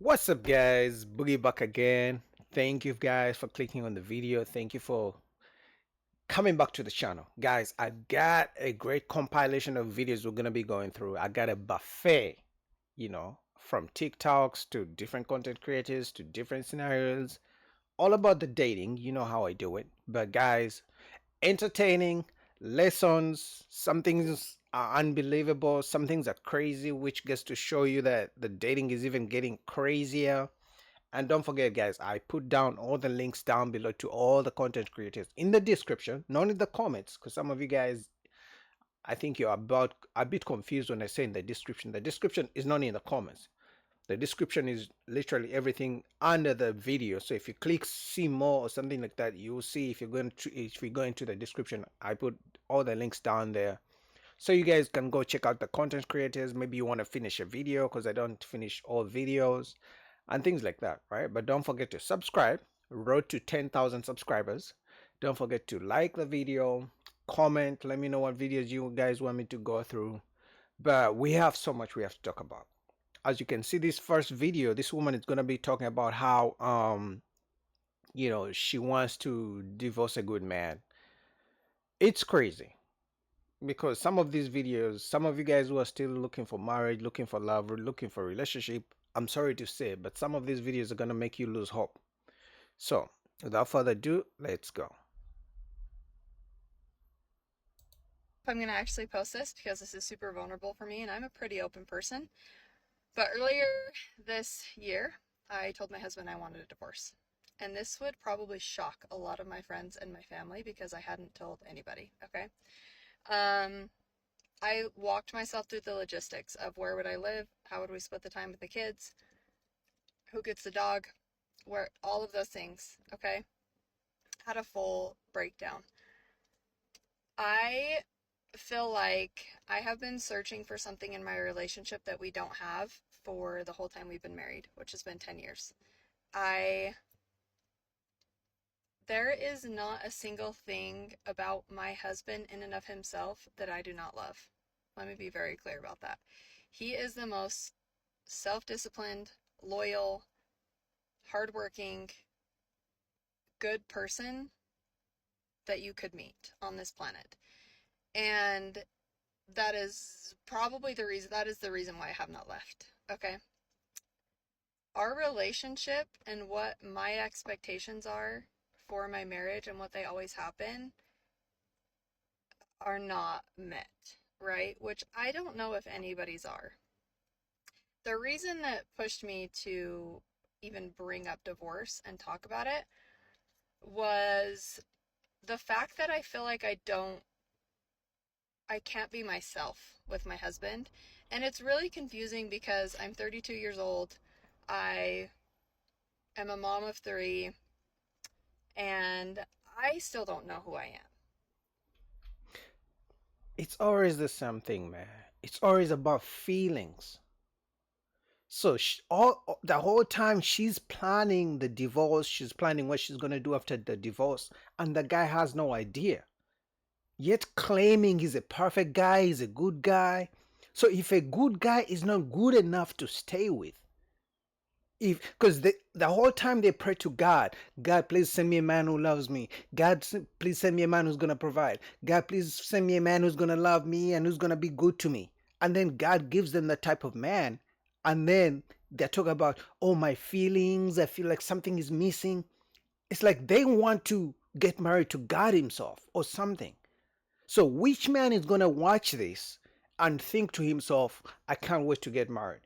What's up, guys? Boogie back again. Thank you guys for clicking on the video. Thank you for coming back to the channel. Guys, I got a great compilation of videos we're going to be going through. I got a buffet, from TikToks to different content creators to different scenarios, all about the dating. You know how I do it. But guys, entertaining, lessons, some things are unbelievable, some things are crazy, which gets to show you that the dating is even getting crazier. And don't forget, guys, I put down all the links down below to all the content creators in the description, not in the comments, because some of you guys, I think you're about a bit confused when I say in the description. The description is not in the comments. The description is literally everything under the video. So if you click see more or something like that, you will see if you go into the description, I put all the links down there. So you guys can go check out the content creators. Maybe you want to finish a video because I don't finish all videos and things like that, right? But don't forget to subscribe. Road to 10,000 subscribers. Don't forget to like the video, comment, let me know what videos you guys want me to go through. But we have so much we have to talk about. As you can see, this first video, this woman is going to be talking about how she wants to divorce a good man. It's crazy because some of these videos, some of you guys who are still looking for marriage, looking for love, or looking for a relationship, I'm sorry to say, but some of these videos are going to make you lose hope. So without further ado, let's go. I'm going to actually post this because this is super vulnerable for me and I'm a pretty open person. But earlier this year, I told my husband I wanted a divorce. And this would probably shock a lot of my friends and my family because I hadn't told anybody, okay? Um, I walked myself through the logistics of where would I live, how would we split the time with the kids, who gets the dog, where all of those things, okay? Had a full breakdown. I feel like I have been searching for something in my relationship that we don't have for the whole time we've been married, which has been 10 years. I There is not a single thing about my husband in and of himself that I do not love. Let me be very clear about that. He is the most self-disciplined, loyal, hardworking, good person that you could meet on this planet. And that is probably the reason why I have not left. Okay. Our relationship and what my expectations are for my marriage and what they always have been are not met, right? Which I don't know if anybody's are. The reason that pushed me to even bring up divorce and talk about it was the fact that I feel like I can't be myself with my husband. And it's really confusing because I'm 32 years old. I am a mom of three, and I still don't know who I am. It's always the same thing, man. It's always about feelings. So the whole time she's planning the divorce, she's planning what she's gonna do after the divorce, and the guy has no idea. Yet claiming he's a perfect guy, he's a good guy. So if a good guy is not good enough to stay with, if because the whole time they pray to God, God please send me a man who loves me. God please send me a man who's gonna provide. God please send me a man who's gonna love me and who's gonna be good to me. And then God gives them that type of man, and then they talk about, oh, my feelings, I feel like something is missing. It's like they want to get married to God himself or something. So which man is gonna watch this and think to himself, I can't wait to get married?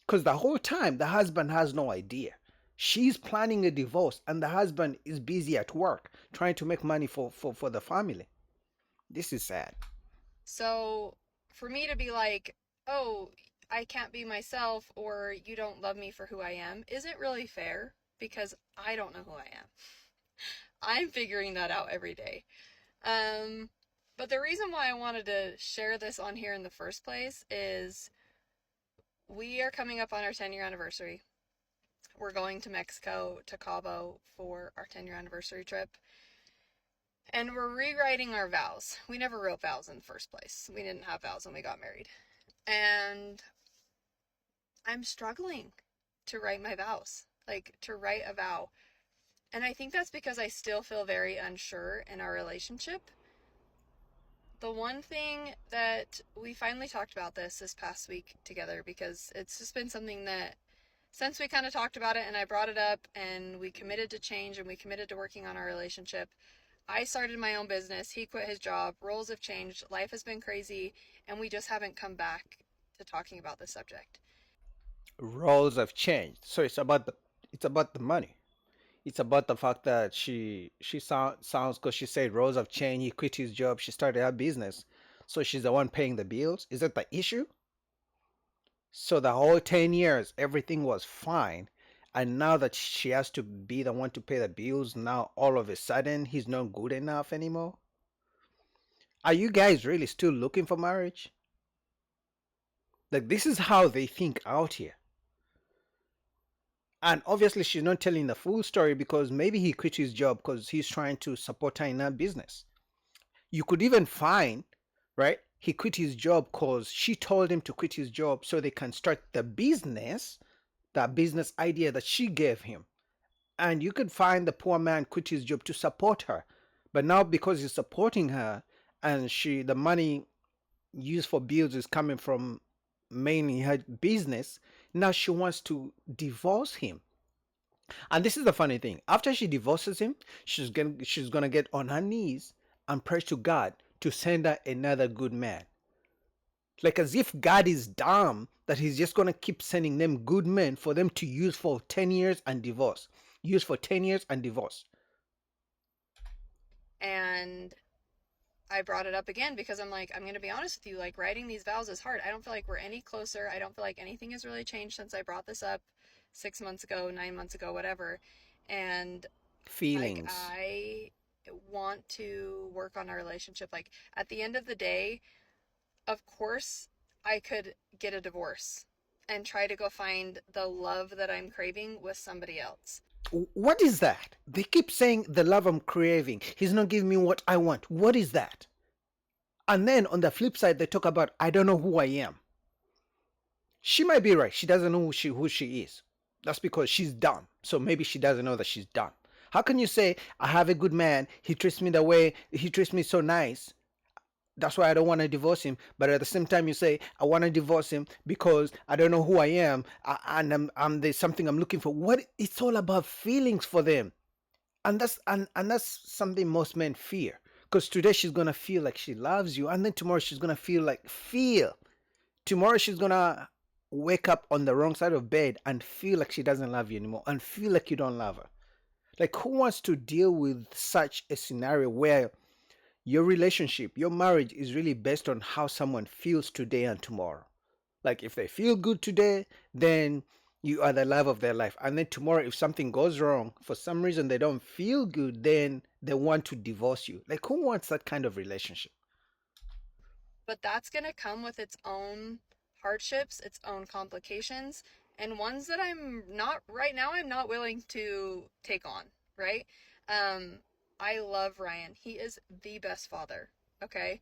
Because the whole time the husband has no idea. She's planning a divorce and the husband is busy at work trying to make money for the family. This is sad. So for me to be like, oh, I can't be myself or you don't love me for who I am isn't really fair because I don't know who I am. I'm figuring that out every day. Um, but the reason why I wanted to share this on here in the first place is we are coming up on our 10-year anniversary. We're going to Mexico, to Cabo for our 10-year anniversary trip. And we're rewriting our vows. We never wrote vows in the first place. We didn't have vows when we got married. And I'm struggling to write my vows, like to write a vow. And I think that's because I still feel very unsure in our relationship. The one thing that we finally talked about this past week together, because it's just been something that since we kind of talked about it and I brought it up and we committed to change and we committed to working on our relationship, I started my own business. He quit his job. Roles have changed. Life has been crazy. And we just haven't come back to talking about this subject. Roles have changed, so it's about the money. It's about the fact that sounds because she said roles have changed. He quit his job. She started her business, so she's the one paying the bills. Is that the issue? So the whole 10 years, everything was fine, and now that she has to be the one to pay the bills, now all of a sudden he's not good enough anymore. Are you guys really still looking for marriage? Like, this is how they think out here. And obviously, she's not telling the full story because maybe he quit his job because he's trying to support her in her business. You could even find, right? He quit his job because she told him to quit his job so they can start the business, that business idea that she gave him. And you could find the poor man quit his job to support her. But now because he's supporting her and the money used for bills is coming from mainly her business, now she wants to divorce him. And this is the funny thing. After she divorces him, she's gonna get on her knees and pray to God to send her another good man. Like as if God is dumb that he's just gonna keep sending them good men for them to use for 10 years and divorce. Use for 10 years and divorce. And I brought it up again because I'm like, I'm going to be honest with you, like writing these vows is hard. I don't feel like we're any closer. I don't feel like anything has really changed since I brought this up 6 months ago, 9 months ago, whatever. And like, Feelings. I want to work on our relationship. Like, at the end of the day, of course, I could get a divorce and try to go find the love that I'm craving with somebody else. What is that? They keep saying the love I'm craving. He's not giving me what I want. What is that? And then on the flip side, they talk about I don't know who I am. She might be right. She doesn't know who she is. That's because she's dumb. So maybe she doesn't know that she's dumb. How can you say I have a good man? He treats me the way he treats me so nice. That's why I don't want to divorce him. But at the same time, you say I want to divorce him because I don't know who I am, and there's something I'm looking for. What? It's all about feelings for them, and that's something most men fear. Because today she's gonna feel like she loves you, and then tomorrow she's gonna feel. Tomorrow she's gonna wake up on the wrong side of bed and feel like she doesn't love you anymore, and feel like you don't love her. Like who wants to deal with such a scenario where your relationship, your marriage is really based on how someone feels today and tomorrow. Like if they feel good today, then you are the love of their life. And then tomorrow, if something goes wrong, for some reason they don't feel good, then they want to divorce you. Like who wants that kind of relationship? But that's going to come with its own hardships, its own complications, and ones that I'm not right now I'm not willing to take on, right? Um I love Ryan. He is the best father, okay?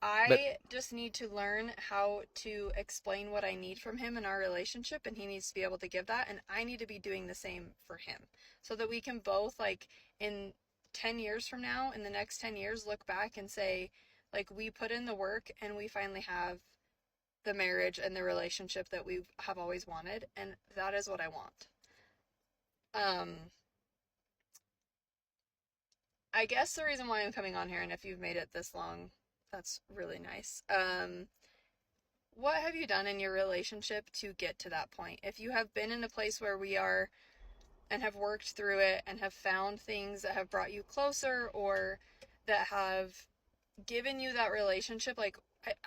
But I just need to learn how to explain what I need from him in our relationship, and he needs to be able to give that, and I need to be doing the same for him so that we can both, like, in 10 years from now, in the next 10 years, look back and say, like, we put in the work and we finally have the marriage and the relationship that we have always wanted, and that is what I want. Um, I guess the reason why I'm coming on here, and if you've made it this long, that's really nice. What have you done in your relationship to get to that point? If you have been in a place where we are and have worked through it and have found things that have brought you closer or that have given you that relationship, like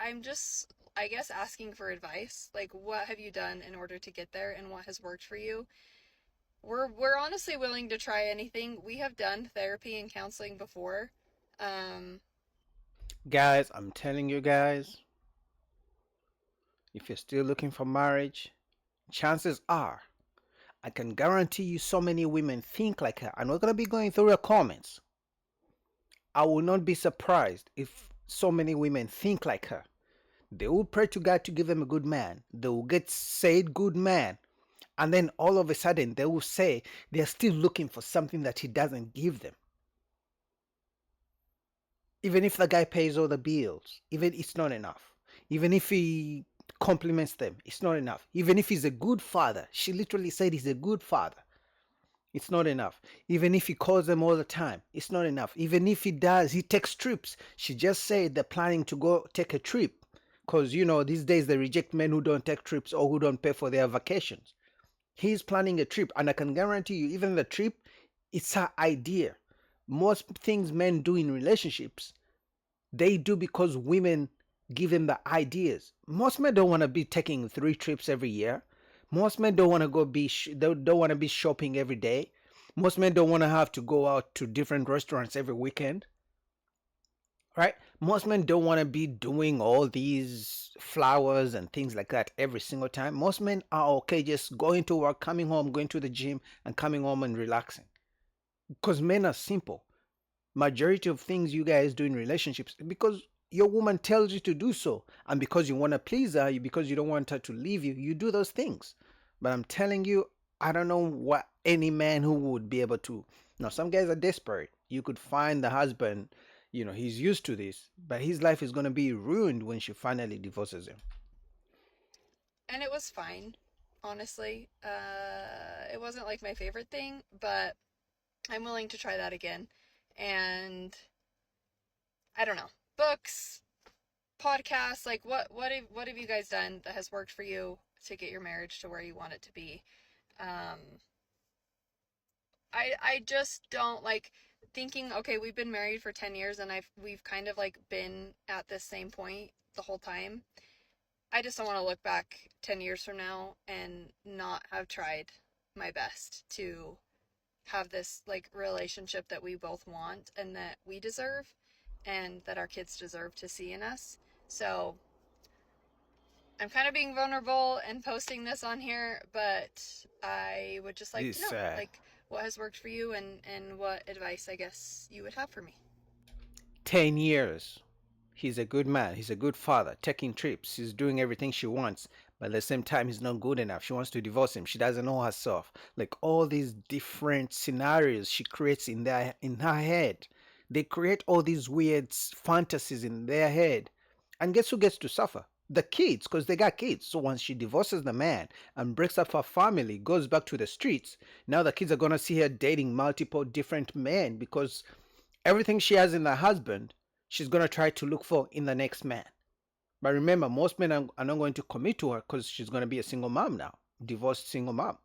I'm just, I guess, asking for advice. Like, what have you done in order to get there and what has worked for you? We're honestly willing to try anything. We have done therapy and counseling before. Um, guys, I'm telling you guys, if you're still looking for marriage, chances are I can guarantee you so many women think like her. And we're going to be going through your comments. I will not be surprised if so many women think like her. They will pray to God to give them a good man. They will get said good man. And then all of a sudden they will say they're still looking for something that he doesn't give them. Even if the guy pays all the bills, even it's not enough. Even if he compliments them, it's not enough. Even if he's a good father, she literally said he's a good father, it's not enough. Even if he calls them all the time, it's not enough. Even if he takes trips. She just said they're planning to go take a trip. Because, these days they reject men who don't take trips or who don't pay for their vacations. He's planning a trip, and I can guarantee you, even the trip, it's her idea. Most things men do in relationships, they do because women give them the ideas. Most men don't want to be taking 3 trips every year. Most men don't want to don't want to be shopping every day. Most men don't want to have to go out to different restaurants every weekend. Right? Most men don't want to be doing all these flowers and things like that every single time. Most men are okay just going to work, coming home, going to the gym, and coming home and relaxing. Because men are simple. Majority of things you guys do in relationships because your woman tells you to do so, and because you want to please her, because you don't want her to leave you, you do those things. But I'm telling you, I don't know what any man who would be able to. Now, some guys are desperate. You could find the husband, he's used to this, but his life is going to be ruined when she finally divorces him. And it was fine, honestly. It wasn't like my favorite thing, but I'm willing to try that again. And I don't know, books, podcasts, like what have you guys done that has worked for you to get your marriage to where you want it to be? Um, I just don't like thinking, okay, we've been married for 10 years and we've kind of like been at this same point the whole time. I just don't want to look back 10 years from now and not have tried my best to have this like relationship that we both want and that we deserve and that our kids deserve to see in us. So I'm kind of being vulnerable and posting this on here, but I would just like This to is know sad. like what has worked for you and what advice I guess you would have for me. 10 years. He's a good man. He's a good father, taking trips. He's doing everything she wants. But at the same time, he's not good enough. She wants to divorce him. She doesn't know herself. Like all these different scenarios she creates in her head. They create all these weird fantasies in their head. And guess who gets to suffer? The kids, because they got kids. So once she divorces the man and breaks up her family, goes back to the streets, now the kids are gonna see her dating multiple different men because everything she has in her husband, she's going to try to look for in the next man. But remember, most men are not going to commit to her because she's going to be a single mom now, divorced single mom,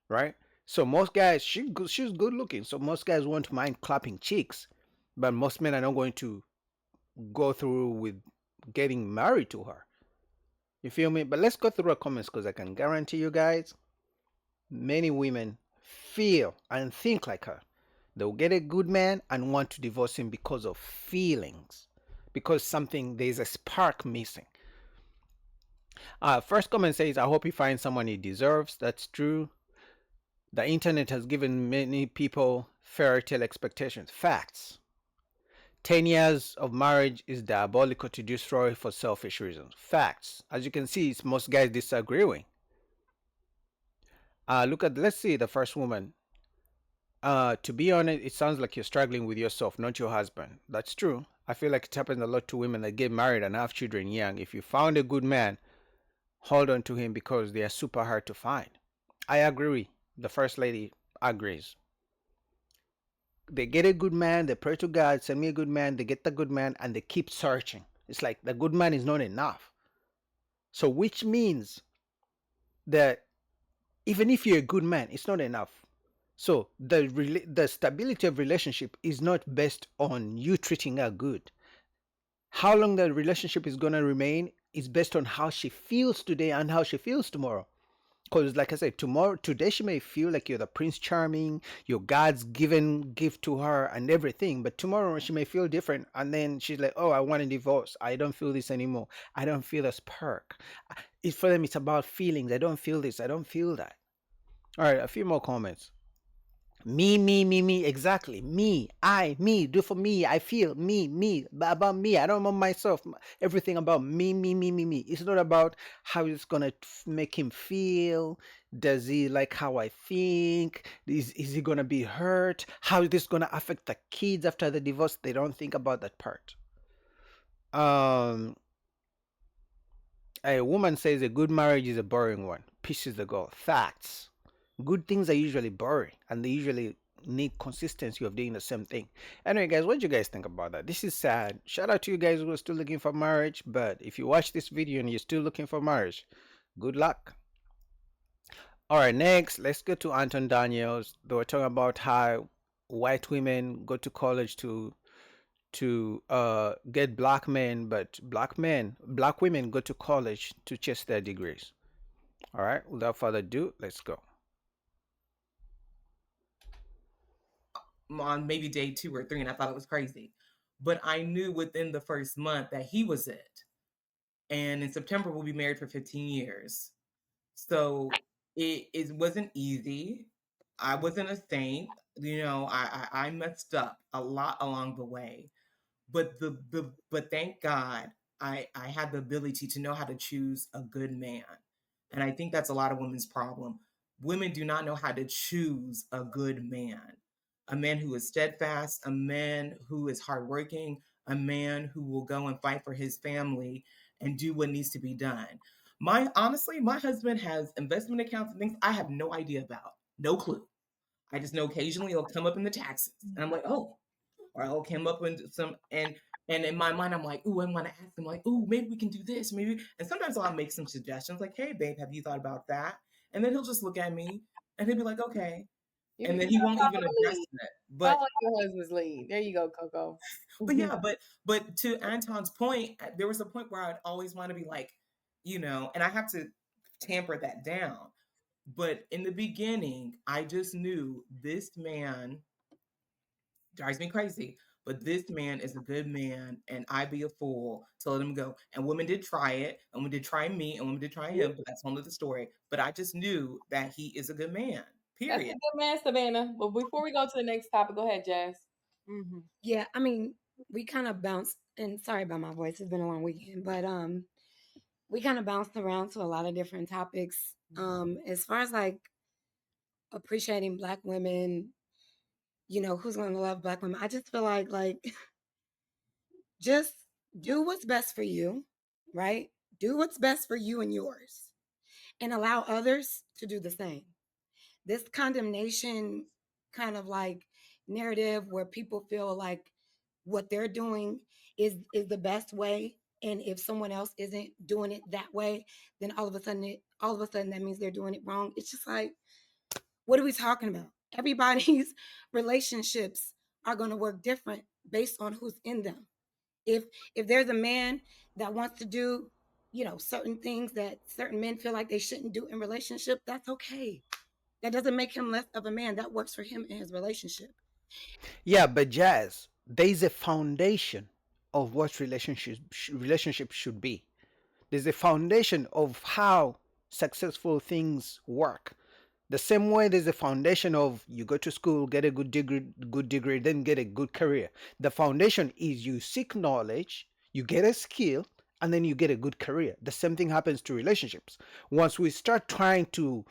right? So most guys, she's good looking. So most guys won't mind clapping cheeks, but most men are not going to go through with getting married to her. You feel me? But let's go through the comments because I can guarantee you guys, many women feel and think like her. They'll get a good man and want to divorce him because of feelings, because there's a spark missing. First comment says, I hope he finds someone he deserves. That's true. The internet has given many people fairy tale expectations. Facts. 10 years of marriage is diabolical to destroy for selfish reasons. Facts. As you can see, it's most guys disagreeing. Let's see the first woman. To be honest, it sounds like you're struggling with yourself, not your husband. That's true. I feel like it happens a lot to women that get married and have children young. If you found a good man, hold on to him because they are super hard to find. I agree. The first lady agrees. They get a good man, they pray to God, send me a good man, they get the good man, and they keep searching. It's like the good man is not enough. So, which means that even if you're a good man, it's not enough. So the stability of relationship is not based on you treating her good. How long the relationship is gonna remain is based on how she feels today and how she feels tomorrow. Because like I said, today she may feel like you're the Prince Charming, you're God's given gift to her and everything, but tomorrow she may feel different, and then she's like, "Oh, I want a divorce. I don't feel this anymore. I don't feel this perk." For them, it's about feelings. I don't feel this. I don't feel that. All right, a few more comments. Me, exactly. Me, do for me, I feel, about me. I don't know myself. Everything about me. It's not about how it's gonna make him feel. Does he like how I think? Is he gonna be hurt? How is this gonna affect the kids after the divorce? They don't think about that part. Um, a woman says a good marriage is a boring one. Peace is the goal. Facts. Good things are usually boring and they usually need consistency of doing the same thing. Anyway, guys, what do you guys think about that? This is sad. Shout out to you guys who are still looking for marriage, but if you watch this video and you're still looking for marriage, good luck. All right, next, let's go to Anton Daniels. They were talking about how white women go to college to get black men, but black women go to college to chase their degrees. All right, without further ado, let's go. On maybe day 2 or 3, and I thought it was crazy. But I knew within the first month that he was it. And in September, we'll be married for 15 years. So it wasn't easy. I wasn't a saint. I messed up a lot along the way. But thank God I had the ability to know how to choose a good man. And I think that's a lot of women's problem. Women do not know how to choose a good man. A man who is steadfast, a man who is hardworking, a man who will go and fight for his family and do what needs to be done. My husband has investment accounts and things I have no idea about. No clue. I just know occasionally it'll come up in the taxes. And I'm like, oh, or I'll come up with some and in my mind I'm like, ooh, I want to ask him like, ooh, maybe we can do this, maybe. And sometimes I'll make some suggestions like, hey, babe, have you thought about that? And then he'll just look at me and he'll be like, okay, You and then you he gotta won't even follow the address lead. it. Follow your husband's lead. There you go, Coco. But yeah, but to Anton's point, there was a point where I'd always want to be like, and I have to tamper that down. But in the beginning, I just knew this man drives me crazy. But this man is a good man, and I'd be a fool to let him go. And women did try it, and women did try me, and women did try him, but that's only the story. But I just knew that he is a good man. That's a Period. good man, Savannah. But before we go to the next topic, go ahead, Jazz. Yeah, I mean, we kind of bounced, and sorry about my voice, it's been a long weekend, but we kind of bounced around to a lot of different topics. As far as like appreciating black women, who's gonna love black women? I just feel like just do what's best for you, right? Do what's best for you and yours, and allow others to do the same. This condemnation kind of like narrative where people feel like what they're doing is the best way, and if someone else isn't doing it that way, then all of a sudden that means they're doing it wrong. It's just like, what are we talking about? Everybody's relationships are going to work different based on who's in them. If there's a man that wants to do certain things that certain men feel like they shouldn't do in relationship, that's okay. That doesn't make him less of a man. That works for him in his relationship. Yeah, but Jazz, there is a foundation of what relationships should be. There's a foundation of how successful things work. The same way there's a foundation of you go to school, get a good degree, then get a good career. The foundation is you seek knowledge, you get a skill, and then you get a good career. The same thing happens to relationships. Once we start trying to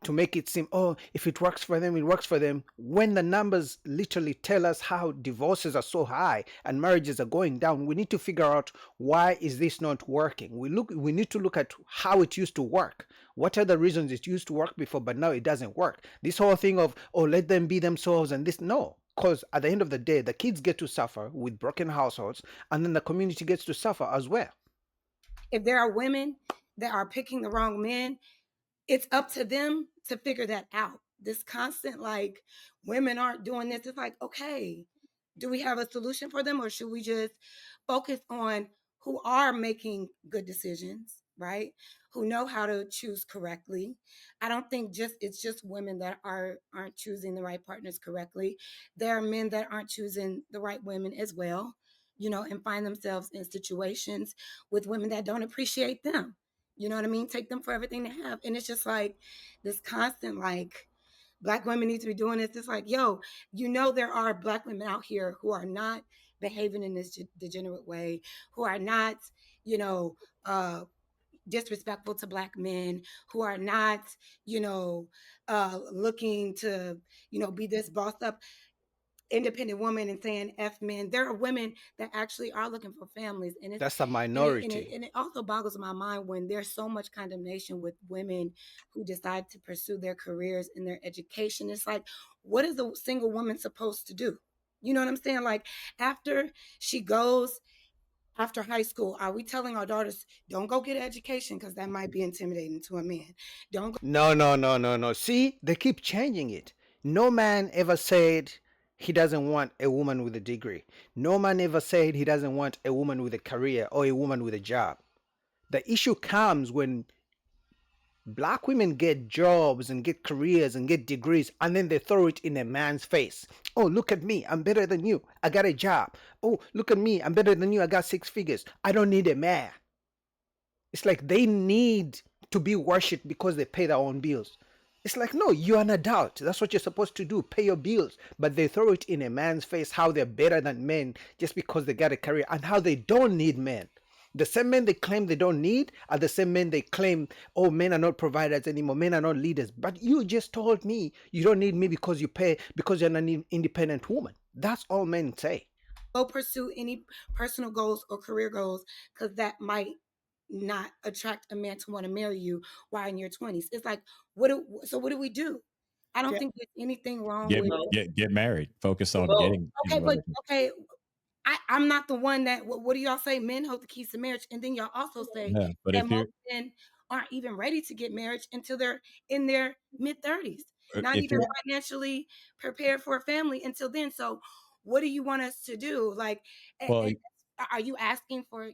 make it seem, oh, if it works for them, it works for them, when the numbers literally tell us how divorces are so high and marriages are going down, we need to figure out why is this not working. We need to look at how it used to work. What are the reasons it used to work before but now it doesn't work? This whole thing of, oh, let them be themselves and this, no, because at the end of the day the kids get to suffer with broken households, and then the community gets to suffer as well. If there are women that are picking the wrong men, it's up to them to figure that out. This constant like, women aren't doing this, it's like, okay, do we have a solution for them, or should we just focus on who are making good decisions, right? Who know how to choose correctly. I don't think just it's just women that aren't choosing the right partners correctly. There are men that aren't choosing the right women as well, and find themselves in situations with women that don't appreciate them. You know what I mean? Take them for everything they have. And it's just like this constant like Black women need to be doing this. It's like, yo, there are Black women out here who are not behaving in this degenerate way, who are not, you know, disrespectful to Black men, who are not, looking to, be this bossed up independent woman and saying F men. There are women that actually are looking for families. And That's a and minority. it also boggles my mind when there's so much condemnation with women who decide to pursue their careers and their education. It's like, what is a single woman supposed to do? You know what I'm saying? Like, after she goes, after high school, are we telling our daughters, don't go get an education because that might be intimidating to a man? Don't go. No, no, no, no, no. See, they keep changing it. No man ever said he doesn't want a woman with a degree. No man ever said he doesn't want a woman with a career or a woman with a job. The issue comes when Black women get jobs and get careers and get degrees, and then they throw it in a man's face. Oh, look at me, I'm better than you, I got a job. Oh, look at me, I'm better than you, I got 6 figures, I don't need a man. It's like they need to be worshipped because they pay their own bills. It's like, no, you're an adult, that's what you're supposed to do, pay your bills. But they throw it in a man's face how they're better than men just because they got a career, and how they don't need men. The same men they claim they don't need are the same men they claim, oh, men are not providers anymore, men are not leaders. But you just told me you don't need me because you're an independent woman. That's all men say. Go pursue any personal goals or career goals because that might not attract a man to want to marry you while in your 20s. It's like, what do we do? I don't think there's anything wrong with Get married. Focus on getting. Okay, but okay, I'm not the one that. What do y'all say? Men hold the keys to marriage, and then y'all also say but that if you're most men aren't even ready to get married until they're in their mid-30s, not if even you're financially prepared for a family until then. So, what do you want us to do? Like, well, are you asking for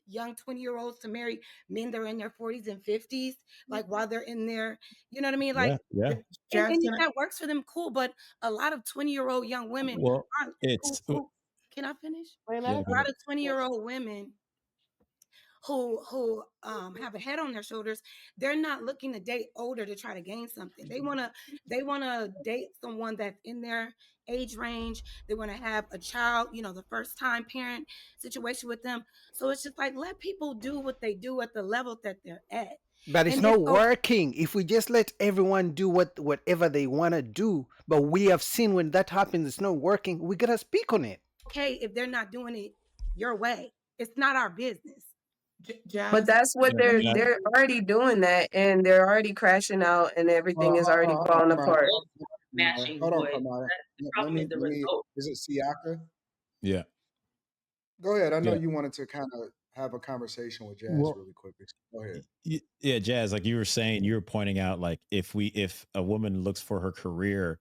young 20-year-olds to marry men that are in their 40s and 50s, like while they're in their, you know what I mean? Like, yeah. and if that works for them, cool. But a lot of 20-year-old young women Well, aren't. it's Can I finish? Wait, A let go lot ahead. of 20-year-old women who have a head on their shoulders, they're not looking to date older to try to gain something. They wanna date someone that's in their age range. They want to have a child, the first time parent situation with them. So it's just like, let people do what they do at the level that they're at. But it's And not it's working if we just let everyone do whatever they want to do. But we have seen when that happens, it's not working. We gotta speak on it. okay if they're not doing it your way. It's not our business. But Jazz, that's what Yeah, they're already doing that, and they're already crashing out, and everything is already falling apart. Matching Hold on, voice. Kamara. The Let problem is me, the let me, result. is it Siaka? yeah, Go ahead. I know yeah. you wanted to kind of have a conversation with Jazz Well, really quickly. Go ahead. yeah, Jazz, like you were saying, you were pointing out, like if a woman looks for her career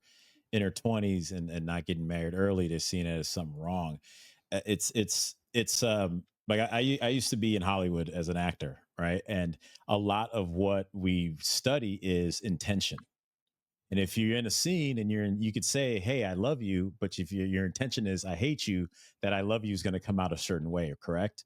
in her 20s and not getting married early, they're seeing it as something wrong. It's like I used to be in Hollywood as an actor, right? And a lot of what we study is intention. And if you're in a scene and you could say, "Hey, I love you," but if your intention is "I hate you," that "I love you" is going to come out a certain way, correct?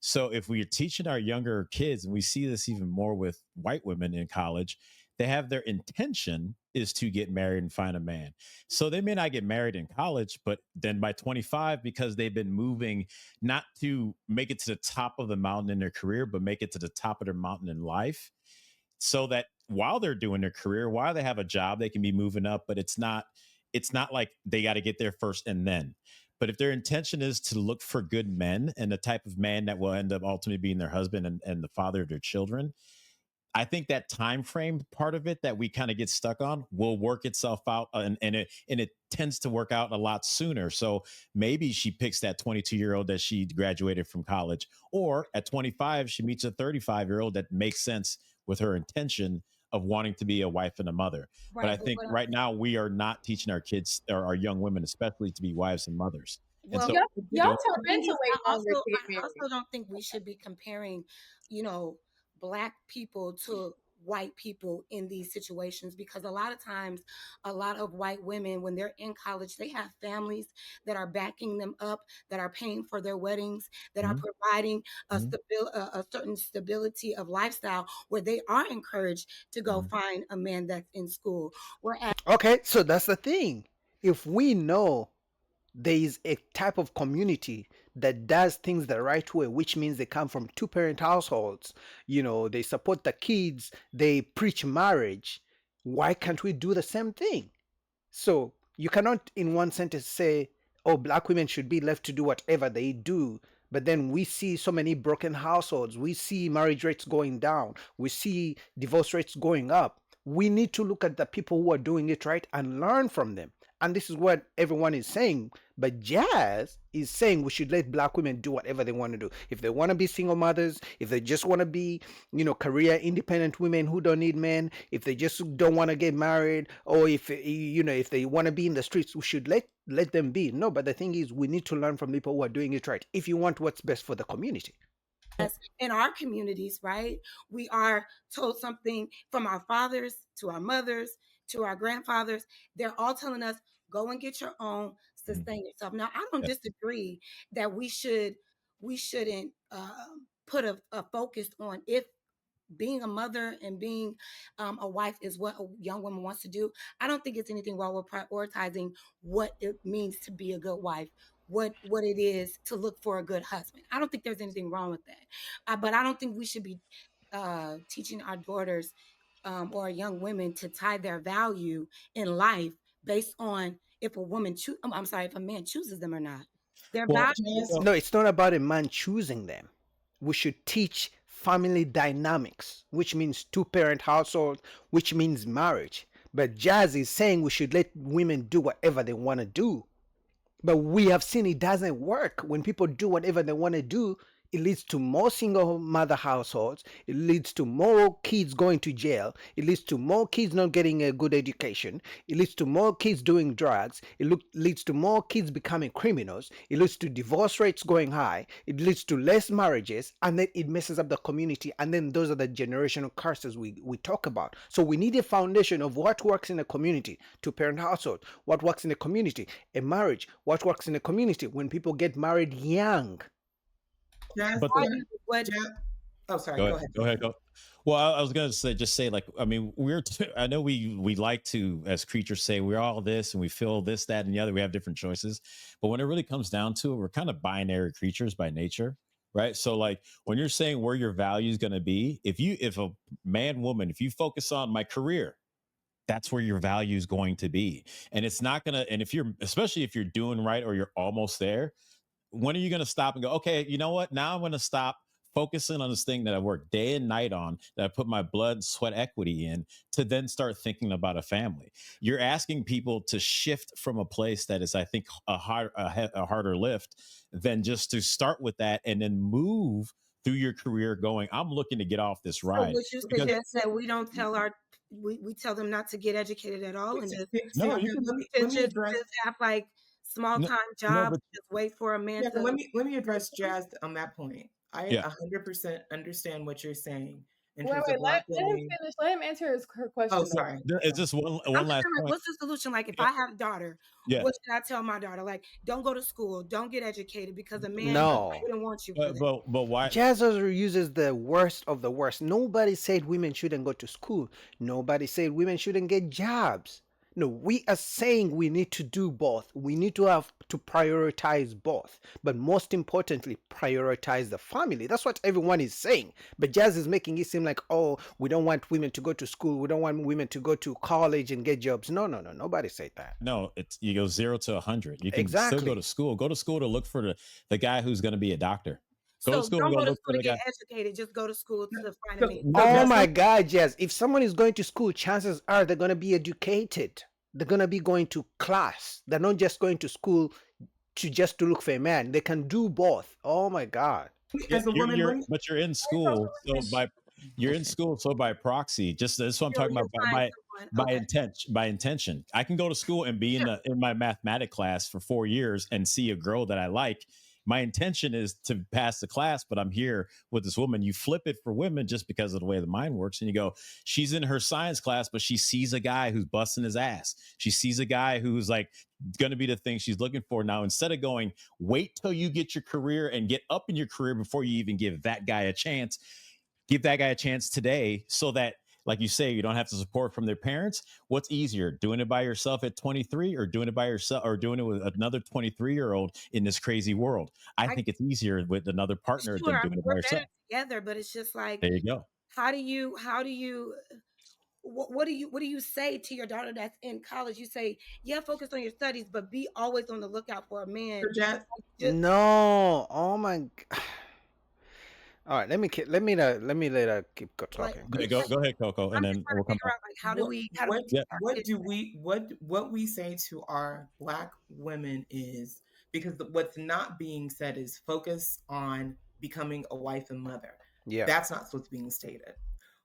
So if we're teaching our younger kids, and we see this even more with white women in college, they have their intention is to get married and find a man. So they may not get married in college, but then by 25, because they've been moving not to make it to the top of the mountain in their career, but make it to the top of their mountain in life, so that while they're doing their career, while they have a job, they can be moving up, but it's not like they got to get there first and then. But if their intention is to look for good men and the type of man that will end up ultimately being their husband and the father of their children, I think that time frame part of it that we kind of get stuck on will work itself out, and it tends to work out a lot sooner. So maybe she picks that 22-year-old that she graduated from college, or at 25 she meets a 35-year-old that makes sense with her intention of wanting to be a wife and a mother. But I Right, but think right now we are not teaching our kids or our young women, especially, to be wives and mothers. And well, so Y'all don't. tell men to wait longer to get I married. also don't think we should be comparing, Black people to white people in these situations, because a lot of times a lot of white women, when they're in college, they have families that are backing them up, that are paying for their weddings, that are Mhm. providing Mhm. a certain stability of lifestyle, where they are encouraged to go Mhm. find a man that's in school. Whereas Okay, so that's the thing. If we know there is a type of community that does things the right way, which means they come from two-parent households, they support the kids, they preach marriage, why can't we do the same thing? So you cannot, in one sentence, say, oh, black women should be left to do whatever they do. But then we see so many broken households. We see marriage rates going down. We see divorce rates going up. We need to look at the people who are doing it right and learn from them. And this is what everyone is saying. But Jazz is saying we should let black women do whatever they want to do. If they want to be single mothers, if they just want to be, career independent women who don't need men, if they just don't want to get married, or if they want to be in the streets, we should let them be. No, but the thing is, we need to learn from people who are doing it right if you want what's best for the community. in our communities, right, we are told something from our fathers to our mothers to our grandfathers. They're all telling us, go and get your own, sustain yourself. Now, I don't Yeah. disagree that we shouldn't put a focus on if being a mother and being a wife is what a young woman wants to do. I don't think it's anything wrong with prioritizing what it means to be a good wife, what it is to look for a good husband. I don't think there's anything wrong with that. But I don't think we should be teaching our daughters or young women to tie their value in life based on if a woman if a man chooses them or not. Their Well, value. so No, it's not about a man choosing them. We should teach family dynamics, which means two-parent household, which means marriage. But Jazz is saying we should let women do whatever they want to do. But we have seen it doesn't work. When people do whatever they want to do, it leads to more single mother households. It leads to more kids going to jail. It leads to more kids not getting a good education. It leads to more kids doing drugs. Leads to more kids becoming criminals. It leads to divorce rates going high. It leads to less marriages, and then it messes up the community. And then those are the generational curses we talk about. So we need a foundation of what works in a community, two-parent household, what works in a community, a marriage, what works in a community when people get married young. Jazz, but Argue with what Jazz, oh, sorry, go go ahead. ahead. Go ahead. Go. Well, I was gonna just say, like, I mean, I know we like to, as creatures, say we're all this and we feel this, that, and the other. We have different choices, but when it really comes down to it, we're kind of binary creatures by nature, right? So, like, when you're saying where your value is gonna be, if a man, woman, if you focus on my career, that's where your value is going to be, and it's not gonna. And if you're, especially if you're doing right or you're almost there, when are you going to stop and go, okay, you know what? Now I'm going to stop focusing on this thing that I work day and night on, that I put my blood, sweat, equity in, to then start thinking about a family. You're asking people to shift from a place that is, I think, a harder lift than just to start with that and then move through your career going, I'm looking to get off this So ride. would you Because suggest that we don't tell we tell them not to get educated at all and just no, Cynthia, you can, let me address. just have like small no, time no, jobs, but just wait for a man Yeah, but to. let me address Jazz on that point. I yeah. 100% understand what you're saying in Wait, terms wait, of black let him women. finish. Let him answer her Oh, question though. sorry. It's just one I'm just last saying, like, point. what's the solution? Like, if Yeah. I have a daughter, Yeah. what should I tell my daughter? Like, don't go to school, don't get educated because a man No. wouldn't want you for that. But why? Jazz also uses the worst of the worst. Nobody said women shouldn't go to school. Nobody said women shouldn't get jobs. No, we are saying we need to do both. We need to have to prioritize both. But most importantly, prioritize the family. That's what everyone is saying. But Jazz is making it seem like, oh, we don't want women to go to school. We don't want women to go to college and get jobs. No. Nobody said that. No, it's, you go 0 to 100. You can still Exactly. go to school. Go to school to look for the guy who's going to be a doctor. Go So to school don't and go go to look for school to the get guy. educated. Just go to school to find a So, man. so Oh Jazz, my God, Jazz. If someone is going to school, chances are they're going to be educated. They're going to be going to class. They're not just going to school to look for a man. They can do both. Oh my God. as a woman, let me, But you're in school, so you're in school, so by proxy, just that's what I'm talking You'll about. find someone. Okay. By intention, I can go to school and be in Sure. my mathematic class for 4 years and see a girl that I like, my intention is to pass the class, but I'm here with this woman. You flip it for women just because of the way the mind works. And you go, she's in her science class, but she sees a guy who's busting his ass. She sees a guy who's like going to be the thing she's looking for. Now, instead of going, wait till you get your career and get up in your career before you even give that guy a chance, give that guy a chance today so that, like you say, you don't have to support from their parents. What's easier, doing it by yourself at 23 or doing it by yourself or doing it with another 23-year-old in this crazy world? I think it's easier with another partner Sure, than I doing mean, it by we're yourself. better together, but it's just like, There you go. how do you what do you say to your daughter that's in college? You say, yeah, focus on your studies, but be always on the lookout for a man. So Jazz, No. Oh my. All right. Let me let her keep like talking. Go, it's go, like, go ahead, Coco, and I'm just then trying we'll to come figure back. out like how do we Yeah. what we say to our Black women is, because what's not being said is focus on becoming a wife and mother. Yeah. That's not what's being stated.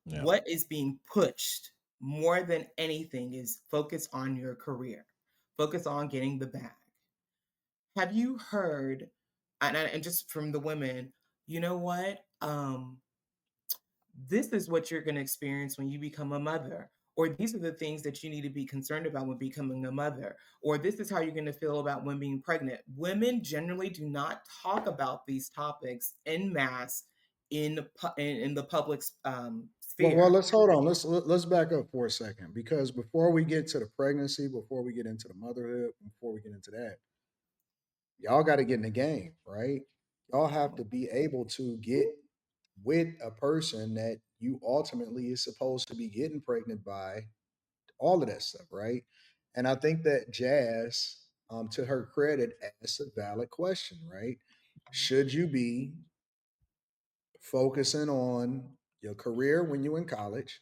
Yeah. What is being pushed more than anything is focus on your career, focus on getting the bag. Have you heard, and just from the women, you know what? This is what you're going to experience when you become a mother, or these are the things that you need to be concerned about when becoming a mother, or this is how you're going to feel about when being pregnant. Women generally do not talk about these topics en masse in the public sphere. Well, let's hold on. Let's back up for a second, because before we get to the pregnancy, before we get into the motherhood, before we get into that, y'all got to get in the game, right? Y'all have to be able to get with a person that you ultimately is supposed to be getting pregnant by, all of that stuff, right? And I think that Jazz, to her credit, asked a valid question, right? Should you be focusing on your career when you're in college,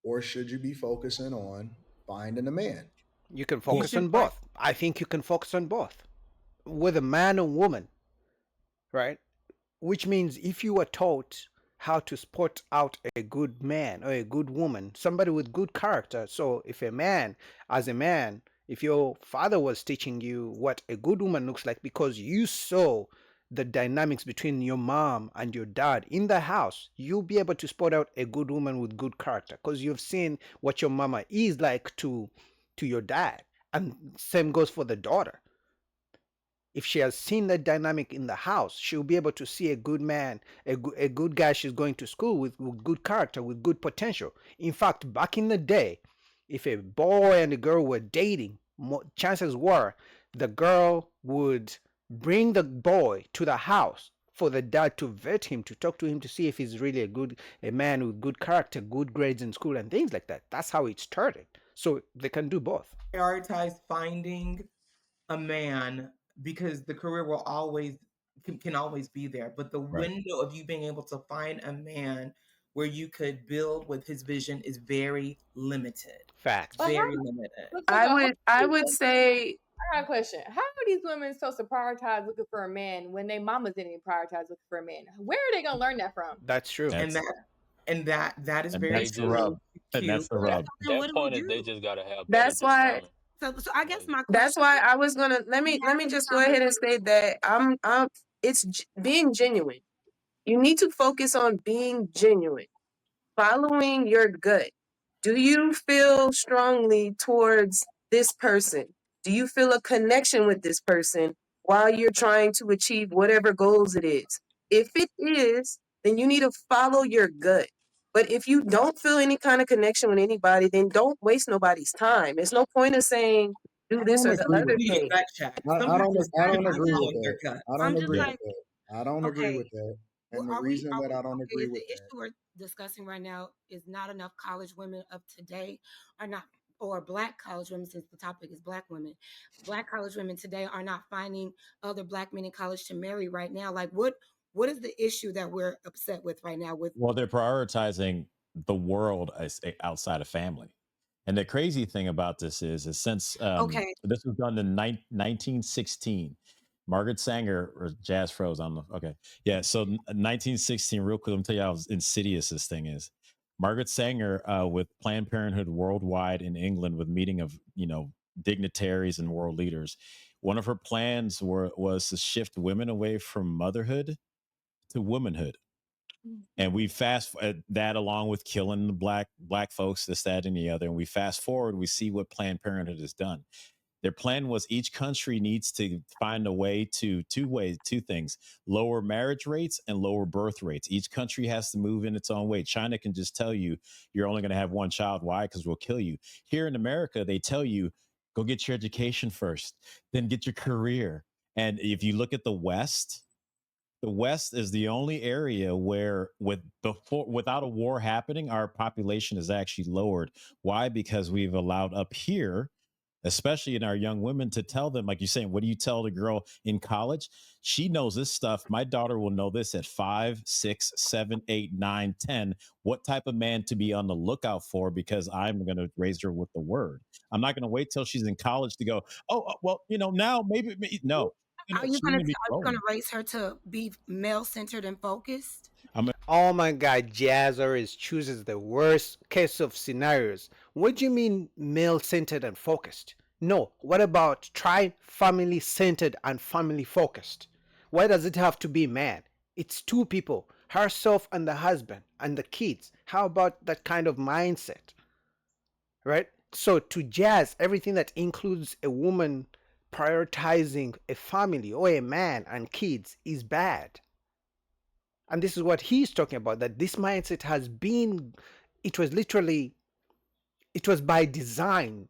or should you be focusing on finding a man? You can You focus should on find, both. I think you can focus on both. With a man and woman, right? Which means if you were taught how to spot out a good man or a good woman, somebody with good character. So if a man, as a man, if your father was teaching you what a good woman looks like because you saw the dynamics between your mom and your dad in the house, you'll be able to spot out a good woman with good character because you've seen what your mama is like to your dad. And same goes for the daughter. If she has seen that dynamic in the house, she'll be able to see a good man, a good guy she's going to school with good character, with good potential. In fact, back in the day, if a boy and a girl were dating, chances were the girl would bring the boy to the house for the dad to vet him, to talk to him, to see if he's really a man with good character, good grades in school, and things like that. That's how it started. So they can do both. prioritize finding a man, because the career will always can always be there, but the Right. window of you being able to find a man where you could build with his vision is very limited. Facts. But how, Very limited. look, I Coco, would I would say I got a question. How are these women supposed to prioritize looking for a man when their mamas didn't even prioritize looking for a man? Where are they gonna learn that from? That's true. And that is And very that's the rub. And cute. that's the rub. Then what That do we point is they do? just gotta have better that's why discernment. So I guess Like, my that's question why I was gonna let we me have this just go ahead and conversation. say that I'm it's being genuine. You need to focus on being genuine, following your gut. Do you feel strongly towards this person? Do you feel a connection with this person while you're trying to achieve whatever goals it is? If it is, then you need to follow your gut. But if you don't feel any kind of connection with anybody, then don't waste nobody's time. There's no point of saying do I this don't or the agree other with You need that. a thing. gut check. I Sometimes don't. it's I good don't to agree with follow your that. gut. I I'm don't just agree Yeah. like, with that. I don't agree okay, with that. well, And the reason that I don't agree is the with that, issue we're discussing right now is not enough college women of today are not, or black college women, since the topic is black women, black college women today are not finding other black men in college to marry right now. Like what is the issue that we're upset with right now with? Well, they're prioritizing the world outside of family. And the crazy thing about this is since Okay, this was done in 1916, Margaret Sanger, or Jazz froze. I don't know. Okay. Yeah. So 1916, real quick, let me tell you how insidious this thing is. Margaret Sanger, with Planned Parenthood worldwide in England, with meeting of, dignitaries and world leaders, One of her plans was to shift women away from motherhood to womanhood. And we that along with killing the black folks, this, that, and the other. And we fast forward, we see what Planned Parenthood has done. Their plan was each country needs to find a way to two things: lower marriage rates and lower birth rates. Each country has to move in its own way. China can just tell you you're only going to have one child. Why? Because we'll kill you. Here in America, they tell you go get your education first, then get your career. And if you look at the West is the only area where without a war happening, our population is actually lowered. Why? Because we've allowed up here, especially in our young women, to tell them, like you're saying, what do you tell the girl in college? She knows this stuff. My daughter will know this at 5, 6, 7, 8, 9, 10, what type of man to be on the lookout for, because I'm going to raise her with the word. I'm not going to wait till she's in college to go, well, now maybe no. Are you going to raise her to be male centered and focused? Oh my God, Jazz always chooses the worst case of scenarios. What do you mean male centered and focused? No, what about try family centered and family focused? Why does it have to be man? It's two people, herself and the husband and the kids. How about that kind of mindset? Right? So to Jazz, everything that includes a woman prioritizing a family or a man and kids is bad. And this is what he's talking about, that this mindset has been, it was by design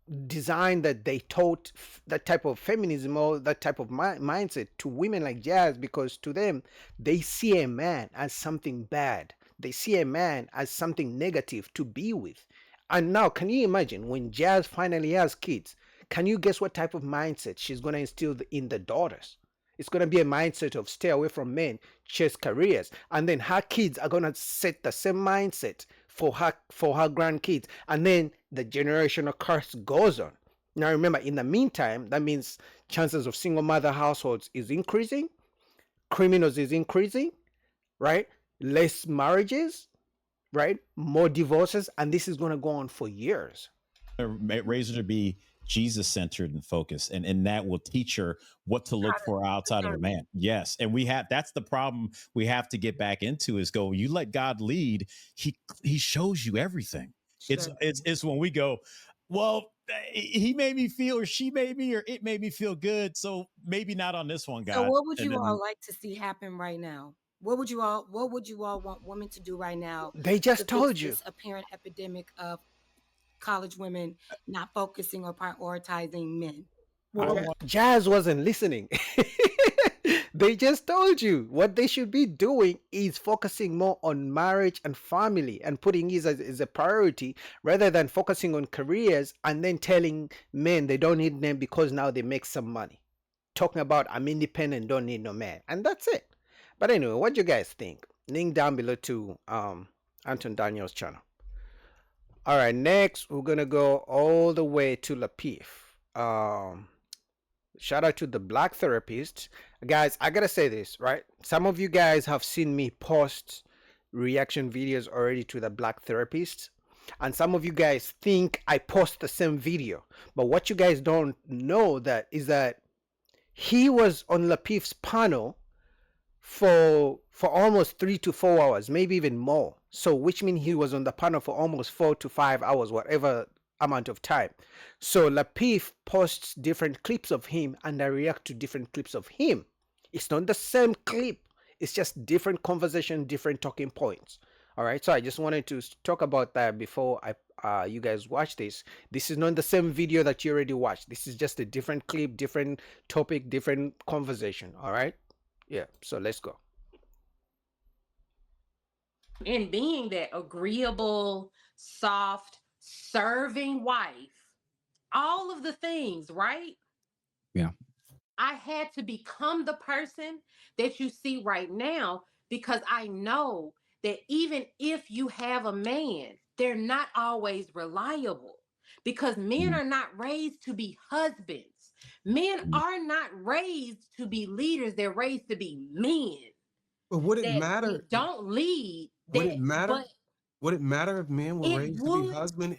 that they taught that type of feminism or that type of mindset to women like Jazz, because to them, they see a man as something bad. They see a man as something negative to be with. And now, can you imagine when Jazz finally has kids? Can you guess what type of mindset she's going to instill in the daughters? It's going to be a mindset of stay away from men, chase careers. And then her kids are going to set the same mindset for her grandkids. And then the generational curse goes on. Now remember, in the meantime, that means chances of single mother households is increasing. Criminals is increasing, right? Less marriages, right? More divorces. And this is going to go on for years. Raise her to be Jesus centered and focused, and that will teach her what to look for outside of a man. Yes. And that's the problem we have to get back into, is go, you let God lead. He shows you everything. Sure. It's when we go, well, he made me feel, or she made me, or it made me feel good. So maybe not on this one, God. So what would you all like to see happen right now? What would you all want women to do right now? They just told you. This apparent epidemic of college women not focusing or prioritizing men. Jazz wasn't listening. They just told you what they should be doing is focusing more on marriage and family and putting it as a priority, rather than focusing on careers and then telling men they don't need them because now they make some money. Talking about I'm independent, don't need no man. And that's it. But anyway, what do you guys think? Link down below to Anton Daniel's channel. All right, next we're gonna go all the way to Lapeef. Shout out to the Black Therapist. Guys, I gotta say this, right? Some of you guys have seen me post reaction videos already to the Black Therapist, and some of you guys think I post the same video. But what you guys don't know is that he was on Lapeef's panel for almost 3 to 4 hours, maybe even more. So which means he was on the panel for almost 4 to 5 hours, whatever amount of time. So Lapeef posts different clips of him and I react to different clips of him. It's not the same clip. It's just different conversation, different talking points. All right. So I just wanted to talk about that before you guys watch this. This is not the same video that you already watched. This is just a different clip, different topic, different conversation. All right. Yeah. So let's go. And being that agreeable, soft, serving wife, all of the things, right? Yeah. I had to become the person that you see right now, because I know that even if you have a man, they're not always reliable, because men are not raised to be husbands. Men are not raised to be leaders. They're raised to be men. But would it matter? Don't lead. Would it matter? Would it matter if men were raised to be husbands?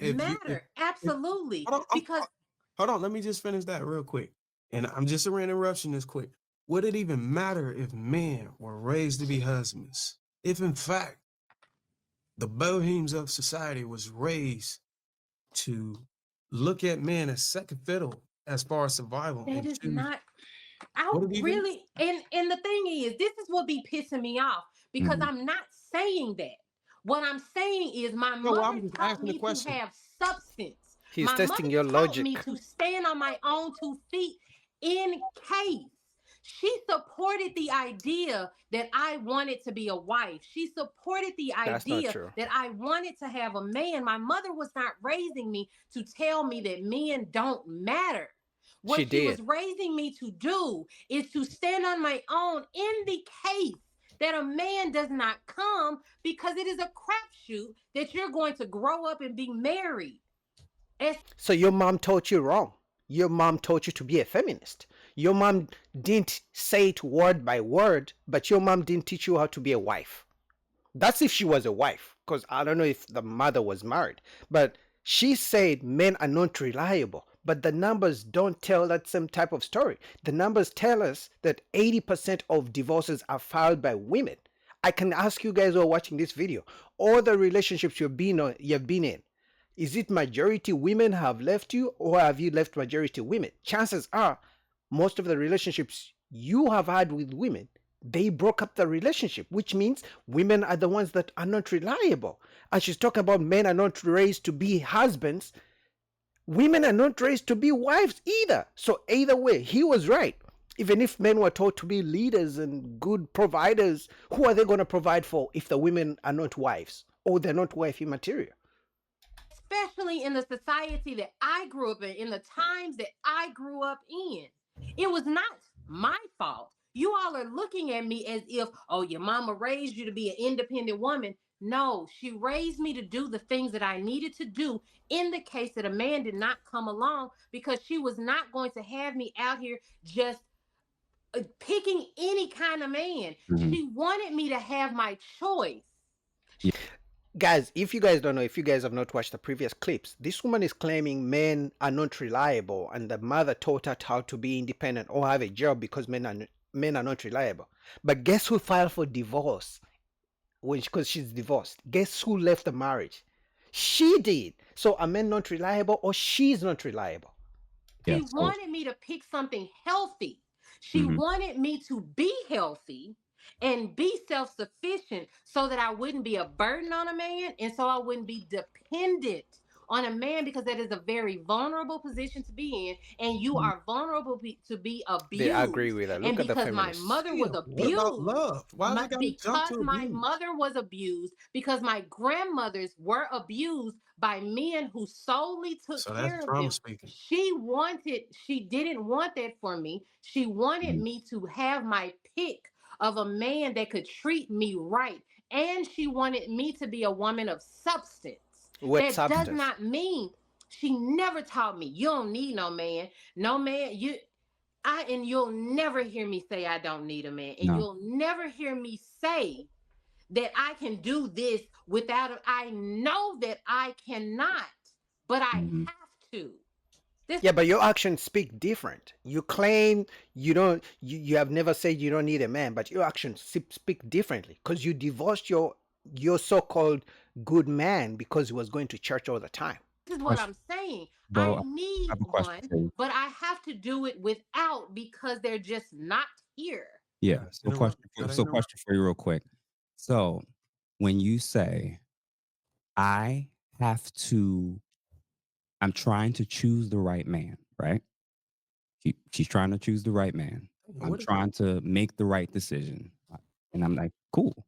Absolutely. Hold on, let me just finish that real quick. And I'm just a interruption this quick. Would it even matter if men were raised to be husbands? If in fact the bohems of society was raised to look at men as second fiddle as far as survival. That and is choose- not. I Would it even- really, and the thing is, this is what be pissing me off because Mhm. I'm not saying that. What I'm saying is my No, well, I'm mother just taught asking the me to question. have substance. He's My testing mother your taught logic. me to stand on my own 2 feet in case. She supported the idea that I wanted to be a wife. She supported the That's not idea true. that I wanted to have a man. My mother was not raising me to tell me that men don't matter. What She she was did. raising me to do is to stand on my own in the case that a man does not come, because it is a crapshoot that you're going to grow up and be married. So your mom taught you wrong. Your mom taught you to be a feminist. Your mom didn't say it word by word, but your mom didn't teach you how to be a wife. That's if she was a wife, because I don't know if the mother was married. But she said men are not reliable. But the numbers don't tell that same type of story. The numbers tell us that 80% of divorces are filed by women. I can ask you guys who are watching this video, all the relationships you've been in, is it majority women have left you, or have you left majority women? Chances are most of the relationships you have had with women, they broke up the relationship, which means women are the ones that are not reliable. And she's talking about men are not raised to be husbands. Women are not raised to be wives either. So either way, he was right. Even if men were taught to be leaders and good providers, who are they going to provide for if the women are not wives or they're not wifey material? Especially in the society that I grew up in the times that I grew up in. It was not my fault. You all are looking at me as if, oh, your mama raised you to be an independent woman. No, she raised me to do the things that I needed to do in the case that a man did not come along, because she was not going to have me out here just picking any kind of man. Mhm. She wanted me to have my choice. Guys, if you guys don't know, if you guys have not watched the previous clips, this woman is claiming men are not reliable and the mother taught her how to be independent or have a job because men are not reliable. But guess who filed for divorce because she's divorced? Guess who left the marriage? She did. So are men not reliable or she's not reliable? She wanted me to pick something healthy. She wanted me to be healthy and be self-sufficient so that I wouldn't be a burden on a man, and so I wouldn't be dependent on a man, because that is a very vulnerable position to be in, and you are vulnerable to be abused. I agree with that. Look and at the because my feminists. mother was What about abused, love? Why they gotta jump because to my abuse? mother was abused, because my grandmothers were abused by men who solely took So that's care of trauma them. speaking. She didn't want that for me. She wanted me to have my pick of a man that could treat me right. And she wanted me to be a woman of substance. What That substance? does not mean, she never taught me, you don't need no man. No man, and you'll never hear me say I don't need a man. And No. you'll never hear me say that I can do this without I know that I cannot, but I have to. Yeah, but your actions speak different. You claim you have never said you don't need a man, but your actions speak differently because you divorced your so-called good man because he was going to church all the time. This is what I'm saying. Bro, I need have a question for one, you. but I have to do it without, because they're just not here. Yeah. Yes, So interrupt. question, Gotta so interrupt. question for you real quick. So when you say I have to, I'm trying to choose the right man, right? She's trying to choose the right man. I'm What if- trying to make the right decision. And I'm like, cool.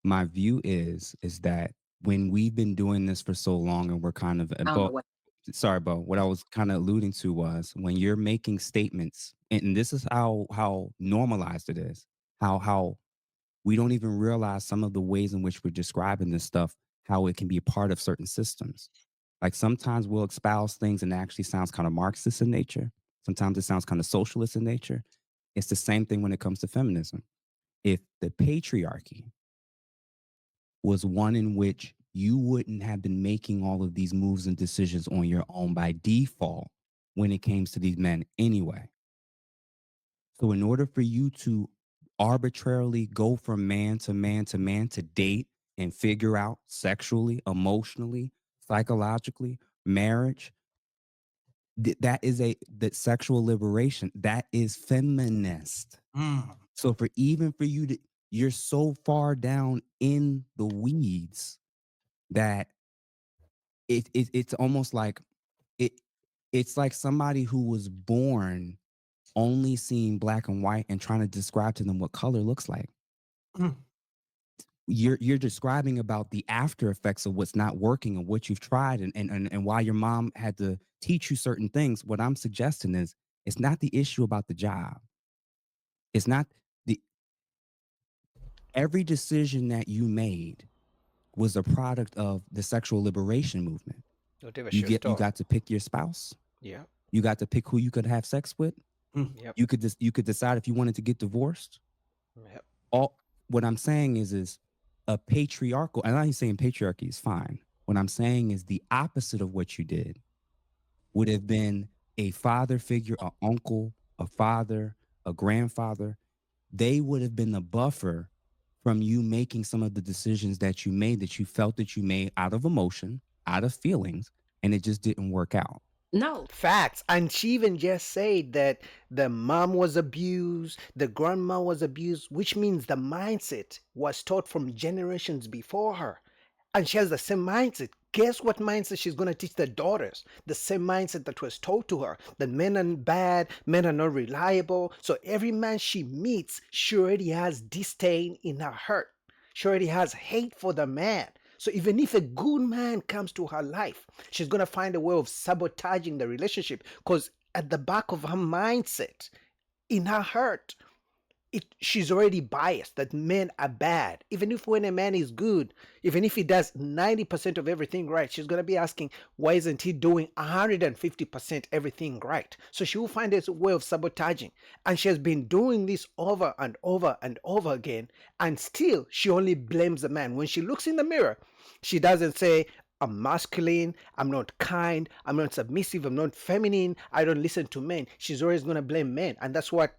My view is that when we've been doing this for so long and we're kind of, sorry, Bo, what I was kind of alluding to was when you're making statements, and this is how normalized it is, how we don't even realize some of the ways in which we're describing this stuff, how it can be a part of certain systems. Like sometimes we'll espouse things and it actually sounds kind of Marxist in nature. Sometimes it sounds kind of socialist in nature. It's the same thing when it comes to feminism. If the patriarchy was one in which you wouldn't have been making all of these moves and decisions on your own by default when it came to these men anyway. So in order for you to arbitrarily go from man to man to man to date and figure out sexually, emotionally, psychologically, marriage, that sexual liberation, that is feminist. So for you to, you're so far down in the weeds that it's almost like it's like somebody who was born only seeing black and white and trying to describe to them what color looks like. You're describing about the after effects of what's not working and what you've tried and why your mom had to teach you certain things. What I'm suggesting is it's not the issue about the job. It's not every decision that you made was a product of the sexual liberation movement. Whatever You she was taught. got to pick your spouse. Yeah. You got to pick who you could have sex with. Yep. You could decide if you wanted to get divorced. Yep. What I'm saying is a patriarchal, and I'm not saying patriarchy is fine. What I'm saying is the opposite of what you did would have been a father figure, an uncle, a father, a grandfather. They would have been the buffer from you making some of the decisions that you made, that you felt that you made out of emotion, out of feelings, and it just didn't work out. No. Facts. And she even just said that the mom was abused, the grandma was abused, which means the mindset was taught from generations before her. And she has the same mindset. Guess what mindset she's going to teach the daughters? The same mindset that was taught to her. That men are bad, men are not reliable. So every man she meets, she already has disdain in her heart. She already has hate for the man. So even if a good man comes to her life, she's going to find a way of sabotaging the relationship, because at the back of her mindset, in her heart, she's already biased that men are bad. Even if when a man is good, even if he does 90% of everything right, she's going to be asking, why isn't he doing 150% everything right? So she will find a way of sabotaging. And she has been doing this over and over and over again. And still, she only blames the man. When she looks in the mirror, she doesn't say, I'm masculine, I'm not kind, I'm not submissive, I'm not feminine, I don't listen to men. She's always going to blame men. And that's what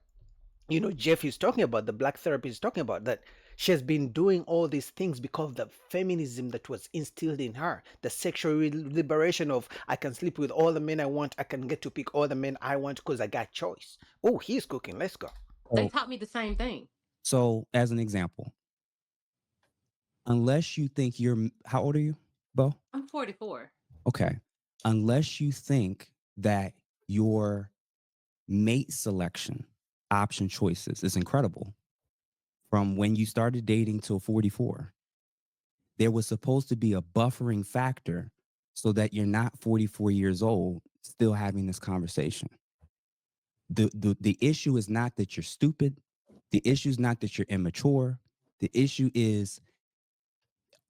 Jeff is talking about, the black therapist is talking about, that she has been doing all these things because of the feminism that was instilled in her, the sexual liberation of, I can sleep with all the men I want, I can get to pick all the men I want because I got choice. Oh, he's cooking, let's go. They taught me the same thing. So as an example, unless you think how old are you, Bo? I'm 44. Okay. Unless you think that your mate selection option choices is incredible, from when you started dating till 44, there was supposed to be a buffering factor so that you're not 44 years old still having this conversation. The issue is not that you're stupid. The issue is not that you're immature. The issue is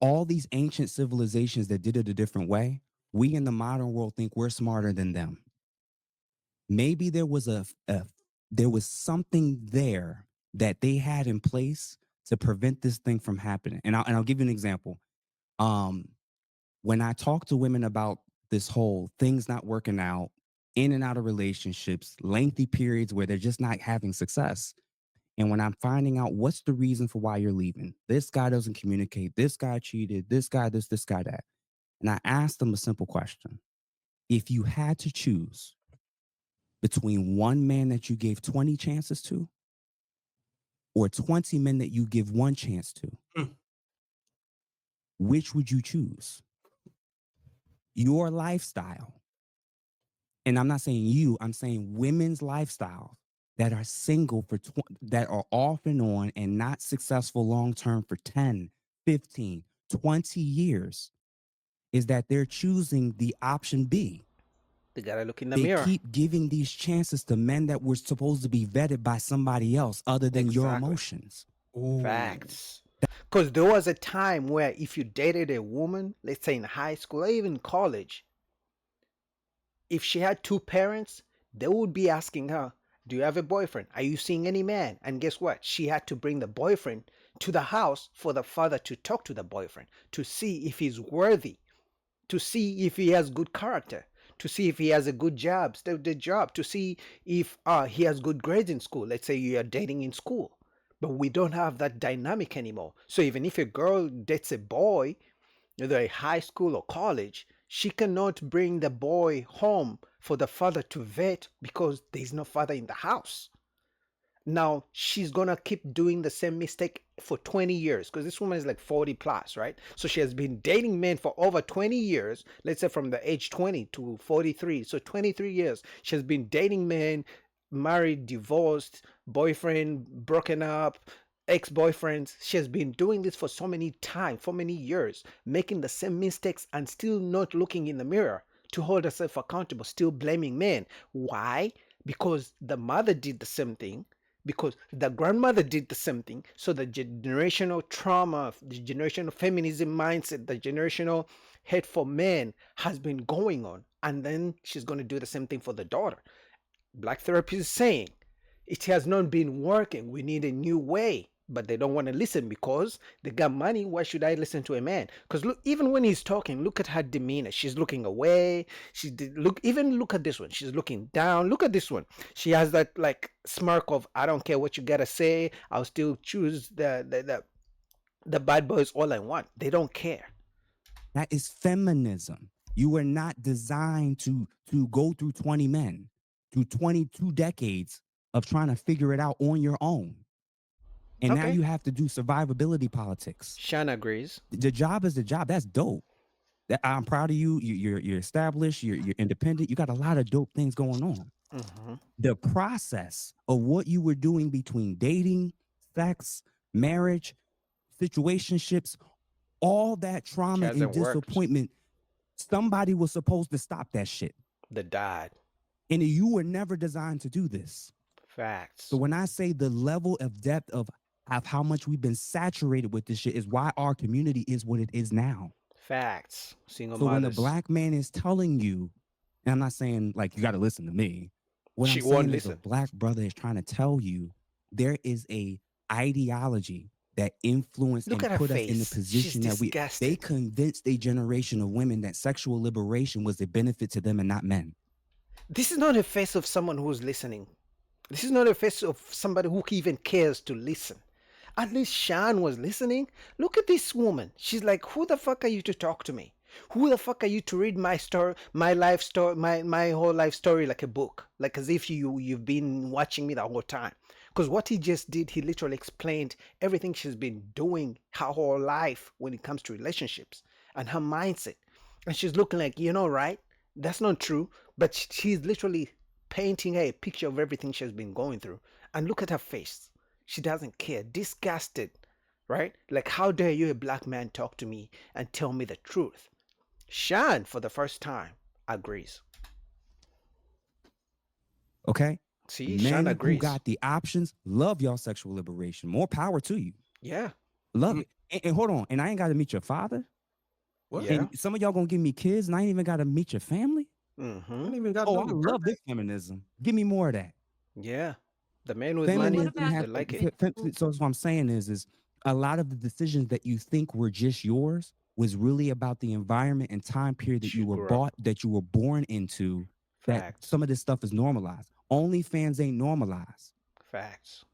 all these ancient civilizations that did it a different way, we in the modern world think we're smarter than them. Maybe there was there was something there that they had in place to prevent this thing from happening. And I'll give you an example. When I talk to women about this whole things not working out, in and out of relationships, lengthy periods where they're just not having success, and when I'm finding out what's the reason for why you're leaving, this guy doesn't communicate, this guy cheated, this guy this guy that, and I asked them a simple question. If you had to choose between one man that you gave 20 chances to or 20 men that you give one chance to, which would you choose? Your lifestyle, and I'm not saying you, I'm saying women's lifestyle that are single that are off and on and not successful long-term for 10, 15, 20 years, is that they're choosing the option B. They gotta look in the mirror. They keep giving these chances to men that were supposed to be vetted by somebody else other than your emotions. Facts. Because there was a time where if you dated a woman, let's say in high school or even college, if she had two parents, they would be asking her, do you have a boyfriend? Are you seeing any man? And guess what? She had to bring the boyfriend to the house for the father to talk to the boyfriend, to see if he's worthy, to see if he has good character, to see if he has a good job, still the job, to see if he has good grades in school. Let's say you are dating in school, but we don't have that dynamic anymore. So even if a girl dates a boy, whether a high school or college, she cannot bring the boy home for the father to vet because there's no father in the house. Now she's gonna keep doing the same mistake for 20 years because this woman is like 40 plus, right? So she has been dating men for over 20 years, let's say from the age 20 to 43. So 23 years she has been dating men, married, divorced, boyfriend, broken up, ex-boyfriends. She has been doing this for so many times, for many years, making the same mistakes and still not looking in the mirror to hold herself accountable, still blaming men. Why? Because the mother did the same thing, because the grandmother did the same thing. So the generational trauma, the generational feminism mindset, the generational hate for men has been going on. And then she's going to do the same thing for the daughter. Black Therapy is saying it has not been working. We need a new way. But they don't want to listen because they got money. Why should I listen to a man? Because look, even when he's talking, look at her demeanor. She's looking away. Look at this one. She's looking down. Look at this one. She has that like smirk of, I don't care what you gotta say. I'll still choose the bad boys all I want. They don't care. That is feminism. You were not designed to go through 20 men, through 22 decades of trying to figure it out on your own. And now Okay. you have to do survivability politics. Shan agrees. The job is the job. That's dope. I'm proud of you. You're established. You're independent. You got a lot of dope things going on. Mhm. The process of what you were doing between dating, sex, marriage, situationships, all that trauma and Hasn't worked. disappointment, somebody was supposed to stop that shit. The dad. And you were never designed to do this. Facts. So when I say the level of depth of how much we've been saturated with this shit is why our community is what it is now. Facts. Single So when the mothers. black man is telling you, and I'm not saying like you got to listen to me. What She I'm won't saying is a listen. black brother is trying to tell you there is a ideology that influenced Look and at her put us in the face. position She's that they disgusted. convinced a generation of women that sexual liberation was a benefit to them and not men. This is not a face of someone who's listening. This is not a face of somebody who even cares to listen. At least Shan was listening. Look at this woman. She's like, who the fuck are you to talk to me? Who the fuck are you to read my story, my life story, my whole life story like a book? Like as if you've been watching me the whole time. Because what he just did, he literally explained everything she's been doing her whole life when it comes to relationships and her mindset. And she's looking like, right? That's not true. But she's literally painting a picture of everything she's been going through. And look at her face. She doesn't care. Disgusted, right? Like, how dare you, a black man, talk to me and tell me the truth? Shan, for the first time, agrees. Okay? See, Shan Men who agrees. got the options love y'all sexual liberation. More power to you. Yeah. Love it. And hold on. And I ain't got to meet your father. What? Yeah. And some of y'all gonna give me kids, and I ain't even got to meet your family. I Mm-hmm. ain't even got Oh, to I know your love birthday. this feminism. Give me more of that. Yeah. The men with money, Feminism about they has like it. so what I'm saying is a lot of the decisions that you think were just yours was really about the environment and time period that She you were grew up. that you were born into. That Facts. some of this stuff is normalized. OnlyFans ain't normalized. Facts.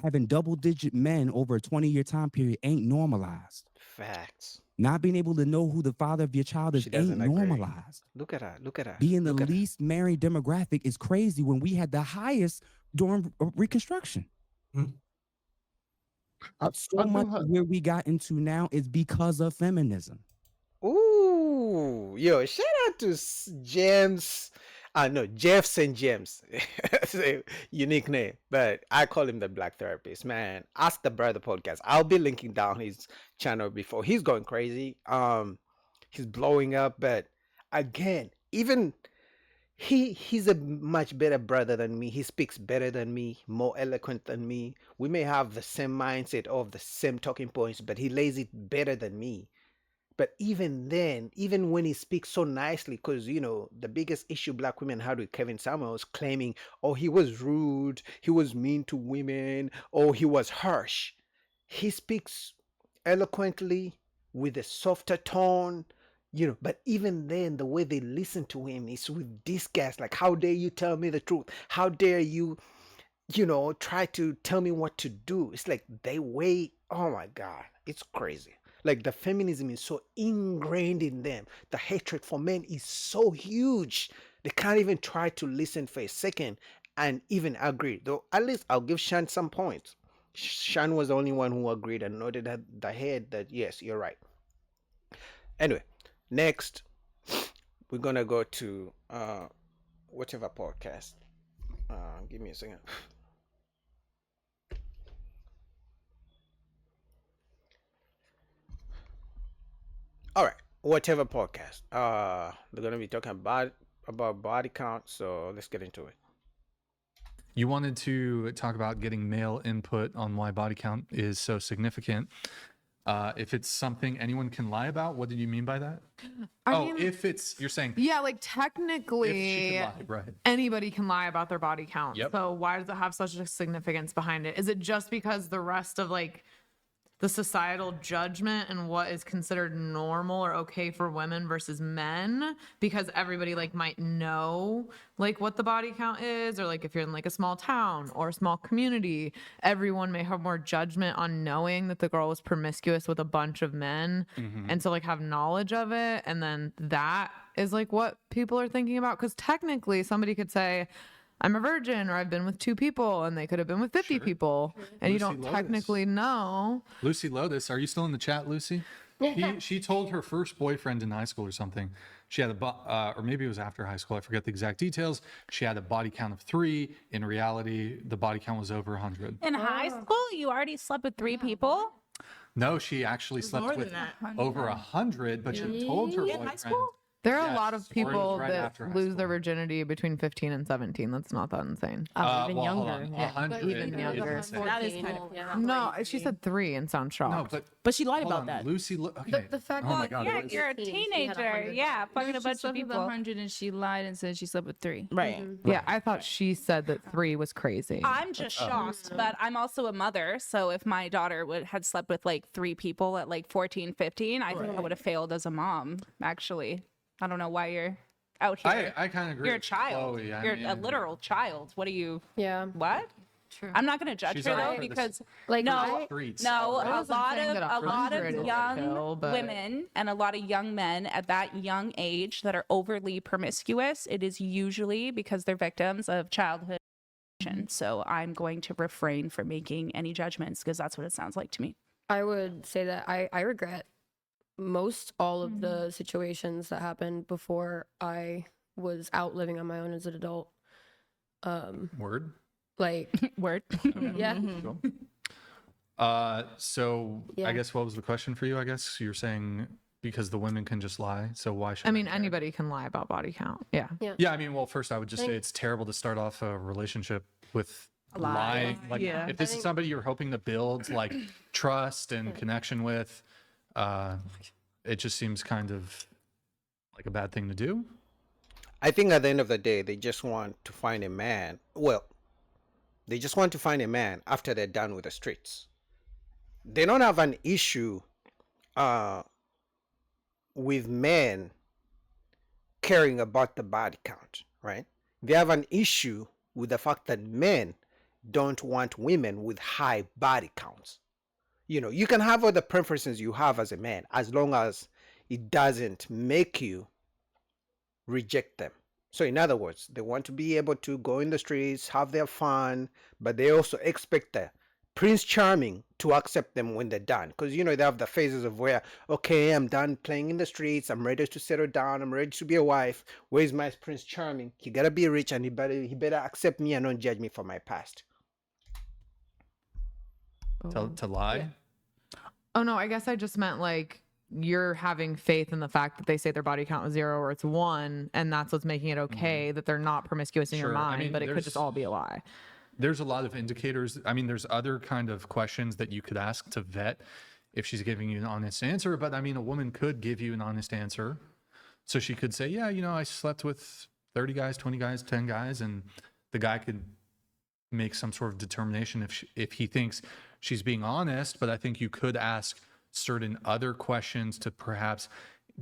Having double-digit men over a 20-year time period ain't normalized. Facts. Not being able to know who the father of your child is She ain't doesn't agree. normalized. Look at her. Look at her. Being the Look at her. least married demographic is crazy when we had the highest during Reconstruction. I So do much have, of where we got into now is because of feminism. Ooh, yo, shout out to James. No, Jeff St. James. That's a unique name, but I call him the Black Therapist. Man, Ask the Brother podcast. I'll be linking down his channel before. He's going crazy. He's blowing up, but again, even he's a much better brother than me. He speaks better than me, more eloquent than me. We may have the same mindset of the same talking points, but he lays it better than me. But even then, even when he speaks so nicely, because the biggest issue black women had with Kevin Samuels claiming, oh, he was rude, he was mean to women, oh, he was harsh. He speaks eloquently with a softer tone. But even then, the way they listen to him is with disgust. Like, how dare you tell me the truth? How dare you, try to tell me what to do? It's like they wait. Oh my God, it's crazy. Like the feminism is so ingrained in them. The hatred for men is so huge. They can't even try to listen for a second and even agree. Though at least I'll give Shan some points. Shan was the only one who agreed and nodded the head that yes, you're right. Anyway, next we're gonna go to whatever podcast. Give me a second. All right, whatever podcast. They're gonna be talking about body count. So let's get into it. You wanted to talk about getting male input on why body count is so significant. If it's something anyone can lie about, what did you mean by that? I mean, if it's, you're saying, yeah, like if she technically could lie, right? anybody can lie about their body count. Yep. So why does it have such a significance behind it? Is it just because the rest of like the societal judgment and what is considered normal or okay for women versus men, because everybody like might know like what the body count is, or like if you're in like a small town or a small community, everyone may have more judgment on knowing that the girl was promiscuous with a bunch of men, and so like have knowledge of it, and then that is like what people are thinking about. Because technically somebody could say, I'm a virgin, or I've been with 2 people, and they could have been with 50 people, and you Lucy don't Lotus. technically know. Lucy Lotus, are you still in the chat, Lucy? She told her first boyfriend in high school or something, she had or maybe it was after high school, I forget the exact details, she had a body count of 3. In reality, the body count was over 100. In high school, you already slept with 3 people? No, she actually slept with over 100, but she told her boyfriend. There are a Yes, lot of or it was people right that after high lose their virginity between 15 and 17. That's not that insane. Even well, hold on, Yeah, 100 even is younger. insane. That is kind of No, she said 3 and sound shocked. No, But she lied hold about on, that. Lucy, okay. The fact Oh that my God, yeah, Lucy. you're a 15, she had teenager. 100. Yeah, fucking a bunch of She slept with people. 100 and she lied and said she slept with 3. Right. Yeah, I thought she said that 3 was crazy. I'm just shocked, but I'm also a mother. So if my daughter had slept with like 3 people at like 14, 15, I think I would have failed as a mom, actually. I don't know why you're out here. I kind of agree. You're a with child. Chloe. I You're a mean, literal child. What are you? Yeah. What? True. I'm not going to judge She's her out though for the because Like, no, streets no, already. I a wasn't lot saying of that a lot 100 of is young chill, but- women and a lot of young men at that young age that are overly promiscuous. It is usually because they're victims of childhood. So I'm going to refrain from making any judgments because that's what it sounds like to me. I would say that I regret most all of the situations that happened before I was out living on my own as an adult. Word. Like, Word. yeah. Cool. So Yeah. I guess what was the question for you? I guess you're saying because the women can just lie, so why should I mean, anybody can lie about body count. Yeah. Yeah, I mean, well, first I would just say Think- it's terrible to start off a relationship with A lie. lying. Like, Yeah. if this I is think- somebody you're hoping to build like trust and connection with, it just seems kind of like a bad thing to do. I think at the end of the day, they just want to find a man. Well, they just want to find a man after they're done with the streets. They don't have an issue with men caring about the body count, right? They have an issue with the fact that men don't want women with high body counts. You can have all the preferences you have as a man as long as it doesn't make you reject them. So in other words, they want to be able to go in the streets, have their fun, but they also expect the Prince Charming to accept them when they're done. Because they have the phases of where, okay, I'm done playing in the streets, I'm ready to settle down, I'm ready to be a wife. Where's my Prince Charming? He gotta be rich and he better accept me and don't judge me for my past. To lie. Oh no, I guess I just meant like you're having faith in the fact that they say their body count is 0 or it's 1, and that's what's making it okay that they're not promiscuous in your Sure. I mind, mean, but it could there's- just all be a lie. There's a lot of indicators. I mean, there's other kind of questions that you could ask to vet if she's giving you an honest answer. But I mean, a woman could give you an honest answer. So she could say, yeah, I slept with 30 guys, 20 guys, 10 guys. And the guy could make some sort of determination if he thinks she's being honest. But I think you could ask certain other questions to perhaps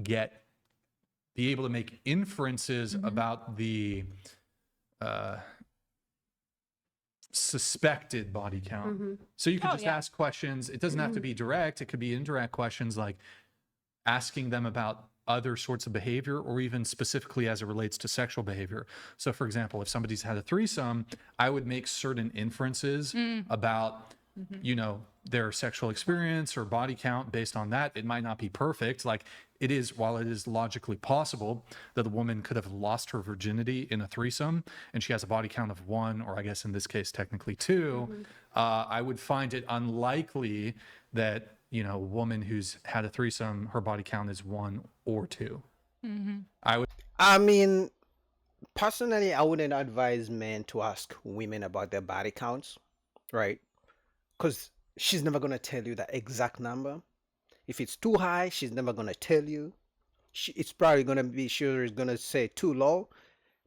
get be able to make inferences Mhm. about the suspected body count. Mhm. So you can Oh, just yeah. ask questions. It doesn't have to be direct. It could be indirect questions, like asking them about other sorts of behavior, or even specifically as it relates to sexual behavior. So for example, if somebody's had a threesome, I would make certain inferences about, you know, their sexual experience or body count based on that. It might not be perfect. Like it is, while it is logically possible that the woman could have lost her virginity in a threesome and she has a body count of 1, or I guess in this case, technically 2, I would find it unlikely that, you know, a woman who's had a threesome, her body count is 1 or 2. I would. I mean, personally, I wouldn't advise men to ask women about their body counts, right? Because she's never gonna tell you the exact number. If it's too high, she's never gonna tell you. It's probably gonna be, she's gonna say too low.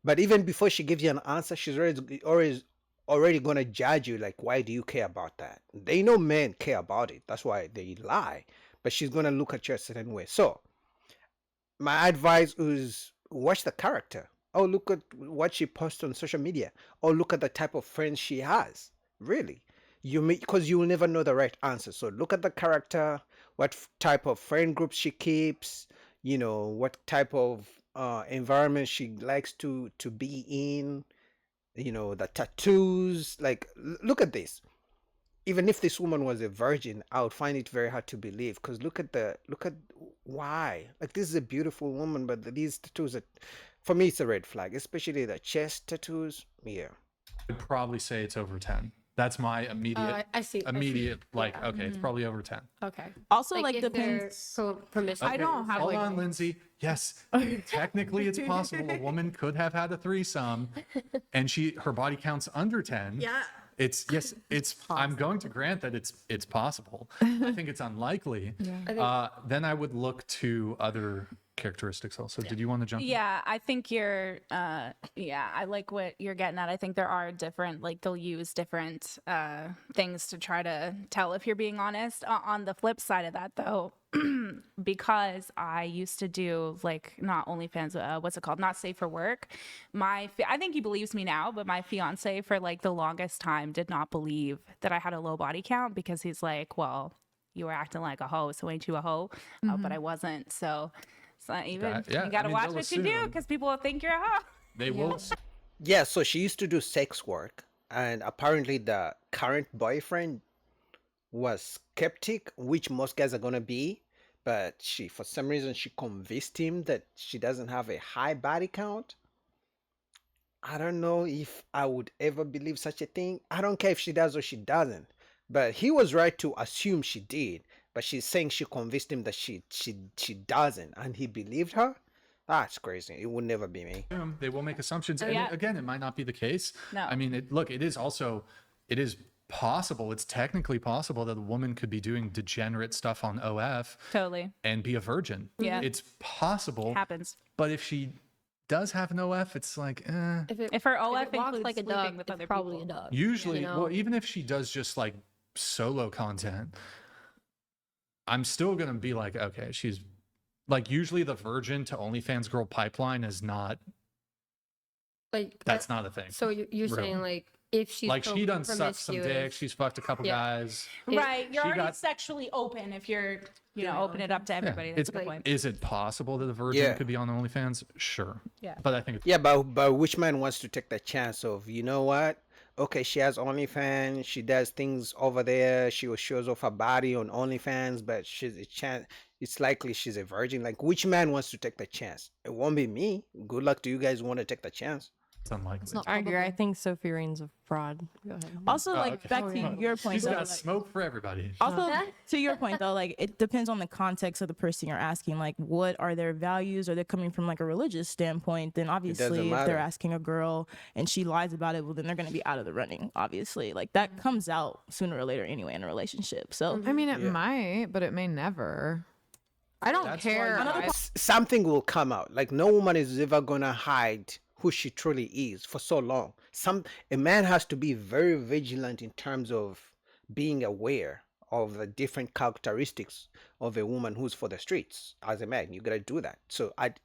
But even before she gives you an answer, she's already gonna judge you. Like, why do you care about that? They know men care about it. That's why they lie. But she's gonna look at you a certain way. So my advice is watch the character. Oh, look at what she posts on social media. Or look at the type of friends she has. Really, you may, because you will never know the right answer. So look at the character, what type of friend groups she keeps, you know, what type of environment she likes to be in, you know, the tattoos. Like, look at this. Even if this woman was a virgin, I would find it very hard to believe, because look at why. Like, this is a beautiful woman, but these tattoos are, for me, it's a red flag, especially the chest tattoos. Yeah. I'd probably say it's over 10. That's my immediate, I see. like, Yeah. okay, it's probably over 10. Okay. Also, like, if they're depends. permissive. I don't have Hold like. on, Lindsay. Yes, technically it's possible a woman could have had a threesome and her body count's under 10. Yeah. It's I'm going to grant that it's possible. I think it's unlikely. Then I would look to other characteristics also. Did you want to jump in? Yeah, I think you're I like what you're getting at. I think there are different, like, they'll use different things to try to tell if you're being honest. On the flip side of that, though, because I used to do, like, not OnlyFans, what's it called? Not Safe for Work. I think he believes me now, but my fiance for like the longest time did not believe that I had a low body count, because he's like, well, you were acting like a hoe, so ain't you a hoe? But I wasn't. So it's not even, Yeah, you got to I mean, watch they'll what you do, assume. because people will think you're a hoe. They will. Yeah, so she used to do sex work, and apparently the current boyfriend was skeptic, which most guys are gonna be, but for some reason, she convinced him that she doesn't have a high body count. I don't know if I would ever believe such a thing. I don't care if she does or she doesn't, but he was right to assume she did. But she's saying she convinced him that she doesn't, and he believed her. That's crazy. It would never be me. They will make assumptions. And Yeah. again, it might not be the case. No. I mean, it is possible. It's technically possible that a woman could be doing degenerate stuff on OF Totally. and be a virgin. Yeah. It's possible. Happens. But if she does have an OF, it's like, If her OF if it walks includes like a sleeping dog, with it's other probably people. a dog. usually, you know? well, even if she does just like solo content, I'm still going to be like, okay, she's like, usually the virgin to OnlyFans girl pipeline is not, Like that's not a thing. So you're Really. saying, like, if she's Like, she done sucked some dick, promiscuous- she's fucked a couple Yeah. guys. Right. You're she already got- sexually open if you're, open it up to everybody. That's It's, a good point. is it possible that a virgin Yeah. could be on OnlyFans? Sure. Yeah. But I think it's Yeah, but which man wants to take the chance of, you know what? Okay, she has OnlyFans, she does things over there, she shows off her body on OnlyFans, but it's likely she's a virgin. Like, which man wants to take the chance? It won't be me. Good luck to you guys who want to take the chance. unlikely. I agree. I think Sophie Rain's a fraud. Go ahead. Also, like, okay. back to your point. She's though, got like- smoke for everybody. Also, to your point though, like, it depends on the context of the person you're asking. Like, what are their values? Are they coming from like a religious standpoint? Then obviously, if matter. they're asking a girl and she lies about it, well, then they're going to be out of the running. Obviously, like that comes out sooner or later anyway in a relationship. So I mean, it Yeah. might, but it may never. I don't That's why care. you- Something will come out. Like, no woman is ever gonna hide who she truly is for so long. A man has to be very vigilant in terms of being aware of the different characteristics of a woman who's for the streets. As a man, you gotta do that. So at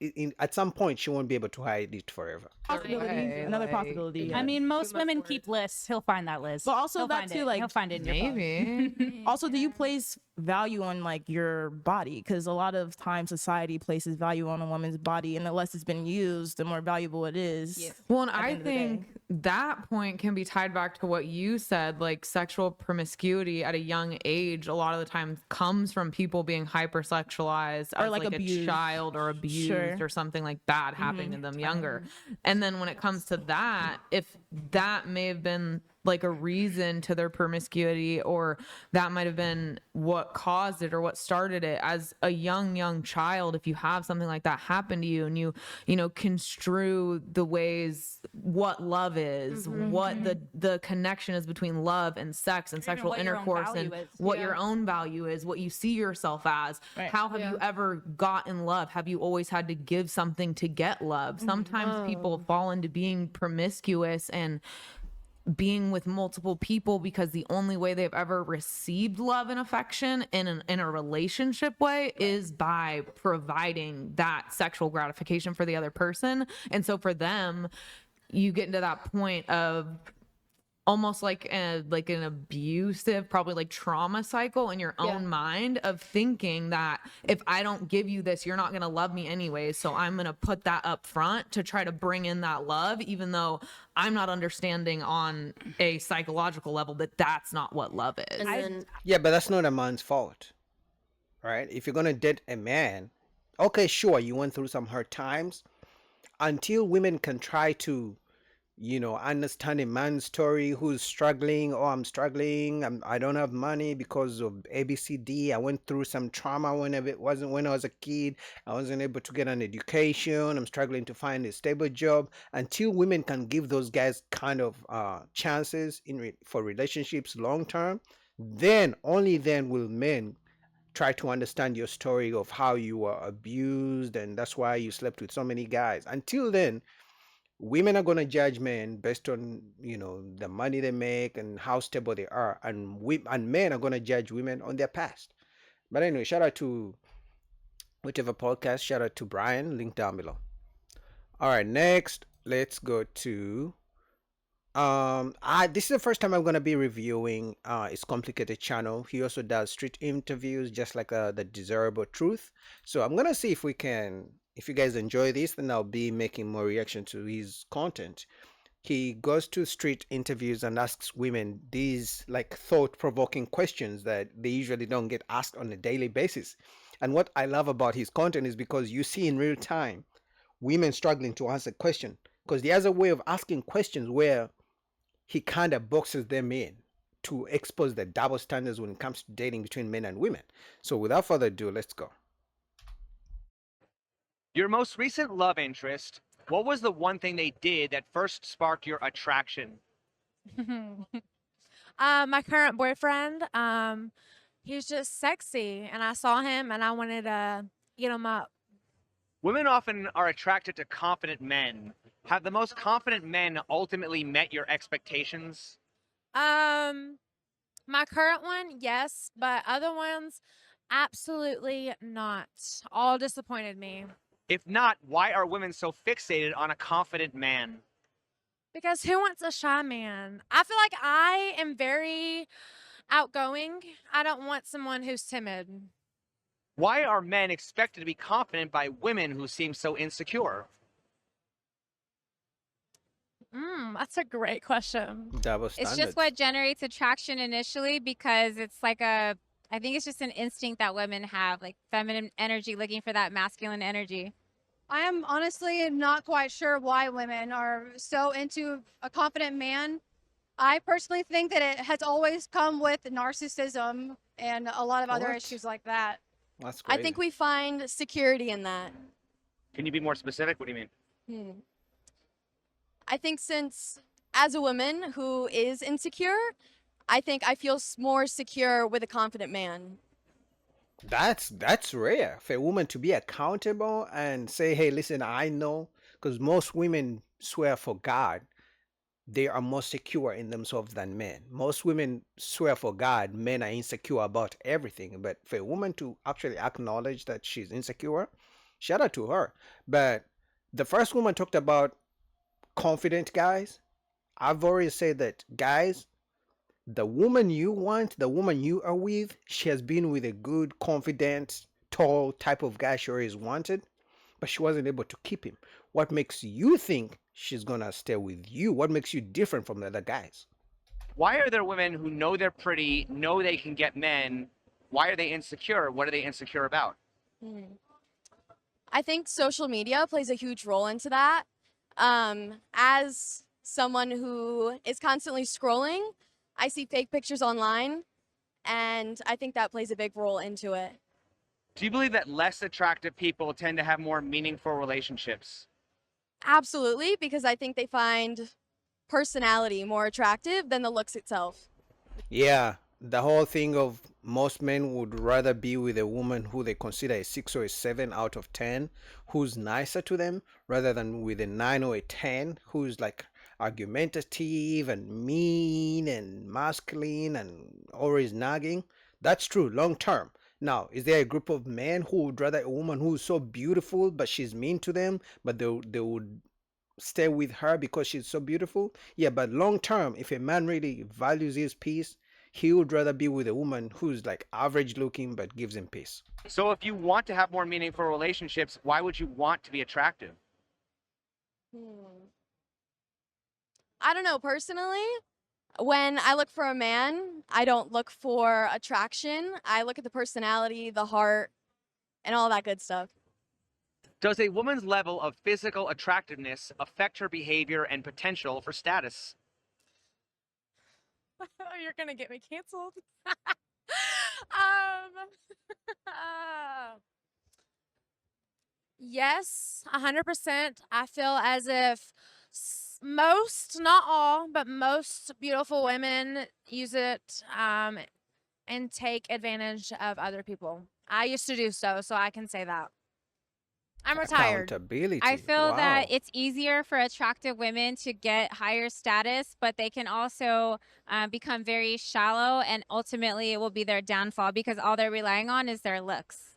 some point, she won't be able to hide it forever. Possibility, another possibility. I mean, most women keep lists. He'll find that list. But also He'll that find too, it. like He'll find it in your phone. Maybe. Also, do you place value on like your body? Because a lot of times society places value on a woman's body, and the less it's been used, the more valuable it is. Well, and at the I end of the day. think that point can be tied back to what you said, like sexual promiscuity at a young age a lot of the time comes from people being hypersexualized Or, as like, like abused. a child or abused Sure. or something like that happening to them younger. And then when it comes to that, if that may have been like a reason to their promiscuity, or that might have been what caused it or what started it as a young child, if you have something like that happen to you and you know construe the ways what love is, what the connection is between love and sex and sexual what your own intercourse, value and is. what Yeah. your own value is, what you see yourself as. Right. How have you ever gotten love? Have you always had to give something to get love? Sometimes people fall into being promiscuous and being with multiple people because the only way they've ever received love and affection in a relationship way is by providing that sexual gratification for the other person. And so for them, you get into that point of almost like an abusive, probably like trauma cycle in your own mind of thinking that if I don't give you this, you're not going to love me anyways. So I'm going to put that up front to try to bring in that love, even though I'm not understanding on a psychological level that that's not what love is. And then Yeah, but that's not a man's fault, right? If you're gonna date a man, okay, sure, you went through some hard times. Until women can try to, understand a man's story who's struggling. Oh, I'm struggling. I don't have money because of ABCD. I went through some trauma when I was a kid. I wasn't able to get an education. I'm struggling to find a stable job. Until women can give those guys kind of chances for relationships long term, then only then will men try to understand your story of how you were abused and that's why you slept with so many guys. Until then, women are going to judge men based on the money they make and how stable they are, and men are going to judge women on their past. But anyway, shout out to whichever podcast. Shout out to Brian, link down below. All right, next let's go to this is the first time I'm going to be reviewing his complicated channel. He also does street interviews just like the Desirable Truth. So I'm going to see if you guys enjoy this, then I'll be making more reaction to his content. He goes to street interviews and asks women these like thought-provoking questions that they usually don't get asked on a daily basis. And what I love about his content is because you see in real time women struggling to answer question, because he has a way of asking questions where he kind of boxes them in to expose the double standards when it comes to dating between men and women. So without further ado, let's go. Your most recent love interest, what was the one thing they did that first sparked your attraction? My current boyfriend, he's just sexy, and I saw him and I wanted to eat him up. Women often are attracted to confident men. Have the most confident men ultimately met your expectations? My current one, yes, but other ones, absolutely not. All disappointed me. If not, why are women so fixated on a confident man? Because who wants a shy man? I feel like I am very outgoing. I don't want someone who's timid. Why are men expected to be confident by women who seem so insecure? That's a great question. Double It's standards. just what generates attraction initially, because it's like I think it's just an instinct that women have, like feminine energy looking for that masculine energy. I am honestly not quite sure why women are so into a confident man. I personally think that it has always come with narcissism and a lot of other What? issues like that. That's I crazy. think we find security in that. Can you be more specific? What do you mean? I think since as a woman who is insecure, I think I feel more secure with a confident man. That's rare for a woman to be accountable and say, hey, listen, I know, because most women swear for God they are more secure in themselves than men. Most women swear for God, men are insecure about everything. But for a woman to actually acknowledge that she's insecure, shout out to her. But the first woman talked about confident guys. I've already said that, guys, the woman you want, the woman you are with, she has been with a good, confident, tall type of guy she always wanted, but she wasn't able to keep him. What makes you think she's gonna stay with you? What makes you different from the other guys? Why are there women who know they're pretty, know they can get men? Why are they insecure? What are they insecure about? I think social media plays a huge role into that. As someone who is constantly scrolling, I see fake pictures online, and I think that plays a big role into it. Do you believe that less attractive people tend to have more meaningful relationships? Absolutely, because I think they find personality more attractive than the looks itself. Yeah, the whole thing of most men would rather be with a woman who they consider a 6 or a 7 out of 10, who's nicer to them, rather than with a 9 or a 10, who's like argumentative and mean and masculine and always nagging. That's true long term. Now, is there a group of men who would rather a woman who's so beautiful but she's mean to them, but they would stay with her because she's so beautiful? Yeah, but long term, if a man really values his peace, he would rather be with a woman who's like average looking but gives him peace. So if you want to have more meaningful relationships, why would you want to be attractive? I don't know, personally, when I look for a man, I don't look for attraction. I look at the personality, the heart, and all that good stuff. Does a woman's level of physical attractiveness affect her behavior and potential for status? You're gonna get me canceled. Yes, 100%. I feel as if most, not all, but most beautiful women use it and take advantage of other people. I used to do so I can say that. I'm retired. Accountability. I feel Wow. that it's easier for attractive women to get higher status, but they can also become very shallow, and ultimately it will be their downfall because all they're relying on is their looks.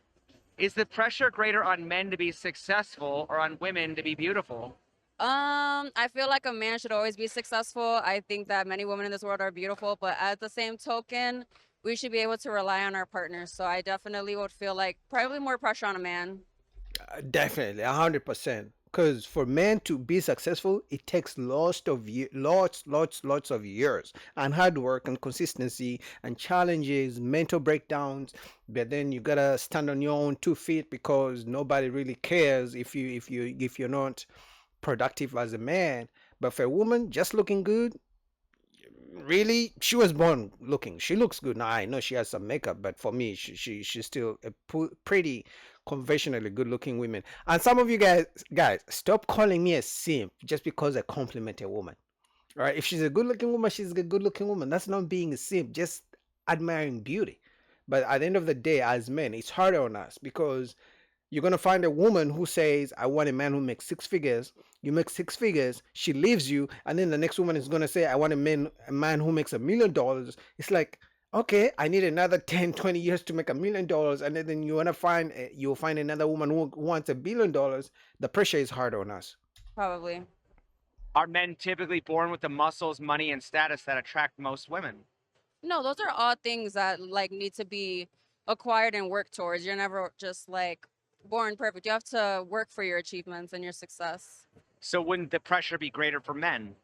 Is the pressure greater on men to be successful or on women to be beautiful? I feel like a man should always be successful. I think that many women in this world are beautiful, but at the same token, we should be able to rely on our partners. So I definitely would feel like probably more pressure on a man. Definitely, 100%. Because for men to be successful, it takes lots of lots of years and hard work and consistency and challenges, mental breakdowns. But then you gotta stand on your own 2 feet because nobody really cares if you're not productive as a man. But for a woman, just looking good, really, she was born looking. She looks good now. I know she has some makeup, but for me, she's still a pretty conventionally good looking woman. And some of you guys, stop calling me a simp just because I compliment a woman. All right, if she's a good looking woman, she's a good looking woman. That's not being a simp, just admiring beauty. But at the end of the day, as men, it's harder on us because you're gonna find a woman who says, I want a man who makes 6 figures. You make 6 figures, she leaves you, and then the next woman is gonna say, I want a man who makes $1 million. It's like, okay, I need another 10, 20 years to make $1 million, and then you'll find another woman who wants $1 billion. The pressure is hard on us. Probably. Are men typically born with the muscles, money, and status that attract most women? No, those are all things that like need to be acquired and worked towards. You're never just like born perfect. You have to work for your achievements and your success. So wouldn't the pressure be greater for men?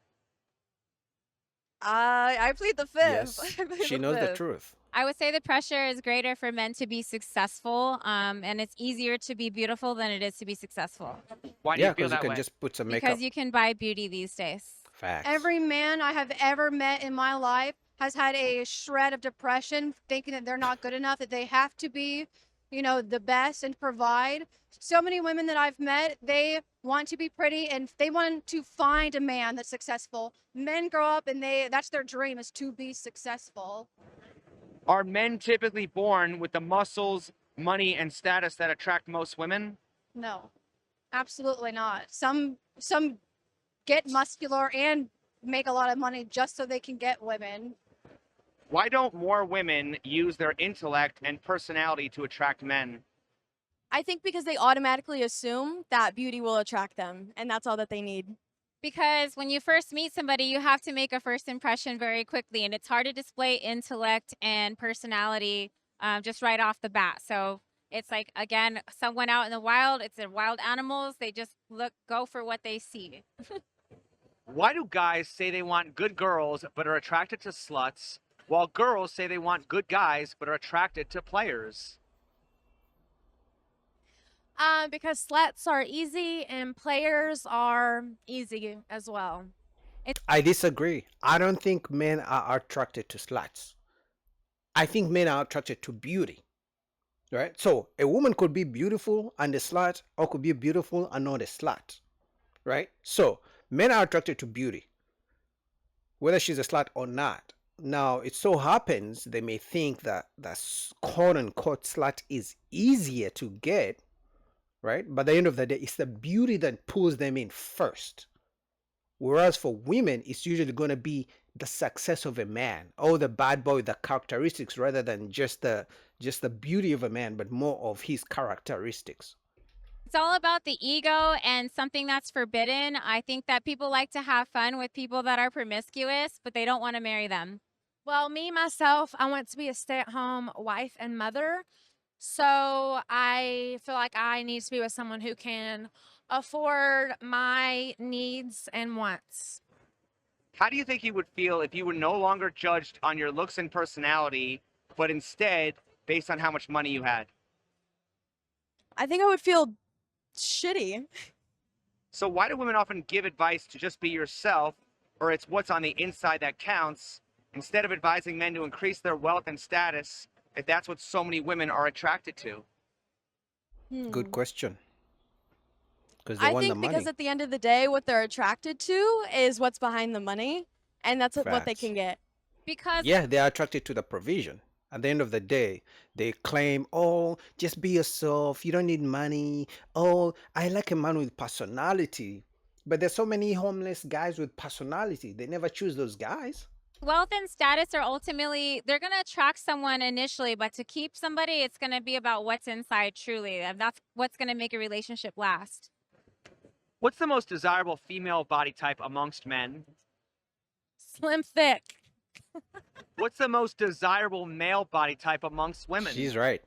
I plead the fifth. Yes, I plead she the knows the fifth. truth. I would say the pressure is greater for men to be successful, and it's easier to be beautiful than it is to be successful. Why do you Yeah, feel because you that can way? just put some makeup. Because you can buy beauty these days. Facts. Every man I have ever met in my life has had a shred of depression, thinking that they're not good enough, that they have to be, the best and provide. So many women that I've met, they want to be pretty and they want to find a man that's successful. Men grow up and that's their dream, is to be successful. Are men typically born with the muscles, money, and status that attract most women? No, absolutely not. Some get muscular and make a lot of money just so they can get women. Why don't more women use their intellect and personality to attract men? I think because they automatically assume that beauty will attract them, and that's all that they need. Because when you first meet somebody, you have to make a first impression very quickly, and it's hard to display intellect and personality just right off the bat. So it's like, again, someone out in the wild, it's the wild animals, they just go for what they see. Why do guys say they want good girls but are attracted to sluts, while girls say they want good guys but are attracted to players? Because sluts are easy and players are easy as well. I disagree. I don't think men are attracted to sluts. I think men are attracted to beauty. Right? So a woman could be beautiful and a slut, or could be beautiful and not a slut. Right? So men are attracted to beauty, whether she's a slut or not. Now, it so happens they may think that the quote unquote slut is easier to get, right? But at the end of the day, it's the beauty that pulls them in first. Whereas for women, it's usually going to be the success of a man, or the bad boy, the characteristics, rather than just the beauty of a man, but more of his characteristics. It's all about the ego and something that's forbidden. I think that people like to have fun with people that are promiscuous, but they don't want to marry them. Well, me, myself, I want to be a stay-at-home wife and mother. So I feel like I need to be with someone who can afford my needs and wants. How do you think you would feel if you were no longer judged on your looks and personality, but instead based on how much money you had? I think I would feel shitty. So why do women often give advice to just be yourself, or it's what's on the inside that counts, instead of advising men to increase their wealth and status, if that's what so many women are attracted to? Good question. Because they I want the think money. because at the end of the day, what they're attracted to is what's behind the money, and that's what they Facts. can get. Because Yeah, they are attracted to the provision. At the end of the day, they claim, oh, just be yourself. You don't need money. Oh, I like a man with personality. But there's so many homeless guys with personality. They never choose those guys. wealth and status are ultimately, they're going to attract someone initially, but to keep somebody, it's going to be about what's inside truly. And that's what's going to make a relationship last. What's the most desirable female body type amongst men? Slim thick. What's the most desirable male body type amongst women? She's right.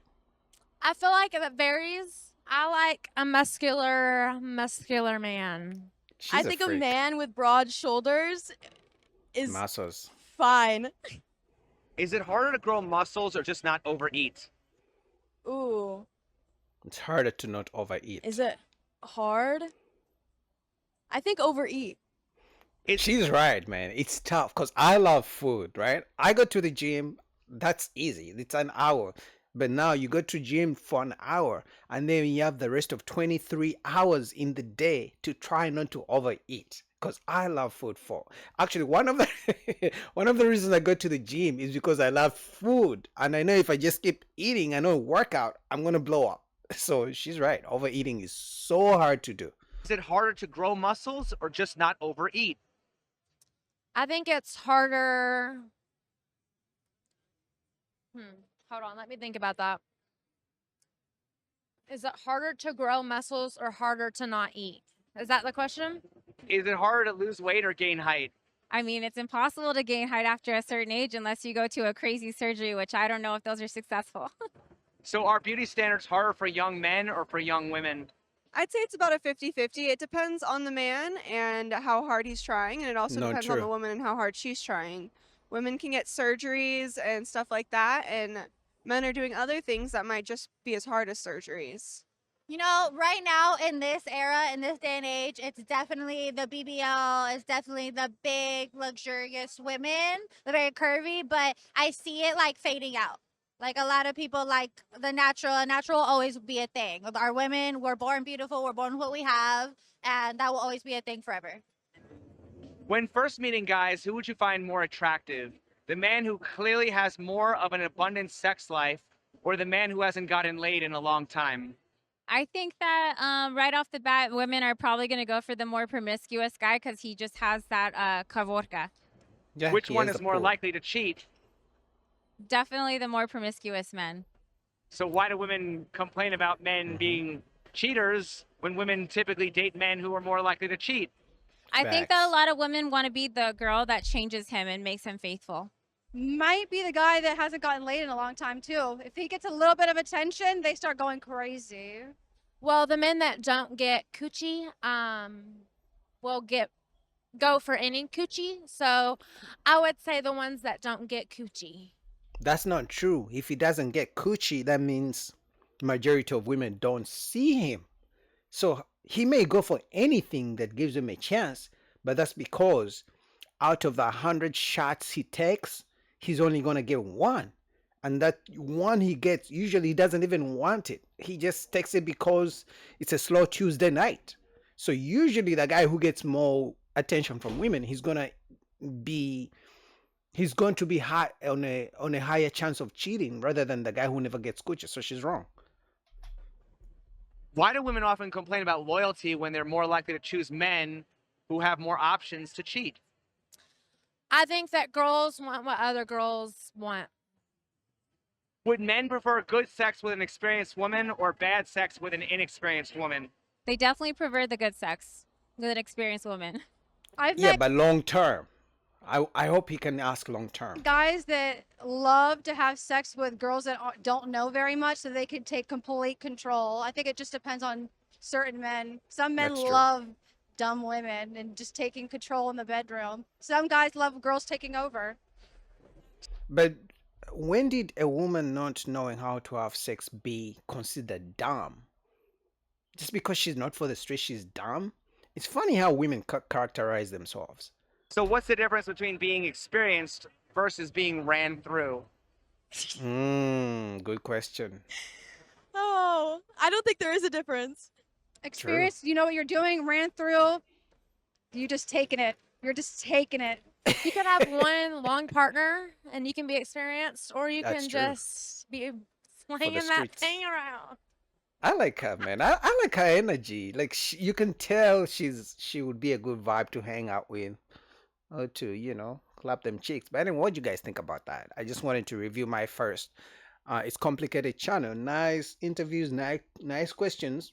I feel like it varies. I like a muscular man. I think a man with broad shoulders is Muscles. fine. Is it harder to grow muscles or just not overeat? Ooh, It's harder to not overeat. is it hard? I think overeat. She's right, man. It's tough because I love food, right? I go to the gym. That's easy. It's an hour. But now you go to gym for an hour and then you have the rest of 23 hours in the day to try not to overeat. Because I love food for actually one of the one of the reasons I go to the gym is because I love food. And I know if I just keep eating, I know workout, I'm gonna blow up. So she's right. Overeating is so hard to do. Is it harder to grow muscles or just not overeat? I think it's harder. Hold on, let me think about that. Is it harder to grow muscles or harder to not eat? Is that the question? Is it harder to lose weight or gain height? I mean, it's impossible to gain height after a certain age unless you go to a crazy surgery, which I don't know if those are successful. So are beauty standards harder for young men or for young women? I'd say it's about a 50-50. It depends on the man and how hard he's trying, and it also No, depends on the true. woman and how hard she's trying. Women can get surgeries and stuff like that, and men are doing other things that might just be as hard as surgeries. You know, right now in this era, in this day and age, it's definitely the BBL, it's definitely the big, luxurious women, the very curvy, but I see it like fading out. Like a lot of people like the natural, and natural will always be a thing. Our women, we're born beautiful, we're born with what we have, and that will always be a thing forever. When first meeting guys, who would you find more attractive? The man who clearly has more of an abundant sex life, or the man who hasn't gotten laid in a long time? I think that right off the bat, women are probably going to go for the more promiscuous guy because he just has that kavorka. Yeah, Which he one has is the more pull. likely to cheat? Definitely the more promiscuous men. So why do women complain about men being cheaters when women typically date men who are more likely to cheat? I think that a lot of women want to be the girl that changes him and makes him faithful. Might be the guy that hasn't gotten laid in a long time too. If he gets a little bit of attention, they start going crazy. Well, the men that don't get coochie, will go for any coochie. So I would say the ones that don't get coochie. That's not true. If he doesn't get coochie, that means majority of women don't see him. So he may go for anything that gives him a chance, but that's because out of the 100 shots he takes, he's only going to get one. And that one he gets, usually he doesn't even want it. He just takes it because it's a slow Tuesday night. So usually the guy who gets more attention from women, he's going to be high on a higher chance of cheating rather than the guy who never gets coochie. So she's wrong. Why do women often complain about loyalty when they're more likely to choose men who have more options to cheat? I think that girls want what other girls want. Would men prefer good sex with an experienced woman or bad sex with an inexperienced woman? They definitely prefer the good sex with an experienced woman. I've Yeah, met but long term. I hope he can ask long term. guys that love to have sex with girls that don't know very much so they can take complete control. I think it just depends on certain men. Some men That's true. love dumb women and just taking control in the bedroom. Some guys love girls taking over. But when did a woman not knowing how to have sex be considered dumb? Just because she's not for the street, she's dumb? It's funny how women characterize themselves. So what's the difference between being experienced versus being ran through? Good question. Oh, I don't think there is a difference. Experience, you know what you're doing, ran through. You just taking it. You're just taking it. You can have one long partner and you can be experienced, or you That's can true. just be slinging that streets. thing around. I like her, man. I like her energy. Like you can tell she would be a good vibe to hang out with, or to clap them cheeks. But anyway, what do you guys think about that? I just wanted to review my first. It's complicated channel. Nice interviews, nice questions.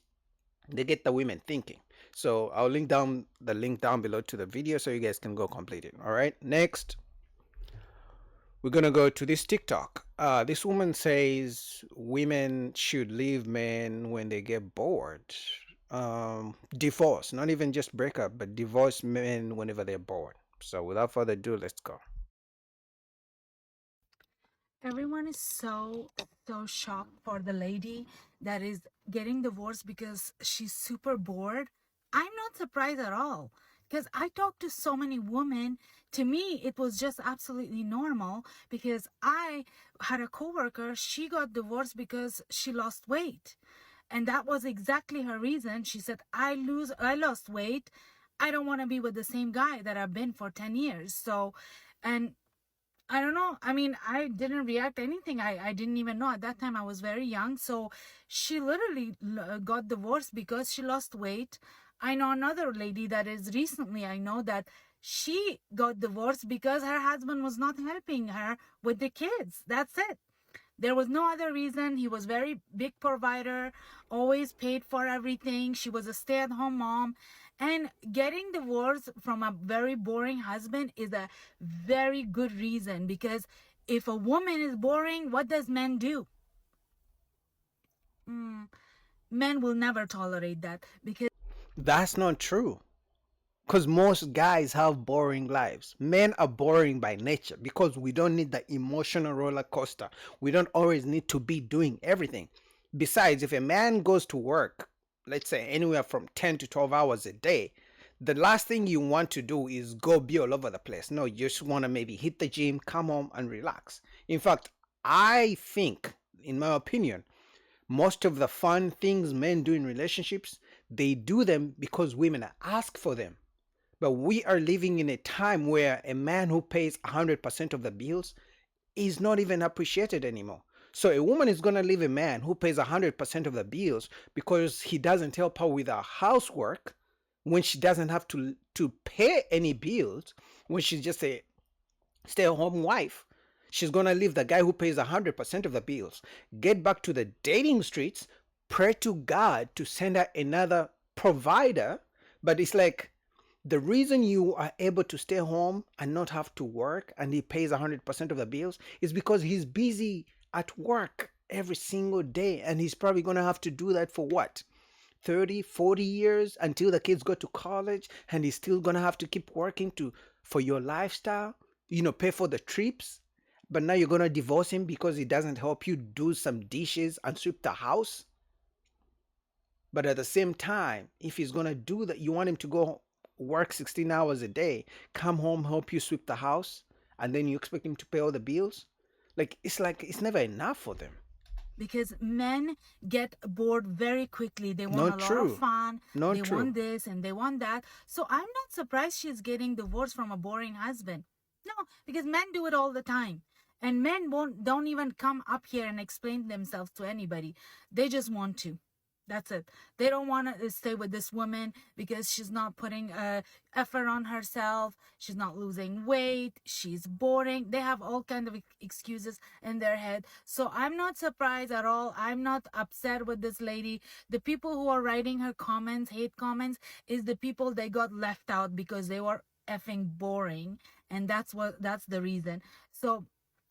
They get the women thinking. So I'll link down the link down below to the video so you guys can go complete it. All right. Next, we're gonna go to this TikTok. This woman says women should leave men when they get bored. Divorce, not even just break up, but divorce men whenever they're bored. So without further ado, let's go. Everyone is so shocked for the lady that is getting divorced because she's super bored. I'm not surprised at all because I talked to so many women. To me, it was just absolutely normal because I had a coworker. She got divorced because she lost weight, and that was exactly her reason. She said, I lost weight. I don't want to be with the same guy that I've been for 10 years. So, and I don't know. I mean, I didn't react anything. I didn't even know. At that time, I was very young. So she literally got divorced because she lost weight. I know another lady that is recently, I know that she got divorced because her husband was not helping her with the kids. That's it. There was no other reason. He was very big provider, always paid for everything. She was a stay-at-home mom. And getting divorced from a very boring husband is a very good reason, because if a woman is boring, what does men do? Men will never tolerate that, because That's not true. Because most guys have boring lives. Men are boring by nature because we don't need the emotional roller coaster. We don't always need to be doing everything. Besides, if a man goes to work, let's say anywhere from 10 to 12 hours a day, the last thing you want to do is go be all over the place. No, you just want to maybe hit the gym, come home and relax. In fact, I think, in my opinion, most of the fun things men do in relationships, they do them because women ask for them. But we are living in a time where a man who pays 100% of the bills is not even appreciated anymore. So a woman is going to leave a man who pays 100% of the bills because he doesn't help her with her housework when she doesn't have to pay any bills, when she's just a stay-at-home wife. She's going to leave the guy who pays 100% of the bills, get back to the dating streets, pray to God to send her another provider. But it's like, the reason you are able to stay home and not have to work and he pays 100% of the bills is because he's busy at work every single day, and he's probably going to have to do that for what, 30, 40 years until the kids go to college, and he's still going to have to keep working for your lifestyle, pay for the trips. But now you're going to divorce him because he doesn't help you do some dishes and sweep the house. But at the same time, if he's going to do that, you want him to go work 16 hours a day, come home, help you sweep the house, and then you expect him to pay all the bills? Like it's never enough for them. Because men get bored very quickly. They want Not a lot true. of fun. Not They true. want this and they want that. So I'm not surprised she's getting divorced from a boring husband. No, because men do it all the time. And men don't even come up here and explain themselves to anybody. They just want to. That's it. They don't want to stay with this woman because she's not putting effort on herself. She's not losing weight. She's boring. They have all kind of excuses in their head. So I'm not surprised at all. I'm not upset with this lady. The people who are writing her comments, hate comments, is the people they got left out because they were effing boring, and that's the reason. So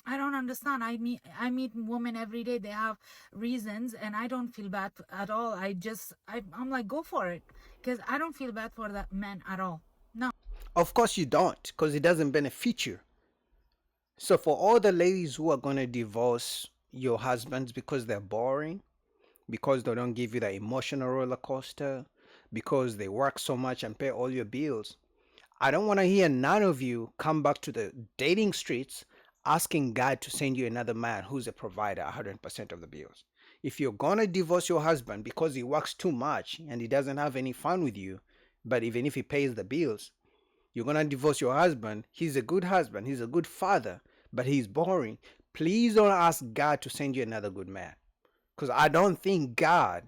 I don't understand. I meet women every day. They have reasons, and I don't feel bad at all. I'm like, go for it, because I don't feel bad for that man at all. No. Of course you don't, because it doesn't benefit you. So for all the ladies who are going to divorce your husbands because they're boring, because they don't give you the emotional roller coaster, because they work so much and pay all your bills, I don't want to hear none of you come back to the dating streets asking God to send you another man who's a provider 100% of the bills. If you're going to divorce your husband because he works too much and he doesn't have any fun with you, but even if he pays the bills, you're going to divorce your husband. He's a good husband. He's a good father, but he's boring. Please don't ask God to send you another good man, because I don't think God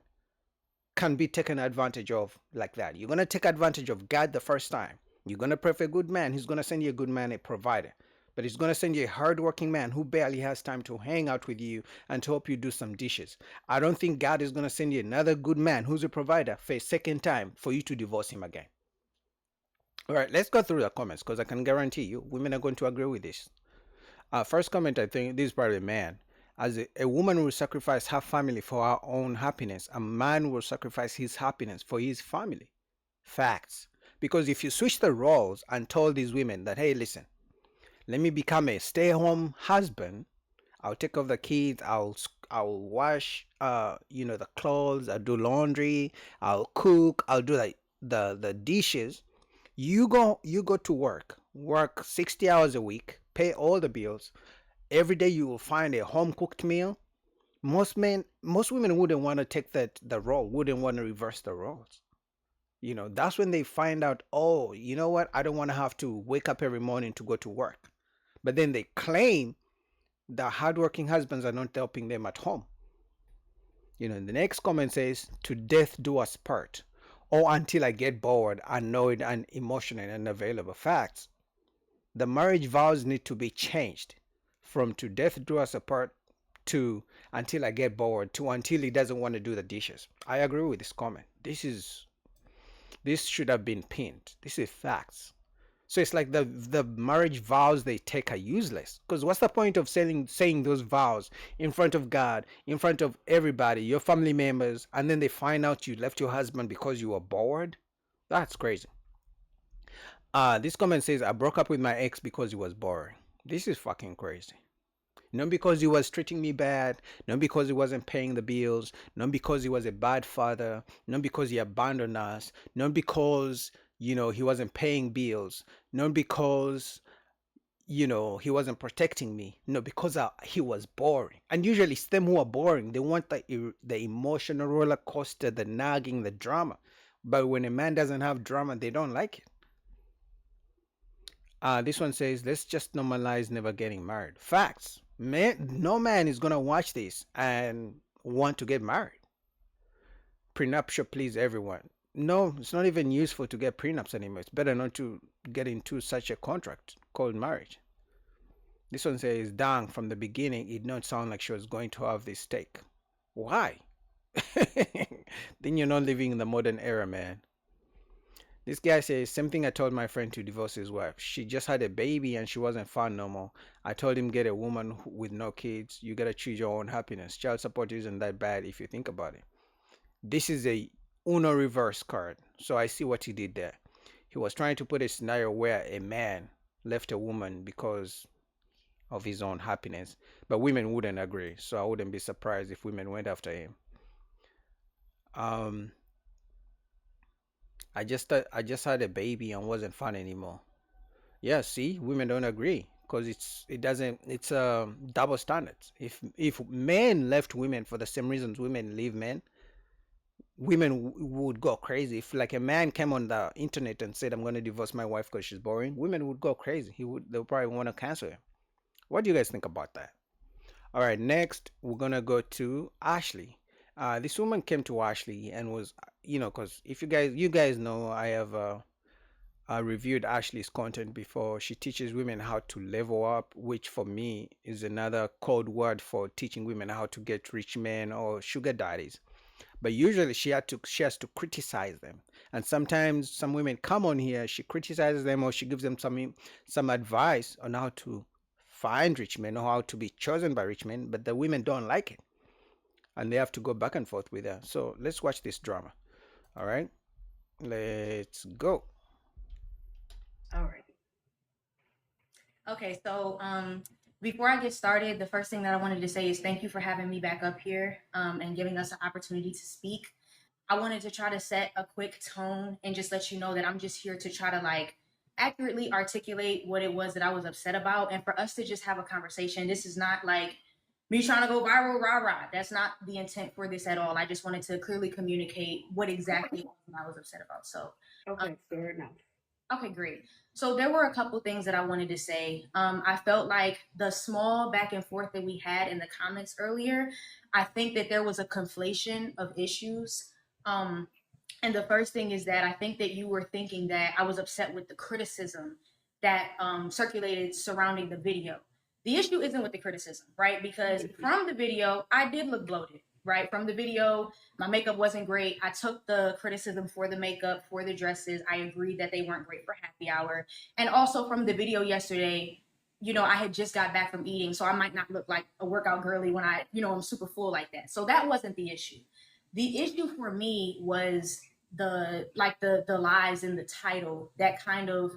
can be taken advantage of like that. You're going to take advantage of God the first time. You're going to pray for a good man. He's going to send you a good man, a provider. But he's going to send you a hardworking man who barely has time to hang out with you and to help you do some dishes. I don't think God is going to send you another good man who's a provider for a second time for you to divorce him again. All right, let's go through the comments, because I can guarantee you women are going to agree with this. First comment, I think this is probably a man. As a woman will sacrifice her family for her own happiness, a man will sacrifice his happiness for his family. Facts. Because if you switch the roles and told these women that, hey, listen, let me become a stay-at-home husband. I'll take care of the kids. I'll wash, the clothes. I'll do laundry. I'll cook. I'll do the dishes. You go to work 60 hours a week, pay all the bills. Every day you will find a home-cooked meal. Most women wouldn't want to take the role. Wouldn't want to reverse the roles. That's when they find out, oh, you know what? I don't want to have to wake up every morning to go to work. But then they claim that hardworking husbands are not helping them at home. The next comment says, to death do us part, or until I get bored, annoyed, and emotional and unavailable. Facts. The marriage vows need to be changed from to death do us apart to until I get bored to until he doesn't want to do the dishes. I agree with this comment. This should have been pinned. This is facts. So it's like the marriage vows they take are useless. Because what's the point of saying those vows in front of God, in front of everybody, your family members, and then they find out you left your husband because you were bored? That's crazy. This comment says, I broke up with my ex because he was boring. This is fucking crazy. Not because he was treating me bad, not because he wasn't paying the bills, not because he was a bad father, not because he abandoned us, not because he wasn't paying bills, not because he wasn't protecting me, no, because he was boring. And usually it's them who are boring. They want the emotional roller coaster, the nagging, the drama. But when a man doesn't have drama, they don't like it. This one says, let's just normalize never getting married. Facts. Man, no man is gonna watch this and want to get married. Prenup should please everyone. No, it's not even useful to get prenups anymore. It's better not to get into such a contract called marriage. This one says, dang, from the beginning, it did not sound like she was going to have this stake. Why? Then you're not living in the modern era, man. This guy says, same thing I told my friend to divorce his wife. She just had a baby and she wasn't fun no more. I told him, get a woman with no kids. You gotta choose your own happiness. Child support isn't that bad if you think about it. This is a Uno reverse card. So I see what he did there. He was trying to put a scenario where a man left a woman because of his own happiness, but women wouldn't agree. So I wouldn't be surprised if women went after him. I just had a baby and wasn't fun anymore. Yeah, see, women don't agree because it's double standards. If men left women for the same reasons women leave men, women would go crazy. If like a man came on the internet and said, I'm going to divorce my wife because she's boring, women would go crazy. They'll probably want to cancel him. What do you guys think about that? All right, next we're gonna go to Ashley. This woman came to Ashley and was, because if you guys know, I have reviewed Ashley's content before. She teaches women how to level up, which for me is another code word for teaching women how to get rich men or sugar daddies. But usually she has to criticize them, and sometimes some women come on here, she criticizes them or she gives them some advice on how to find rich men or how to be chosen by rich men, but the women don't like it and they have to go back and forth with her. So let's watch this drama. All right, let's go. All right. Okay, so before I get started, the first thing that I wanted to say is thank you for having me back up here and giving us an opportunity to speak. I wanted to try to set a quick tone and just let you know that I'm just here to try to like accurately articulate what it was that I was upset about and for us to just have a conversation. This is not like me trying to go viral, rah. That's not the intent for this at all. I just wanted to clearly communicate what exactly I was upset about. So, okay, fair enough. Okay, great. So there were a couple things that I wanted to say. I felt like the small back and forth that we had in the comments earlier, I think that there was a conflation of issues. And the first thing is that I think that you were thinking that I was upset with the criticism that circulated surrounding the video. The issue isn't with the criticism, right? Because from the video, I did look bloated, right? From the video, my makeup wasn't great. I took the criticism for the makeup, for the dresses. I agreed that they weren't great for happy hour. And also from the video yesterday, I had just got back from eating, so I might not look like a workout girly when I'm super full like that. So that wasn't the issue. The issue for me was the lies in the title that kind of,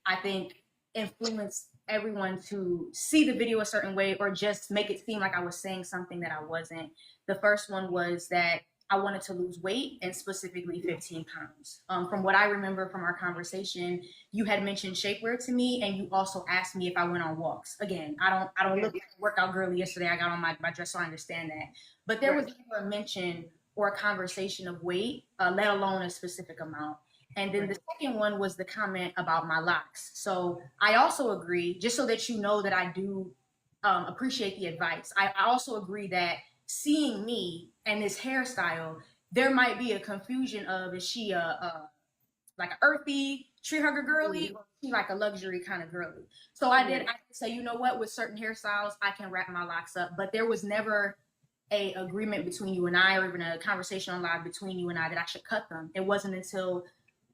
I think, influenced everyone to see the video a certain way or just make it seem like I was saying something that I wasn't. The first one was that I wanted to lose weight and specifically 15 pounds. From what I remember from our conversation, you had mentioned shapewear to me and you also asked me if I went on walks. Again, I don't look like a workout girly yesterday. I got on my dress, so I understand that. But there was never a mention or a conversation of weight, let alone a specific amount. And then the second one was the comment about my locks. So I also agree, just so that you know that I do appreciate the advice. I also agree that seeing me and this hairstyle, there might be a confusion of, is she like an earthy tree hugger girly or is she like a luxury kind of girly? So I did say, you know what, with certain hairstyles, I can wrap my locks up, but there was never a agreement between you and I or even a conversation on live between you and I that I should cut them. It wasn't until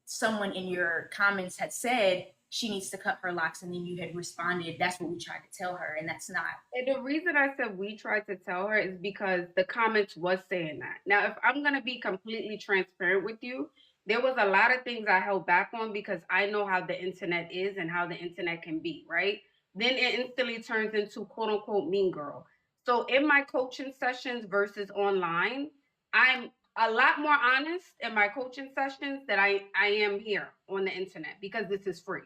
someone in your comments had said she needs to cut her locks and then you had responded, that's what we tried to tell her, and that's not. And the reason I said we tried to tell her is because the comments was saying that. Now, if I'm going to be completely transparent with you, there was a lot of things I held back on because I know how the internet is and how the internet can be, right? Then it instantly turns into quote unquote mean girl. So in my coaching sessions versus online, I'm a lot more honest in my coaching sessions than I am here on the internet because this is free,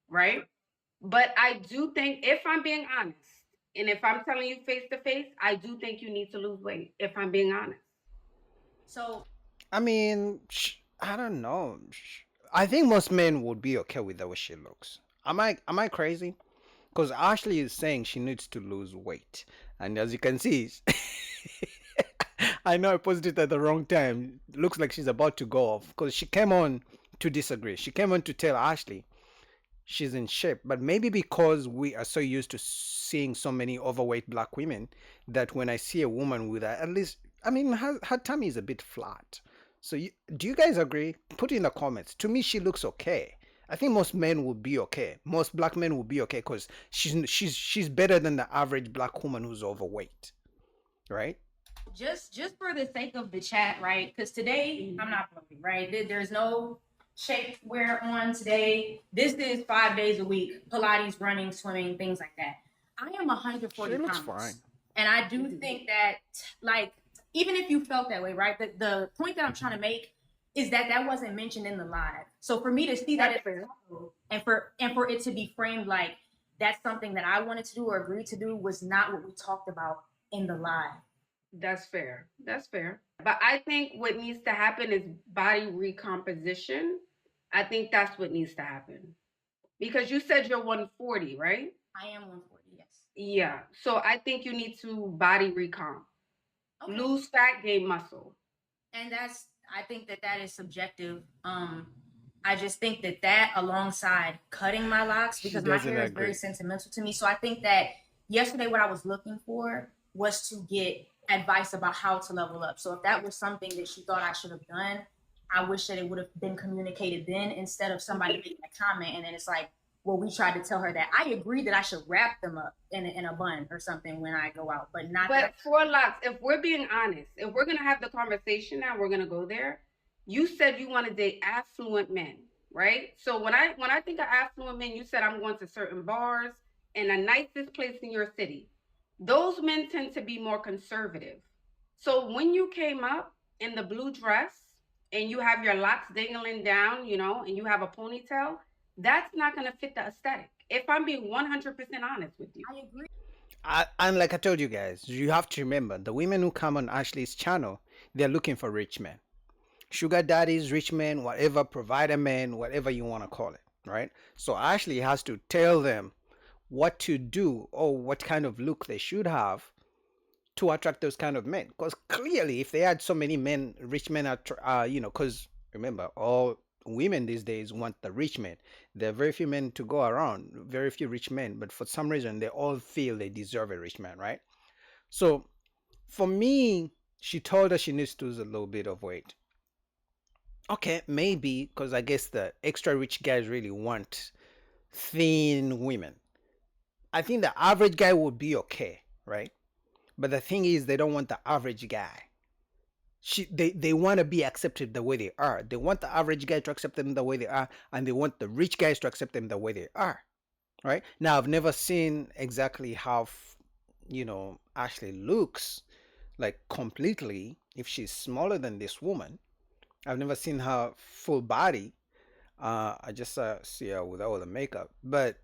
right? But I do think, if I'm being honest, and if I'm telling you face to face, I do think you need to lose weight, if I'm being honest. So, I mean, I don't know. I think most men would be okay with the way she looks. Am I crazy? Because Ashley is saying she needs to lose weight. And as you can see, I know I posted it at the wrong time. Looks like she's about to go off because she came on to disagree. She came on to tell Ashley she's in shape, but maybe because we are so used to seeing so many overweight black women that when I see a woman with at least, I mean, her tummy is a bit flat. So do you guys agree? Put it in the comments. To me, she looks okay. I think most men will be okay. Most black men will be okay because she's better than the average black woman who's overweight, right? Just for the sake of the chat, right? Because today I'm not blowing, right? There's no shapewear on today. This is 5 days a week: Pilates, running, swimming, things like that. I am 140 She looks pounds, fine. and I do think that, like, even if you felt that way, right? The point that I'm trying to make is that that wasn't mentioned in the live. So for me to see that, and for it to be framed like that's something that I wanted to do or agreed to do was not what we talked about in the live. That's fair. That's fair. But I think what needs to happen is body recomposition. I think that's what needs to happen. Because you said you're 140, right? I am 140, yes. Yeah. So I think you need to body recomp. Okay. Lose fat, gain muscle. And I think that is subjective. I just think that alongside cutting my locks, because my hair is very sentimental to me. So I think that yesterday what I was looking for was to get advice about how to level up. So if that was something that she thought I should have done, I wish that it would have been communicated then instead of somebody making a comment and then it's like, well, we tried to tell her that. I agree that I should wrap them up in a bun or something when I go out, but not. But for locks, if we're being honest, if we're gonna have the conversation now, we're gonna go there. You said you want to date affluent men, right? So when I think of affluent men, you said I'm going to certain bars and the nicest place in your city. Those men tend to be more conservative. So when you came up in the blue dress and you have your locks dangling down, you know, and you have a ponytail, that's not going to fit the aesthetic. If I'm being 100% honest with you. I agree. And like I told you guys, you have to remember the women who come on Ashley's channel, they're looking for rich men. Sugar daddies, rich men, whatever, provider men, whatever you want to call it, right? So Ashley has to tell them what to do or what kind of look they should have to attract those kind of men. Because clearly, if they had so many men, rich men, you know, because remember, all women these days want the rich men. There are very few men to go around, very few rich men, but for some reason, they all feel they deserve a rich man, right? So for me, she told her she needs to lose a little bit of weight. Okay, maybe, because I guess the extra rich guys really want thin women. I think the average guy would be okay, right? But the thing is, they don't want the average guy. They want to be accepted the way they are. They want the average guy to accept them the way they are, and they want the rich guys to accept them the way they are, right? Now, I've never seen exactly how, you know, Ashley looks, like completely, if she's smaller than this woman. I've never seen her full body. I just see her with all the makeup, but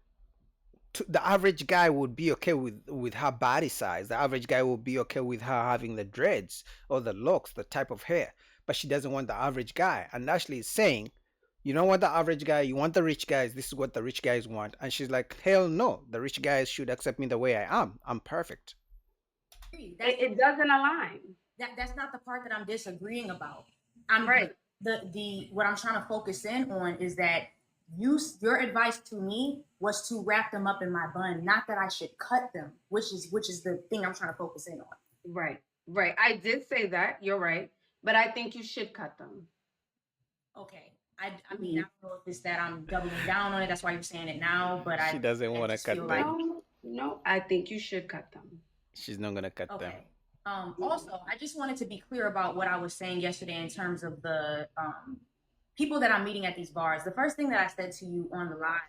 the average guy would be okay with her body size. The average guy would be okay with her having the dreads or the locks, the type of hair, but she doesn't want the average guy. And Ashley is saying, you don't want the average guy, you want the rich guys. This is what the rich guys want. And she's like, hell no, the rich guys should accept me the way I am. I'm perfect. It doesn't align. That's not the part that I'm disagreeing about. I'm right. What I'm trying to focus in on is that your advice to me was to wrap them up in my bun, not that I should cut them, which is the thing I'm trying to focus in on. Right. I did say that. You're right. But I think you should cut them. Okay. I mean, I don't know if it's that I'm doubling down on it. That's why you're saying it now. But she doesn't want to cut them. No, I think you should cut them. She's not going to cut them. Also, I just wanted to be clear about what I was saying yesterday in terms of the people that I'm meeting at these bars. The first thing that I said to you on the live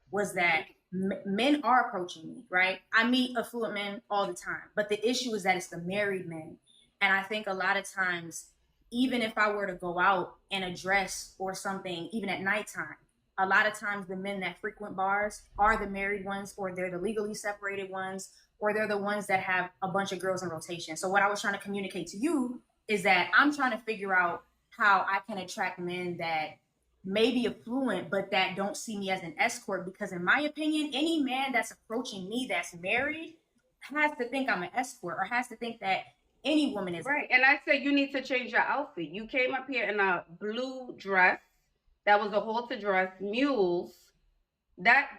was that men are approaching me, right? I meet affluent men all the time, but the issue is that it's the married men. And I think a lot of times, even if I were to go out in a dress or something, even at nighttime, a lot of times the men that frequent bars are the married ones, or they're the legally separated ones, or they're the ones that have a bunch of girls in rotation. So what I was trying to communicate to you is that I'm trying to figure out how I can attract men that maybe affluent, but that don't see me as an escort. Because in my opinion, any man that's approaching me that's married has to think I'm an escort, or has to think that any woman is right. And I said you need to change your outfit. You came up here in a blue dress that was a halter dress, mules. That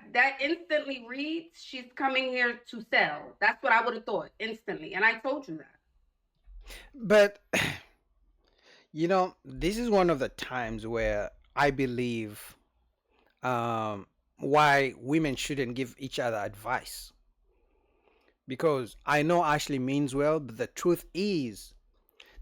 instantly reads she's coming here to sell. That's what I would have thought instantly, and I told you that. But you know, this is one of the times where I believe why women shouldn't give each other advice. Because I know Ashley means well, but the truth is,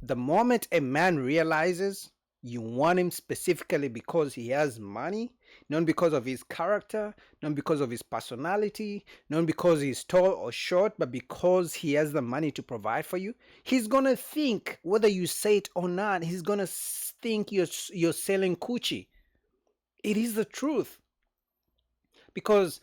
the moment a man realizes you want him specifically because he has money, not because of his character, not because of his personality, not because he's tall or short, but because he has the money to provide for you, he's gonna think, whether you say it or not, he's gonna think you're selling coochie. It is the truth. Because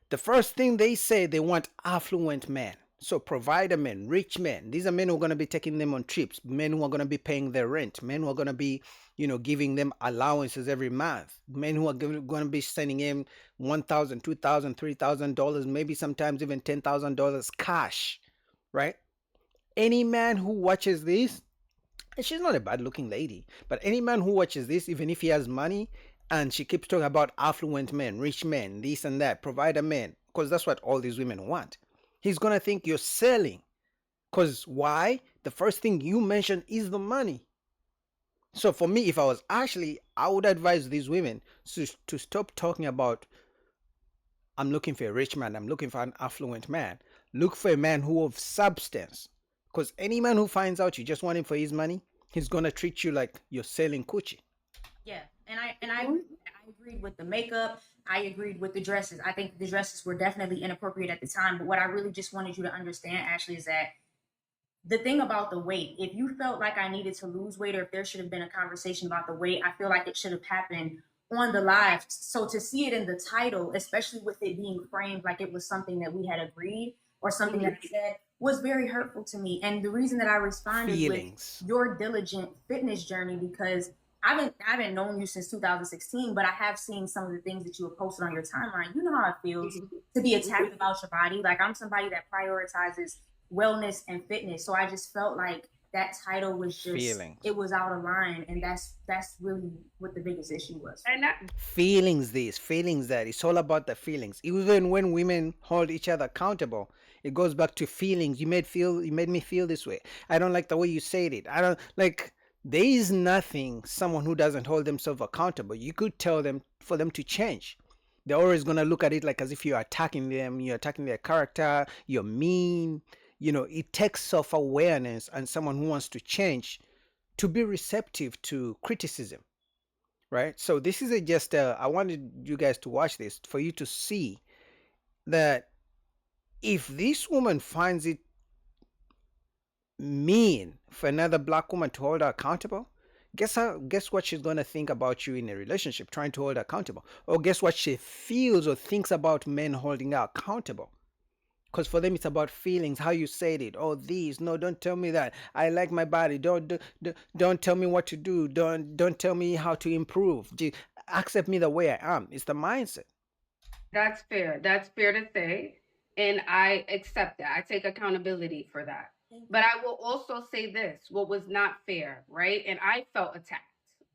the first thing they say, they want affluent men. So provider men, rich men. These are men who are going to be taking them on trips, men who are going to be paying their rent, men who are going to be, you know, giving them allowances every month, men who are going to be sending in $1,000, $2,000, $3,000, maybe sometimes even $10,000 cash, right? Any man who watches this, and she's not a bad looking lady, but any man who watches this, even if he has money, and she keeps talking about affluent men, rich men, this and that, provider men, because that's what all these women want. He's going to think you're selling. Because why? The first thing you mention is the money. So for me, if I was Ashley, I would advise these women to stop talking about, I'm looking for a rich man, I'm looking for an affluent man. Look for a man who of substance. Because any man who finds out you just want him for his money, he's going to treat you like you're selling coochie. Yeah, and I agreed with the makeup. I agreed with the dresses. I think the dresses were definitely inappropriate at the time. But what I really just wanted you to understand, Ashley, is that the thing about the weight, if you felt like I needed to lose weight, or if there should have been a conversation about the weight, I feel like it should have happened on the live. So to see it in the title, especially with it being framed like it was something that we had agreed or something that I said, was very hurtful to me. And the reason that I responded with your diligent fitness journey, because I haven't known you since 2016, but I have seen some of the things that you have posted on your timeline. You know how it feels to be attacked about your body. Like, I'm somebody that prioritizes wellness and fitness. So I just felt like that title was just, it was out of line. And that's really what the biggest issue was. And feelings this, feelings that. It's all about the feelings. Even when women hold each other accountable, it goes back to feelings. You made me feel this way. I don't like the way you said it. I don't like. There is nothing someone who doesn't hold themselves accountable. You could tell them for them to change. They're always going to look at it like as if you're attacking them, you're attacking their character, you're mean. You know, it takes self-awareness and someone who wants to change to be receptive to criticism, right? So this is I wanted you guys to watch this for you to see that if this woman finds it mean for another black woman to hold her accountable, guess what she's going to think about you in a relationship, trying to hold her accountable. Or guess what she feels or thinks about men holding her accountable. Because for them it's about feelings, how you said it. Oh, these, no, don't tell me that. I like my body. Don't tell me what to do. Don't tell me how to improve. Accept me the way I am. It's the mindset. That's fair. That's fair to say. And I accept that. I take accountability for that. But I will also say this, what was not fair, right? And I felt attacked.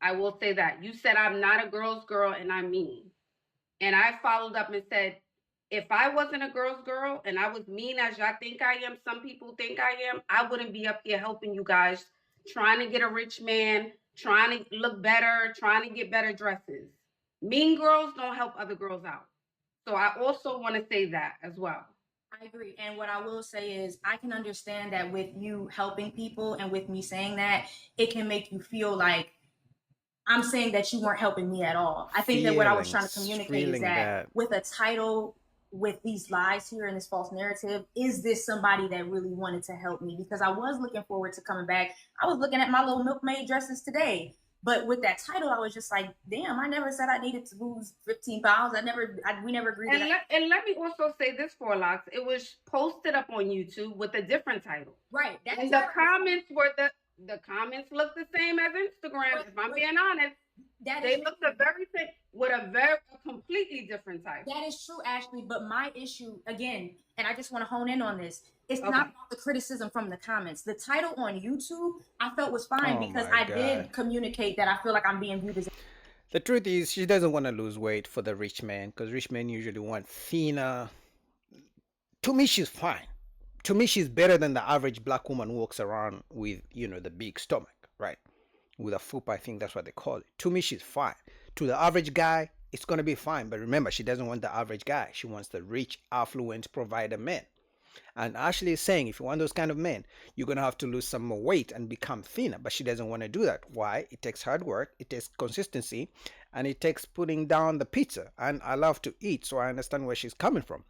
I will say that. You said I'm not a girl's girl and I'm mean. And I followed up and said, if I wasn't a girl's girl and I was mean as y'all think I am, some people think I am, I wouldn't be up here helping you guys, trying to get a rich man, trying to look better, trying to get better dresses. Mean girls don't help other girls out. So I also want to say that as well. I agree. And what I will say is I can understand that with you helping people and with me saying that, it can make you feel like I'm saying that you weren't helping me at all. I think that what I was trying to communicate is that with a title, with these lies here and this false narrative, is this somebody that really wanted to help me? Because I was looking forward to coming back. I was looking at my little milkmaid dresses today. But with that title, I was just like, damn, I never said I needed to lose 15 pounds. We never agreed to that. And let me also say this, Forlox. It was posted up on YouTube with a different title. Right. And the comments were the comments look the same as Instagram, if I'm being honest. They look the very same with a completely different type. That is true, Ashley. But my issue, again, and I just want to hone in on this, it's Okay. not about the criticism from the comments. The title on YouTube, I felt was fine Oh because my I did God. communicate that I feel like I'm being viewed as. The truth is, she doesn't want to lose weight for the rich man because rich men usually want thinner. To me, she's fine. To me, she's better than the average black woman who walks around with, the big stomach, right? With a fupa, I think that's what they call it. To me, she's fine. To the average guy, it's going to be fine. But remember, she doesn't want the average guy. She wants the rich, affluent provider men. And Ashley is saying, if you want those kind of men, you're going to have to lose some more weight and become thinner. But she doesn't want to do that. Why? It takes hard work, it takes consistency, and it takes putting down the pizza. And I love to eat, so I understand where she's coming from.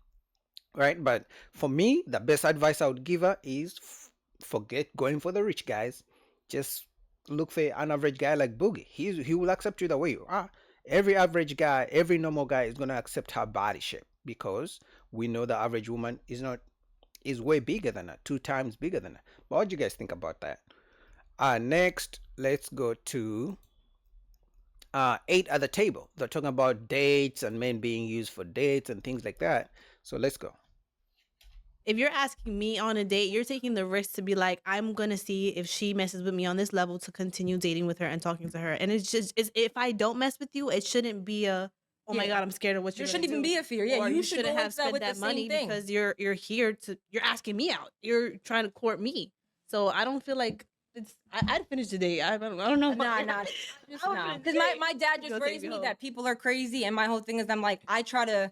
Right? But for me, the best advice I would give her is forget going for the rich guys. Just look for an average guy like Boogie. He will accept you the way you are. Every average guy, every normal guy is going to accept her body shape because we know the average woman is way bigger than her, 2 times bigger than her. But what do you guys think about that? Next, let's go to 8 at the table. They're talking about dates and men being used for dates and things like that. So let's go. If you're asking me on a date, you're taking the risk to be like, I'm gonna see if she messes with me on this level to continue dating with her and talking to her. And it's if I don't mess with you, it shouldn't be a oh my God, I'm scared of what There you're shouldn't gonna even do. be a fear. Yeah, Or you you should shouldn't go have into that spent with the that same money thing. because you're here to you're asking me out. You're trying to court me. So I don't feel like I'd finish the date. I don't know. Nah. Because my dad just Go take raised me me home. that people are crazy, and my whole thing is I'm like, I try to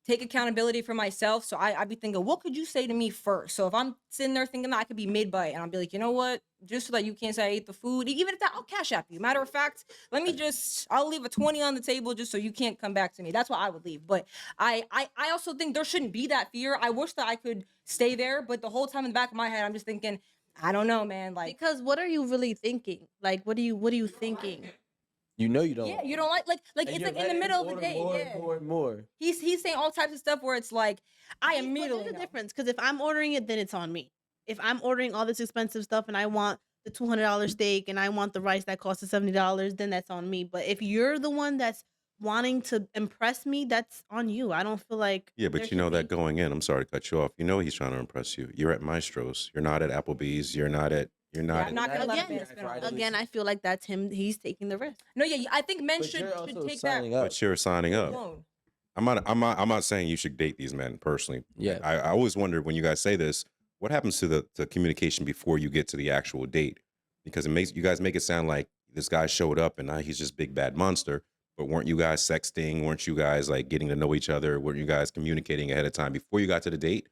take accountability for myself. So I be thinking, what could you say to me first? So if I'm sitting there thinking that I could be mid-bite, and I'll be like, you know what? Just so that you can't say I ate the food, even if that, I'll cash app you. Matter of fact, I'll leave a 20 on the table just so you can't come back to me. That's what I would leave. But I also think there shouldn't be that fear. I wish that I could stay there, but the whole time in the back of my head, I'm just thinking, I don't know, man. Like, because what are you really thinking? Like, what are you thinking? You know you don't. yeah, you don't like And it's you're like in the letting middle of the order day. more Yeah. and more and more. He's saying all types of stuff where it's like, I But immediately there's a know. difference because if I'm ordering it, then it's on me. If I'm ordering all this expensive stuff and I want the $200 steak and I want the rice that costs $70, then that's on me. But if you're the one that's wanting to impress me, that's on you. I don't feel like Yeah, there but you know should that going in, I'm sorry to cut you off. You know he's trying to impress you. You're at Maestro's. You're not at Applebee's. You're not at. I'm not gonna let a man again, spin on me. again, I feel like that's him. He's taking the risk. No, yeah, I think men But should you're also take signing that up. But you're signing up. alone. I'm not saying you should date these men personally. Yeah. I always wonder when you guys say this, what happens to the communication before you get to the actual date? Because you guys make it sound like this guy showed up and now he's just big bad monster. But weren't you guys sexting? Weren't you guys like getting to know each other? Weren't you guys communicating ahead of time before you got to the date?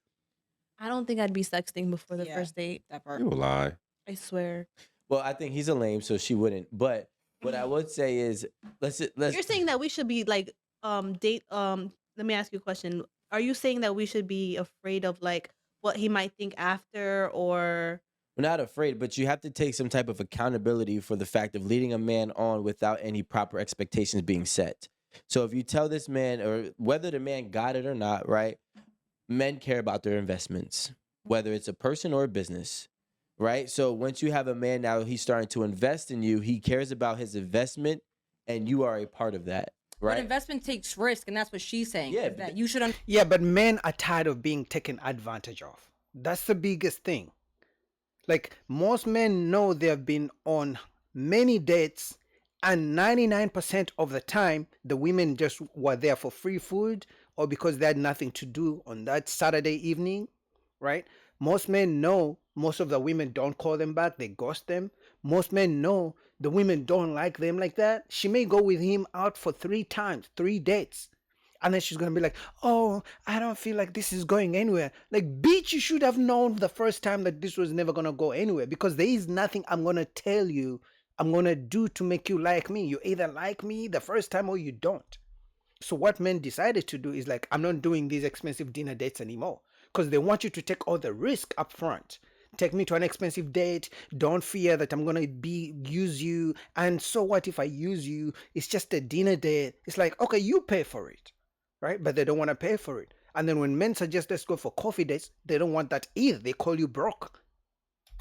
I don't think I'd be sexting before the first date. That part. You a lie. I swear. Well, I think he's a lame, so she wouldn't. But what I would say is, let's. You're saying that we should be like date let me ask you a question. Are you saying that we should be afraid of like what he might think after or We're not afraid, but you have to take some type of accountability for the fact of leading a man on without any proper expectations being set. So if you tell this man, or whether the man got it or not, right? Men care about their investments, whether it's a person or a business, right? So once you have a man now, he's starting to invest in you. He cares about his investment, and you are a part of that, But right? investment takes risk, and that's what she's saying. Yeah, is that you should. Yeah, but men are tired of being taken advantage of. That's the biggest thing. Like most men know they've been on many dates, and 99% of the time, the women just were there for free food or because they had nothing to do on that Saturday evening, right? Most men know most of the women don't call them back, they ghost them. Most men know the women don't like them like that. She may go with him out for 3 times, 3 dates. And then she's going to be like, oh, I don't feel like this is going anywhere. Like, bitch, you should have known the first time that this was never going to go anywhere because there is nothing I'm going to tell you I'm going to do to make you like me. You either like me the first time or you don't. So what men decided to do is like, I'm not doing these expensive dinner dates anymore because they want you to take all the risk up front. Take me to an expensive date. Don't fear that I'm going to use you. And so what if I use you? It's just a dinner date. It's like, okay, you pay for it. Right? But they don't want to pay for it. And then when men suggest let's go for coffee dates, they don't want that either. They call you broke.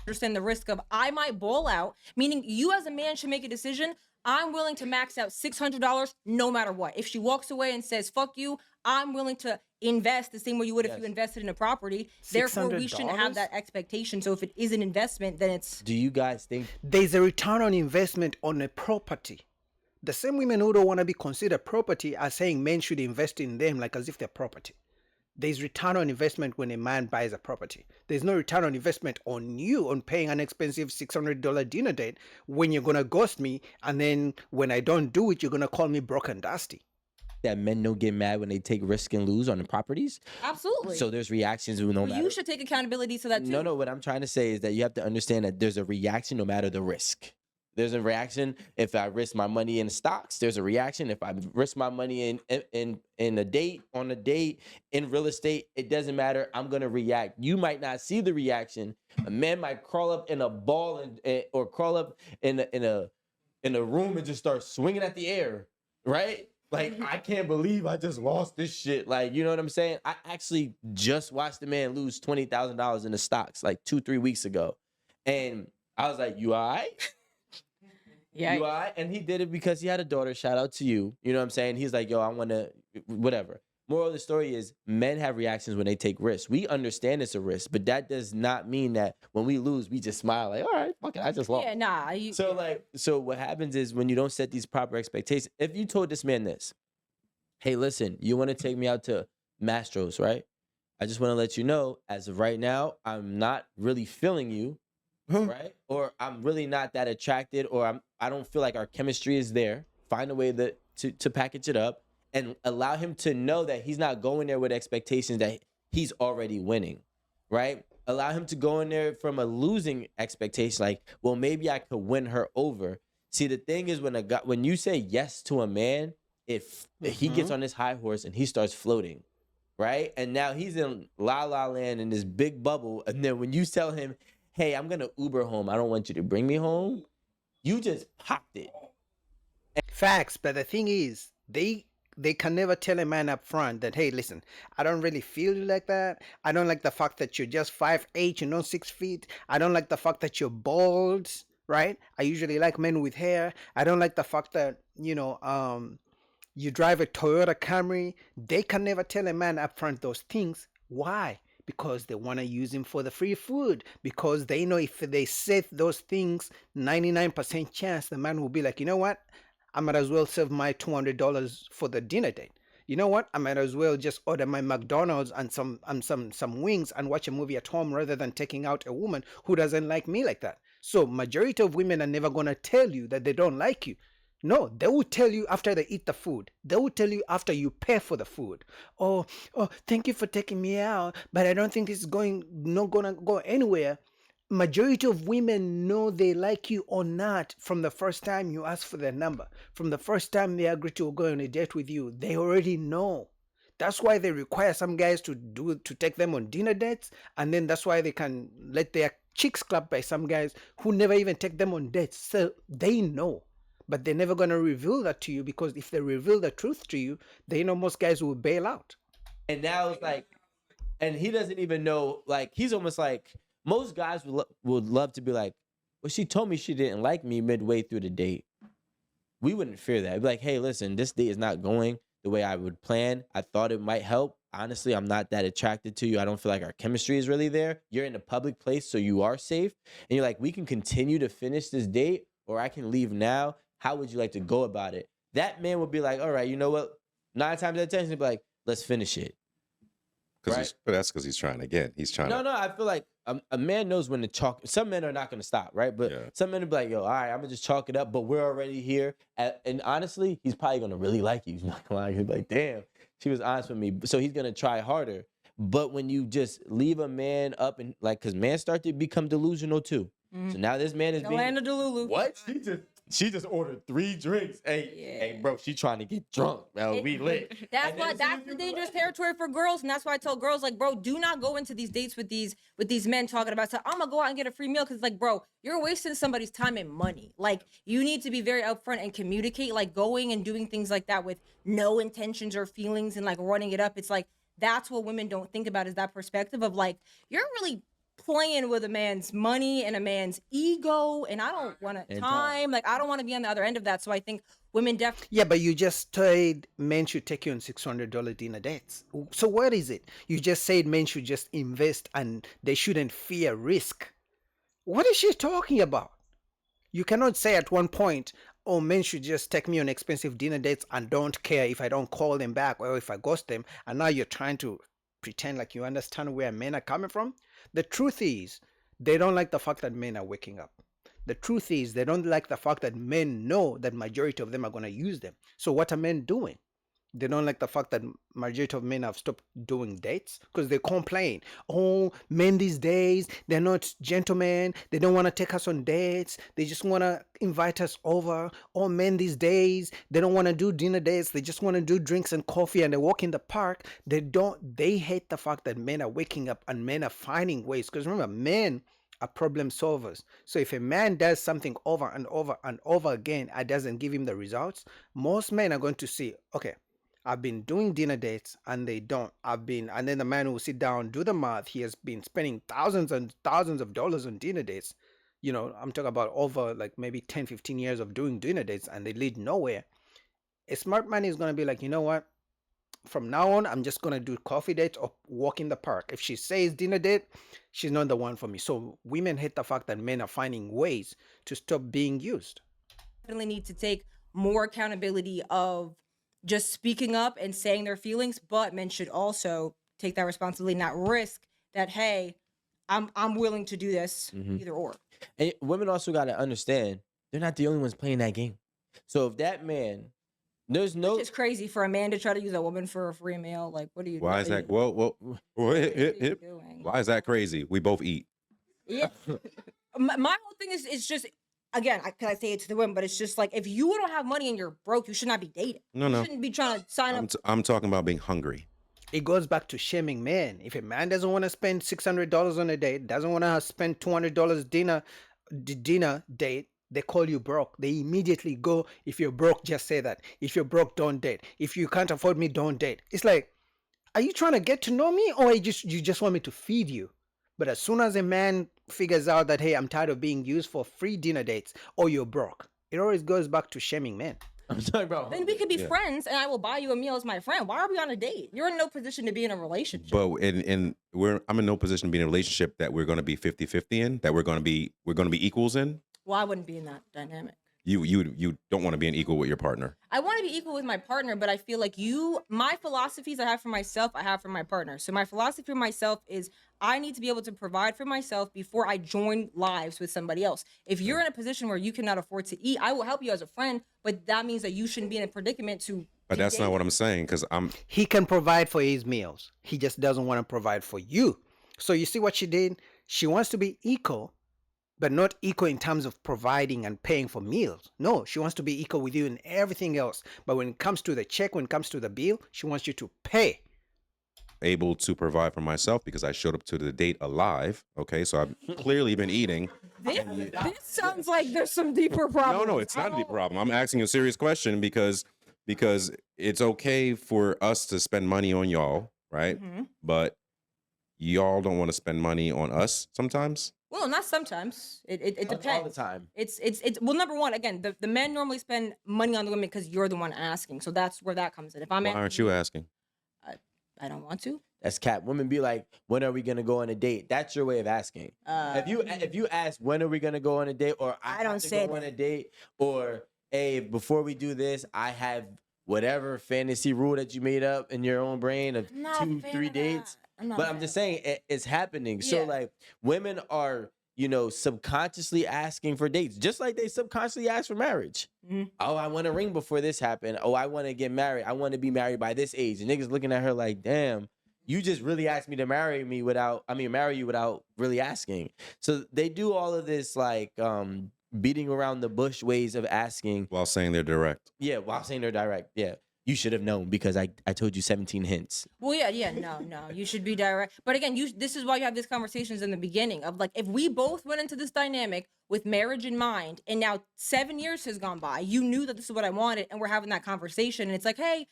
Understand the risk of I might ball out, meaning you as a man should make a decision. I'm willing to max out $600 no matter what. If she walks away and says, fuck you, I'm willing to invest the same way you would if you invested in a property. Therefore, we shouldn't have $600? that expectation. So if it is an investment, then it's... Do you guys think There's a return on investment on a property. The same women who don't want to be considered property are saying men should invest in them like as if they're property. There's return on investment when a man buys a property. There's no return on investment on you on paying an expensive $600 dinner date when you're going to ghost me, and then when I don't do it, you're going to call me broke and dusty. that men don't get mad when they take risk and lose on the properties? Absolutely. So there's reactions no matter. You should take accountability to that too. No, what I'm trying to say is that you have to understand that there's a reaction no matter the risk. There's a reaction if I risk my money in stocks. There's a reaction if I risk my money in a date, on a date, in real estate. It doesn't matter. I'm gonna react. You might not see the reaction. A man might crawl up in a ball or crawl up in a room and just start swinging at the air, right? Like, I can't believe I just lost this shit. Like, you know what I'm saying? I actually just watched the man lose $20,000 in the stocks like 2-3 weeks ago, and I was like, "You all right?" Yeah. You all right? And he did it because he had a daughter. Shout out to you. You know what I'm saying? He's like, yo, I want to, whatever. Moral of the story is men have reactions when they take risks. We understand it's a risk, but that does not mean that when we lose, we just smile like, all right, fuck it, I just lost. Yeah, nah. So what happens is when you don't set these proper expectations, if you told this man this, hey, listen, you want to take me out to Mastro's, right? I just want to let you know, as of right now, I'm not really feeling you. Right? Or I'm really not that attracted, or I don't feel like our chemistry is there. Find a way to package it up and allow him to know that he's not going there with expectations that he's already winning, right? Allow him to go in there from a losing expectation, like, well, maybe I could win her over. See, the thing is when you say yes to a man, if he gets on this high horse and he starts floating, right? And now he's in la la land in this big bubble, and then when you tell him, hey, I'm going to Uber home, I don't want you to bring me home, you just popped it. Facts, but the thing is, they can never tell a man up front that, hey, listen, I don't really feel you like that. I don't like the fact that you're just 5'8", you're not 6 feet. I don't like the fact that you're bald, right? I usually like men with hair. I don't like the fact that, you drive a Toyota Camry. They can never tell a man up front those things. Why? Because they want to use him for the free food, because they know if they say those things, 99% chance the man will be like, you know what, I might as well save my $200 for the dinner date. You know what, I might as well just order my McDonald's and some wings and watch a movie at home rather than taking out a woman who doesn't like me like that. So majority of women are never going to tell you that they don't like you. No, they will tell you after they eat the food. They will tell you after you pay for the food. Oh, thank you for taking me out, but I don't think it's not gonna go anywhere. Majority of women know they like you or not from the first time you ask for their number. From the first time they agree to go on a date with you, they already know. That's why they require some guys to take them on dinner dates, and then that's why they can let their cheeks clap by some guys who never even take them on dates. So they know. But they're never going to reveal that to you, because if they reveal the truth to you, they know most guys will bail out. And now it's like, and he doesn't even know, like, he's almost like, most guys would love to be like, well, she told me she didn't like me midway through the date. We wouldn't fear that. It'd be like, hey, listen, this date is not going the way I would plan. I thought it might help. Honestly, I'm not that attracted to you. I don't feel like our chemistry is really there. You're in a public place, so you are safe. And you're like, we can continue to finish this date, or I can leave now. How would you like to go about it? That man would be like, all right, you know what? 9 times out of 10, he'd be like, let's finish it. But that's because he's trying again. He's trying No, I feel like a man knows when to chalk. Some men are not going to stop, right? But some men will be like, yo, all right, I'm going to just chalk it up, but we're already here. And honestly, he's probably going to really like you. He's not going to lie. He'll be like, damn, she was honest with me. So he's going to try harder. But when you just leave a man up and like, because men start to become delusional too. So now this man is The being... land of Delulu. What? She just ordered 3 drinks. Hey, bro, she trying to get drunk, man. We lit. That's the dangerous territory for girls, and that's why I tell girls, like, bro, do not go into these dates with these men talking about, so I'm gonna go out and get a free meal, because, like, bro, you're wasting somebody's time and money. Like, you need to be very upfront and communicate, like, going and doing things like that with no intentions or feelings and like running it up. It's like, that's what women don't think about, is that perspective of like, you're really playing with a man's money and a man's ego, and I don't want to And time. Like, I don't want to be on the other end of that. So I think women definitely. Yeah, but you just said men should take you on $600 dinner dates. So what is it? You just said men should just invest and they shouldn't fear risk. What is she talking about? You cannot say at one point, oh, men should just take me on expensive dinner dates and don't care if I don't call them back or if I ghost them. And now you're trying to pretend like you understand where men are coming from. The truth is, they don't like the fact that men are waking up. The truth is, they don't like the fact that men know that majority of them are going to use them. So what are men doing? They don't like the fact that majority of men have stopped doing dates because they complain. Oh, men these days, they're not gentlemen. They don't want to take us on dates. They just want to invite us over. Oh, men these days, they don't want to do dinner dates. They just want to do drinks and coffee and they walk in the park. They hate the fact that men are waking up and men are finding ways. Because remember, men are problem solvers. So if a man does something over and over and over again and doesn't give him the results, most men are going to see, okay, I've been doing dinner dates and they don't. And then the man will sit down, do the math. He has been spending thousands and thousands of dollars on dinner dates. You know, I'm talking about over like maybe 10, 15 years of doing dinner dates and they lead nowhere. A smart man is going to be like, you know what? From now on, I'm just going to do coffee dates or walk in the park. If she says dinner date, she's not the one for me. So women hate the fact that men are finding ways to stop being used. Definitely need to take more accountability of just speaking up and saying their feelings, but men should also take that responsibility, not risk that, hey, I'm willing to do this, either or. And women also got to understand they're not the only ones playing that game. So if that man, there's no. It's crazy for a man to try to use a woman for a free meal. Like, what are you? Why is that? Well, why is that crazy? We both eat. Yeah. My whole thing is just, again, I say it to the women, but it's just like, if you don't have money and you're broke, you should not be dating. No. You shouldn't be trying to sign up. I'm talking about being hungry. It goes back to shaming men. If a man doesn't want to spend $600 on a date, doesn't want to spend $200 dinner date, they call you broke. They immediately go, if you're broke, just say that. If you're broke, don't date. If you can't afford me, don't date. It's like, are you trying to get to know me or you just want me to feed you? But as soon as a man figures out that, hey, I'm tired of being used for free dinner dates or you're broke, it always goes back to shaming men. I'm talking about. Then we could be friends and I will buy you a meal as my friend. Why are we on a date? You're in no position to be in a relationship. But I'm in no position to be in a relationship that we're going to be 50-50 in, that we're going to be equals in. Well, I wouldn't be in that dynamic. You don't want to be an equal with your partner. I want to be equal with my partner, but I feel like my philosophies I have for myself, I have for my partner. So my philosophy for myself is I need to be able to provide for myself before I join lives with somebody else. If you're in a position where you cannot afford to eat, I will help you as a friend, but that means that you shouldn't be in a predicament to. But that's not what I'm saying, because He can provide for his meals. He just doesn't want to provide for you. So you see what she did? She wants to be equal, but not equal in terms of providing and paying for meals. No, she wants to be equal with you in everything else. But when it comes to the check, when it comes to the bill, she wants you to pay. Able to provide for myself because I showed up to the date alive. Okay, so I've clearly been eating. This sounds like there's some deeper problem. No, it's not a deep problem. I'm asking you a serious question because it's okay for us to spend money on y'all, right? But y'all don't want to spend money on us sometimes. Well, not sometimes. It depends. All the time. It's well, number one, again, the men normally spend money on the women because you're the one asking. So that's where that comes in. If I'm Why aren't you asking? I don't want to. That's cap. Women be like, when are we gonna go on a date? That's your way of asking. If you ask when are we gonna go on a date, or I don't say go on a date, or hey, before we do this, I have whatever fantasy rule that you made up in your own brain of 2-3 dates. But I'm just saying it's happening. So like women are, subconsciously asking for dates, just like they subconsciously ask for marriage. Oh, I want a ring before this happened. Oh, I want to get married. I want to be married by this age. And niggas looking at her like, damn, you just really asked me to marry you without really asking. So they do all of this like beating around the bush ways of asking while saying they're direct. Yeah, while saying they're direct. Yeah. You should have known because I told you 17 hints. Well, no, you should be direct. But again, this is why you have these conversations in the beginning of like, if we both went into this dynamic with marriage in mind, and now 7 years has gone by, you knew that this is what I wanted, and we're having that conversation, and it's like, hey,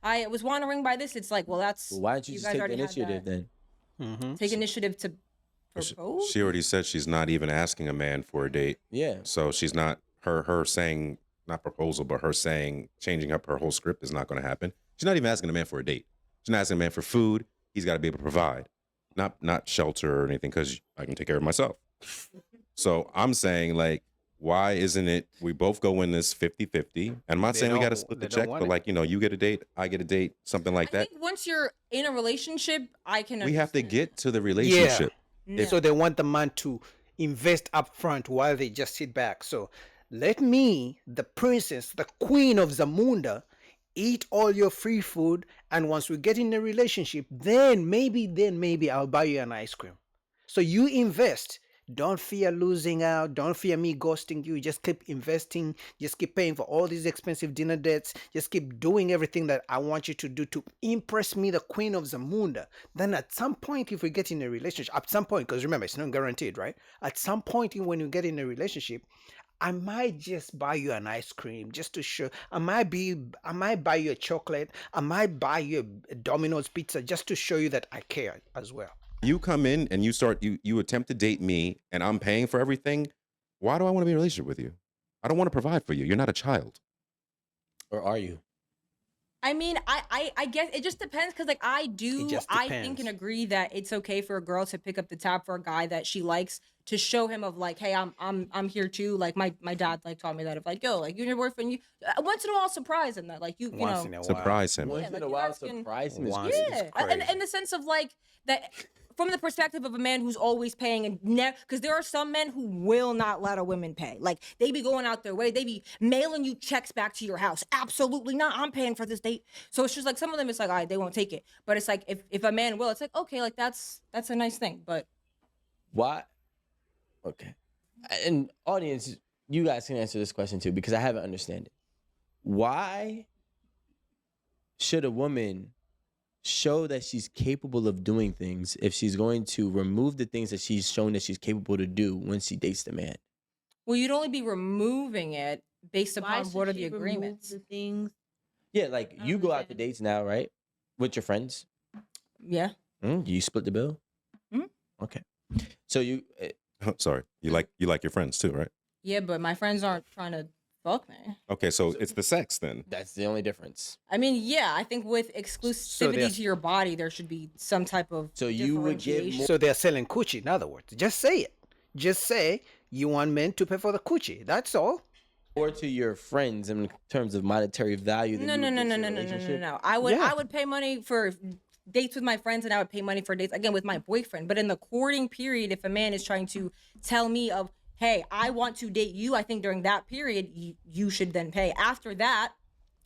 I was wanting a ring by this. It's like, well, that's why don't you just take the initiative then? Take initiative to propose. She already said she's not even asking a man for a date. Yeah. So she's not her saying, not proposal, but her saying changing up her whole script is not going to happen. She's not even asking a man for a date. She's not asking a man for food. He's got to be able to provide, not shelter or anything, because I can take care of myself. So I'm saying, like, why isn't it we both go in this 50-50? And I'm not They saying we got to don't- split they the don't check, want but it. like, you get a date, I get a date, something like I that. think once you're in a relationship, I can. We have to understand. get to the relationship. No. So they want the man to invest up front while they just sit back. So let me, the princess, the queen of Zamunda, eat all your free food, and once we get in a relationship, then maybe I'll buy you an ice cream. So you invest. Don't fear losing out. Don't fear me ghosting you. Just keep investing. Just keep paying for all these expensive dinner dates. Just keep doing everything that I want you to do to impress me, the queen of Zamunda. Then at some point, if we get in a relationship, at some point, because remember, it's not guaranteed, right? At some point when you get in a relationship, I might just buy you an ice cream just to show. I might buy you a chocolate. I might buy you a Domino's pizza just to show you that I care as well. You come in and you attempt to date me and I'm paying for everything. Why do I want to be in a relationship with you? I don't want to provide for you. You're not a child. Or are you? I mean, I guess it just depends because, like, I think depends. and agree that it's okay for a girl to pick up the tab for a guy that she likes to show him of like, hey, I'm here too. Like my dad like taught me that of like, yo, like you and your boyfriend, you once in a while surprise him that like you Once know in a while. Surprise him. Once like, in a you while, guys can- surprise him is Once crazy. is yeah, and crazy. in the sense of like that from the perspective of a man who's always paying and never, because there are some men who will not let a woman pay. Like they be going out their way, they be mailing you checks back to your house. Absolutely not. I'm paying for this date. So it's just like some of them, it's like, all right, they won't take it. But it's like if a man will, it's like okay, like that's a nice thing. But Why? Okay. And audience, you guys can answer this question too because I haven't understand it. Why should a woman show that she's capable of doing things if she's going to remove the things that she's shown that she's capable to do when she dates the man? well, you'd only be removing it based Why upon should what are she the remove agreements. The things. Yeah, like you go out to dates now, right? With your friends. Yeah. You split the bill? Mhm. Okay. So you Sorry. You like your friends too, right? Yeah, but my friends aren't trying to fuck me. Okay, so it's the sex then. that's the only difference. I mean, yeah, I think with exclusivity there's- to your body, there should be some type of So you would give differentiation. more So they're selling coochie. In other words, just say it. Just say you want men to pay for the coochie. That's all. or to your friends in terms of monetary value than No, you no, would no, give no, to no, a no, no, no, relationship? no. Yeah. I would pay money for dates with my friends, and I would pay money for dates again with my boyfriend. But in the courting period, if a man is trying to tell me of, hey, I want to date you, I think during that period you should then pay. After that,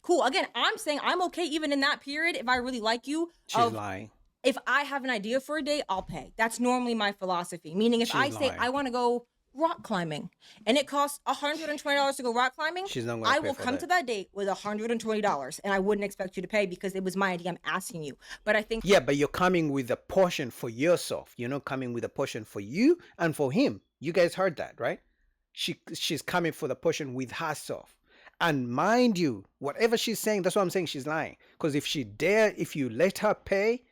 cool. Again, I'm saying I'm okay even in that period if I really like you. She's of, lying. if I have an idea for a date, I'll pay. That's normally my philosophy. Meaning, if I She's say lying. I want to go rock climbing and it costs $120 to go rock climbing, She's not gonna I pay will for come that. to that date with $120 and I wouldn't expect you to pay because it was my idea. I'm asking you. But I think Yeah, but you're coming with a portion for yourself. You're not coming with a portion for you and for him. You guys heard that, right? She's coming for the portion with herself. And mind you, whatever she's saying, that's why I'm saying she's lying. Because if you let her pay,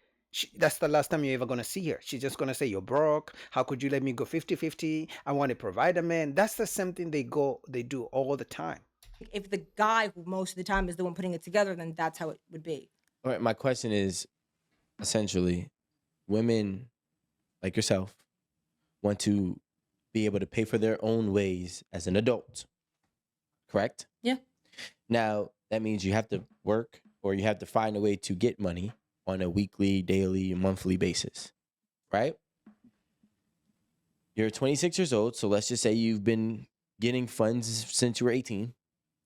that's the last time you're ever going to see her. She's just going to say, you're broke. How could you let me go 50-50? I want to provide a man. That's the same thing they do all the time. if the guy who most of the time is the one putting it together, then that's how it would be. All right, my question is essentially women like yourself want to be able to pay for their own ways as an adult. Correct? Yeah. Now, that means you have to work or you have to find a way to get money on a weekly, daily, monthly basis. Right? You're 26 years old, so let's just say you've been getting funds since you were 18,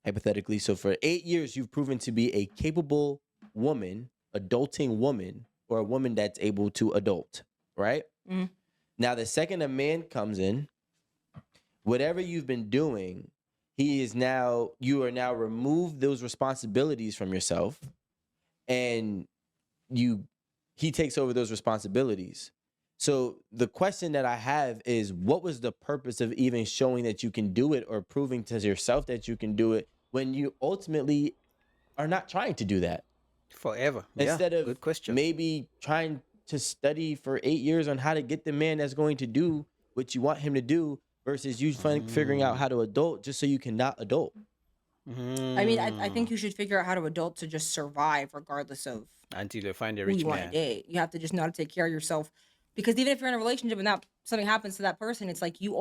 hypothetically. So for 8 years, you've proven to be a capable woman, adulting woman, or a woman that's able to adult, right? Mhm. Now, the second a man comes in, whatever you've been doing, you are now removed those responsibilities from yourself, and he takes over those responsibilities. So the question that I have is, what was the purpose of even showing that you can do it or proving to yourself that you can do it when you ultimately are not trying to do that? Forever. Instead Yeah, of good question. maybe trying to study for 8 years on how to get the man that's going to do what you want him to do versus you figuring out how to adult just so you can not adult. I mean, I think you should figure out how to adult to just survive regardless of Until you find a who rich you want to man. date. You have to just know how to take care of yourself. Because even if you're in a relationship and that something happens to that person, it's like you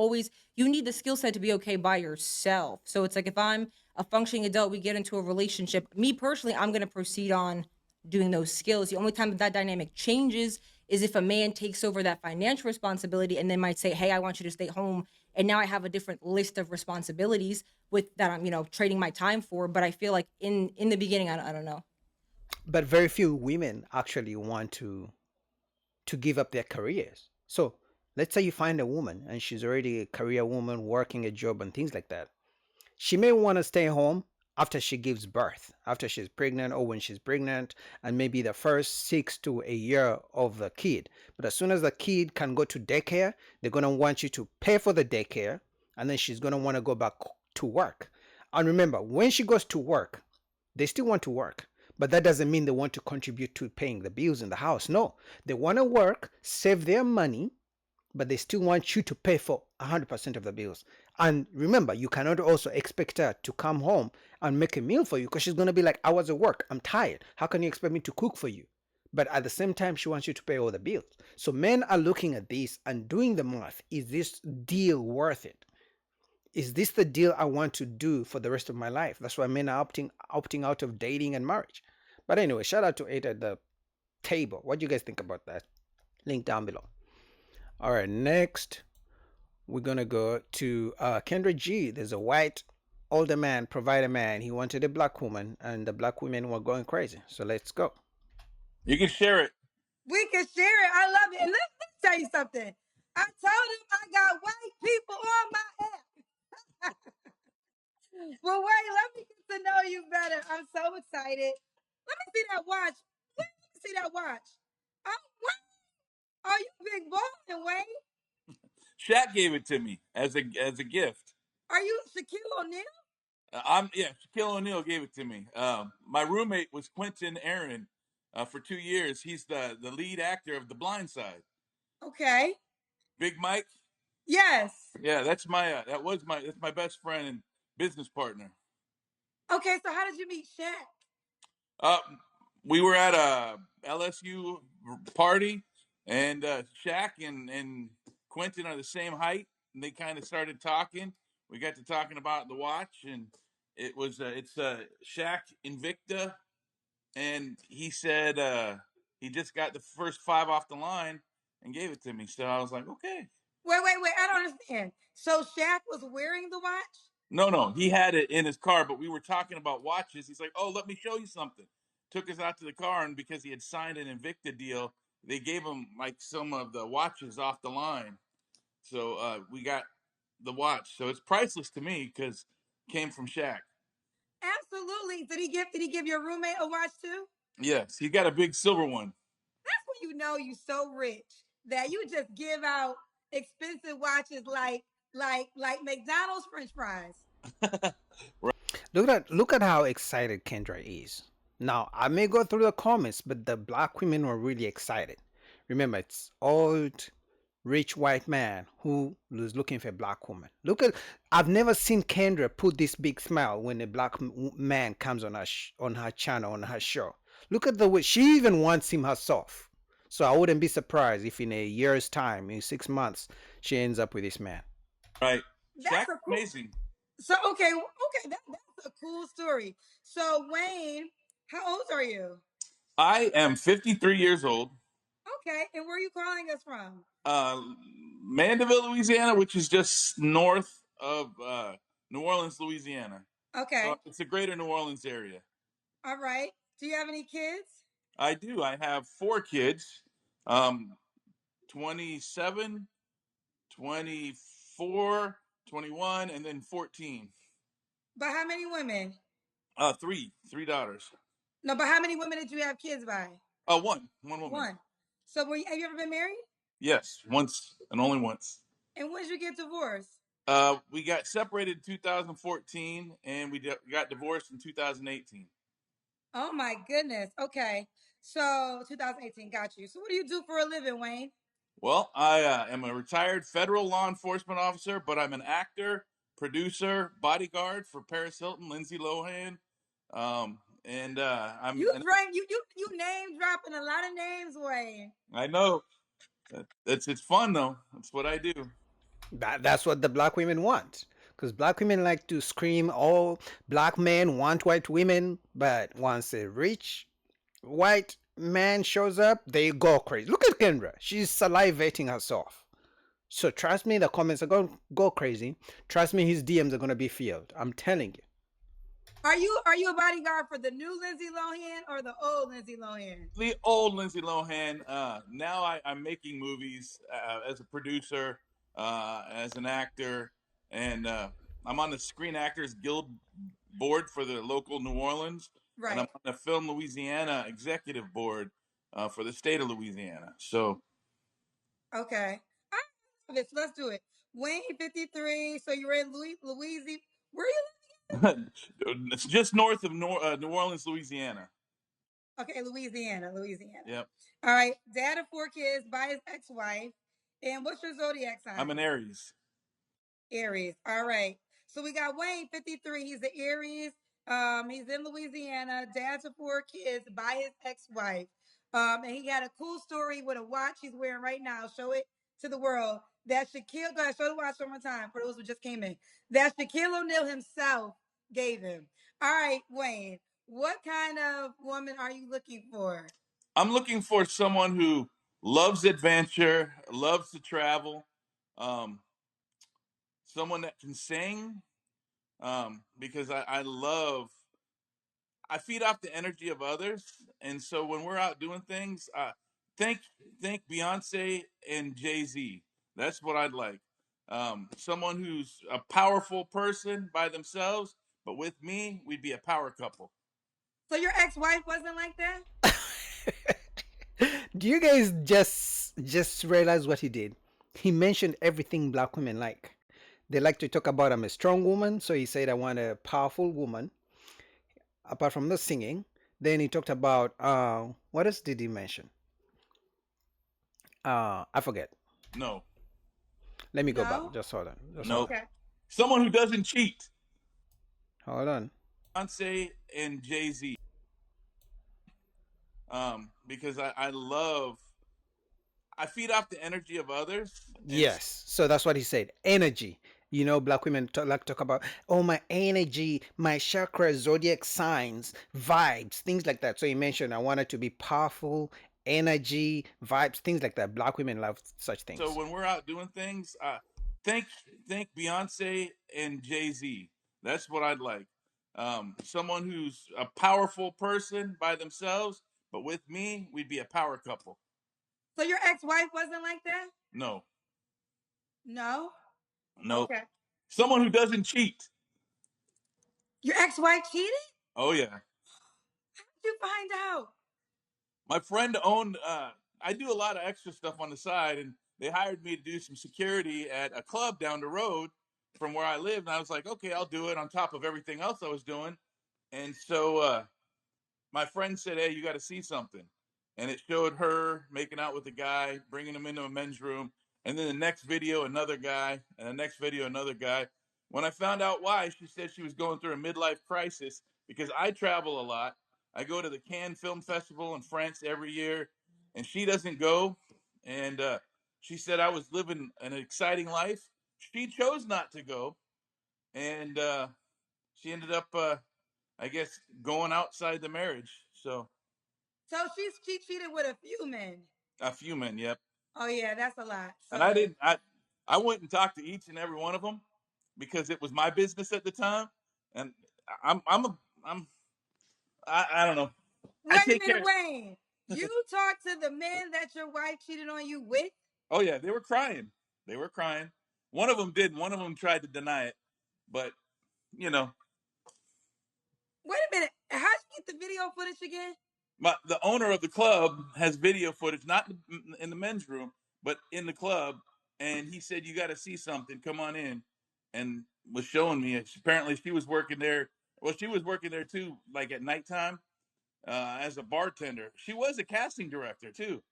need the skill set to be okay by yourself. So it's like if I'm a functioning adult, we get into a relationship. Me personally, I'm gonna proceed on doing those skills. The only time that dynamic changes is if a man takes over that financial responsibility and then might say, "Hey, I want you to stay home." And now I have a different list of responsibilities with that I'm, trading my time for. But I feel like in the beginning, I don't know. But very few women actually want to give up their careers. So let's say you find a woman and she's already a career woman working a job and things like that. She may want to stay home after she gives birth, after she's pregnant or when she's pregnant, and maybe the first 6 to a year of the kid. But as soon as the kid can go to daycare, they're going to want you to pay for the daycare, and then she's going to want to go back to work. And remember, when she goes to work, they still want to work. But that doesn't mean they want to contribute to paying the bills in the house. No, they want to work, save their money, but they still want you to pay for 100% of the bills. And remember, you cannot also expect her to come home and make a meal for you because she's going to be like, I was at work, I'm tired. How can you expect me to cook for you? But at the same time, she wants you to pay all the bills. So men are looking at this and doing the math. Is this deal worth it? Is this the deal I want to do for the rest of my life? That's why men are opting out of dating and marriage. But anyway, shout out to 8 at the table. What do you guys think about that? Link down below. All right, next we're gonna go to Kendra G. There's a white older man, provider man. He wanted a black woman, and the black women were going crazy. So let's go. You can share it. We can share it. I love it. And let me tell you something. I told him I got white people on my app. Well, wait, let me get to know you better. I'm so excited. Let me see that watch. Let me see that watch. Are you big ballin', Wayne? Shaq gave it to me as a gift. Are you Shaquille O'Neal? Shaquille O'Neal gave it to me. My roommate was Quentin Aaron for 2 years. He's the lead actor of The Blind Side. Okay. Big Mike. Yes. Yeah, that's my best friend and business partner. Okay, so how did you meet Shaq? We were at a LSU party, and Shaq and Quentin are the same height, and they kind of started talking. We got to talking about the watch, and it's Shaq Invicta, and he said he just got the first 5 off the line and gave it to me. So I was like, okay. Wait, I don't understand. So Shaq was wearing the watch? No, he had it in his car, but we were talking about watches. He's like, oh, let me show you something. Took us out to the car, and because he had signed an Invicta deal, they gave him like some of the watches off the line. So we got the watch. So it's priceless to me because it came from Shaq. Absolutely. Did he give your roommate a watch too? Yes, he got a big silver one. That's when you know you so rich that you just give out expensive watches like McDonald's French fries. Look at how excited Kendra is. Now, I may go through the comments, but the black women were really excited. Remember, it's old, rich white man who was looking for a black woman. I've never seen Kendra put this big smile when a black man comes on her channel, on her show. Look at the way she even wants him herself. So I wouldn't be surprised if in a year's time, in 6 months, she ends up with this man. Right. That's Shaq's amazing. So okay, that's a cool story. So Wayne, how old are you? I am 53 years old. Okay, and where are you calling us from? Mandeville, Louisiana, which is just north of New Orleans, Louisiana. Okay. So it's the greater New Orleans area. All right. Do you have any kids? I do. I have 4 kids. 27, 24, 21, and then 14. By how many women? 3 daughters. No, but how many women did you have kids by? One woman. One. So have you ever been married? Yes, once and only once. And when did you get divorced? We got separated in 2014, and we got divorced in 2018. Oh my goodness. Okay. So 2018, got you. So what do you do for a living, Wayne? Well, I am a retired federal law enforcement officer, but I'm an actor, producer, bodyguard for Paris Hilton, Lindsay Lohan, and I'm. You drank you name dropping a lot of names, Wayne. I know. It's fun though. That's what I do. That's what the black women want. Because black women like to scream, "Oh, black men want white women," but once a rich white man shows up, they go crazy. Look at Kendra; she's salivating herself. So trust me, the comments are going to go crazy. Trust me, his DMs are going to be filled. I'm telling you. Are you a bodyguard for the new Lindsay Lohan or the old Lindsay Lohan? The old Lindsay Lohan. Now I'm making movies as a producer, as an actor, and I'm on the Screen Actors Guild board for the local New Orleans, and I'm Right. on the Film Louisiana executive board for the state of Louisiana. So Okay. I love it. So let's do it. Wayne 53. So you're in Louisiana. Where are you it's just north of New Orleans, Louisiana. Okay, Louisiana. Yep. All right. Dad of 4 kids by his ex-wife. And what's your zodiac sign? I'm an Aries. Aries. All right. So we got Wayne 53. He's the Aries. He's in Louisiana. Dad to 4 kids by his ex-wife. And he got a cool story with a watch he's wearing right now. Show it to the world. That Shaquille, go ahead, show the watch one more time for those who just came in. That Shaquille O'Neal himself gave him. All right, Wayne, what kind of woman are you looking for? I'm looking for someone who loves adventure, loves to travel, someone that can sing, because I feed off the energy of others, and so when we're out doing things, think Beyonce and Jay-Z. That's what I'd like. Someone who's a powerful person by themselves, but with me, we'd be a power couple. So your ex-wife wasn't like that? Do you guys just realize what he did? He mentioned everything black women like. They like to talk about I'm a strong woman, so he said I want a powerful woman. Apart from the singing, then he talked about what else did he mention? I forget. No. Let me go No? back. Just hold on. Just No. hold on. Okay. Someone who doesn't cheat. Hold on. Beyonce and Jay-Z. Because I feed off the energy of others. Yes. So that's what he said. Energy. You know, black women talk about, oh, my energy, my chakra, zodiac signs, vibes, things like that. So he mentioned I wanted to be powerful, energy, vibes, things like that. Black women love such things. So when we're out doing things, think Beyonce and Jay-Z. That's what I'd like. Someone who's a powerful person by themselves, but with me, we'd be a power couple. So your ex-wife wasn't like that? No. No? No. Okay. Someone who doesn't cheat. Your ex-wife cheated? Oh yeah. How did you find out? My friend owned I do a lot of extra stuff on the side, and they hired me to do some security at a club down the road from where I live, and I was like, okay, I'll do it on top of everything else I was doing. And so my friend said, hey, you got to see something. And it showed her making out with a guy, bringing him into a men's room. And then the next video, another guy. And the next video, another guy. When I found out why, she said she was going through a midlife crisis because I travel a lot. I go to the Cannes Film Festival in France every year, and she doesn't go. And she said I was living an exciting life. She chose not to go. And she ended up, I guess, going outside the marriage. So she cheated with a few men. a few men, yep. Oh yeah, that's a lot. And I went and talked to each and every one of them because it was my business at the time. And I don't know. Wait a minute, Wayne. You talked to the men that your wife cheated on you with? Oh yeah, they were crying. They were crying. One of them didn't. One of them tried to deny it, but you know. Wait a minute. How'd you get the video footage again? The owner of the club has video footage, not in the men's room, but in the club. And he said, you got to see something. Come on in. And was showing me. Apparently she was working there. Well, she was working there too, like at nighttime. as a bartender. She was a casting director too.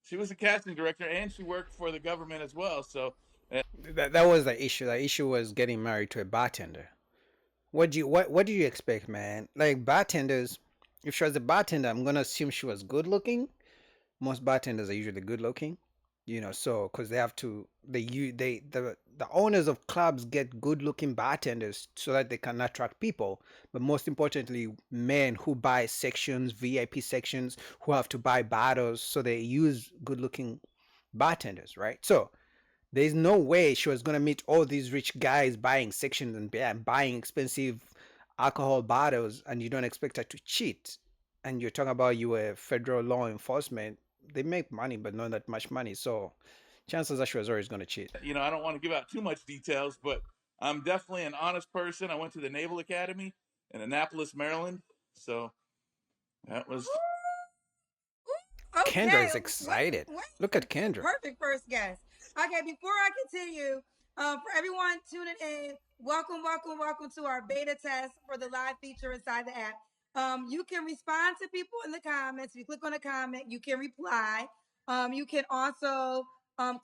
She was a casting director, and she worked for the government as well. So That was the issue. The issue was getting married to a bartender. What do you expect, man? Like bartenders, if she was a bartender, I'm gonna assume she was good looking. Most bartenders are usually good looking, so because they have to, the owners of clubs get good looking bartenders so that they can attract people. But most importantly, men who buy sections, VIP sections, who have to buy bottles, so they use good looking bartenders, right? So there's no way she was gonna meet all these rich guys buying sections and buying expensive alcohol bottles, and you don't expect her to cheat. And you're talking about you a federal law enforcement. They make money, but not that much money. So chances are she was always gonna cheat. I don't want to give out too much details, but I'm definitely an honest person. I went to the Naval Academy in Annapolis, Maryland. So that was. Kendra is excited. Look at Kendra. Perfect first guess. Okay, before I continue, for everyone tuning in, welcome to our beta test for the live feature inside the app. You can respond to people in the comments. If you click on a comment, you can reply. You can also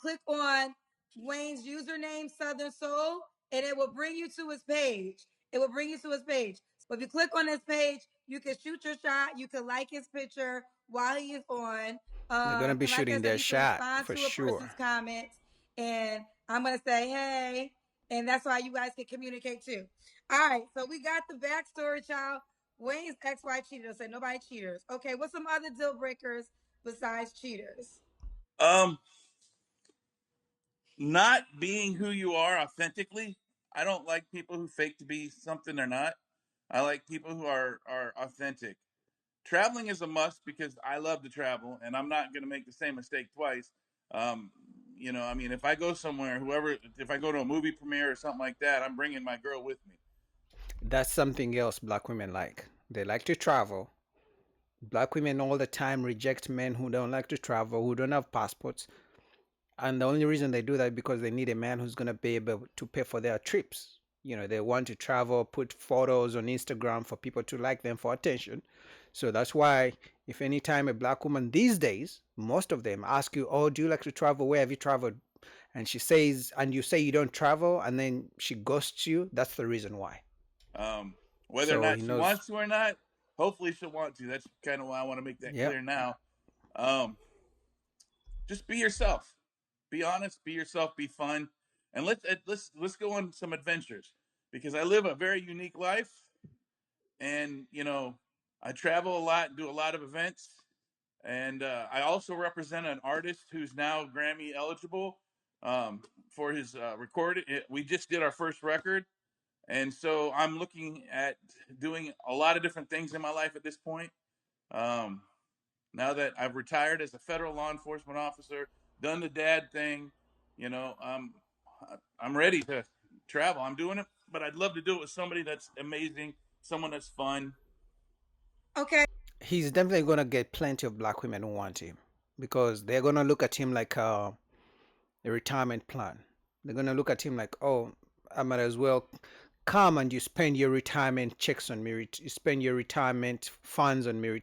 click on Wayne's username, Southern Soul, and it will bring you to his page. But if you click on his page, you can shoot your shot. You can like his picture while he is on. They're gonna be shooting their shot for sure. Comments, and I'm gonna say hey, and that's why you guys can communicate too. All right, so we got the backstory, child. Wayne's ex-wife cheated. Say nobody cheaters. Okay, what's some other deal breakers besides cheaters? Not being who you are authentically. I don't like people who fake to be something they're not. I like people who are authentic. Traveling is a must because I love to travel, and I'm not going to make the same mistake twice. If I go somewhere, if I go to a movie premiere or something like that, I'm bringing my girl with me. That's something else black women like. They like to travel. Black women all the time reject men who don't like to travel, who don't have passports. And the only reason they do that is because they need a man who's going to be able to pay for their trips. They want to travel, put photos on Instagram for people to like them for attention. So that's why if any time a black woman these days, most of them ask you, oh, do you like to travel? Where have you traveled? And she says, and you say you don't travel, and then she ghosts you. That's the reason why. Whether or not she wants to or not, hopefully she'll want to. That's kind of why I want to make that clear now. Just be yourself. Be honest, be yourself, be fun. And let's go on some adventures, because I live a very unique life, and I travel a lot, do a lot of events, and I also represent an artist who's now Grammy eligible for his recording. We just did our first record, and so I'm looking at doing a lot of different things in my life at this point. Now that I've retired as a federal law enforcement officer, done the dad thing, I'm ready to travel. I'm doing it, but I'd love to do it with somebody that's amazing, someone that's fun. Okay. He's definitely going to get plenty of black women who want him, because they're going to look at him like a retirement plan. They're going to look at him like, oh, I might as well come and you spend your retirement checks on me, you spend your retirement funds on me,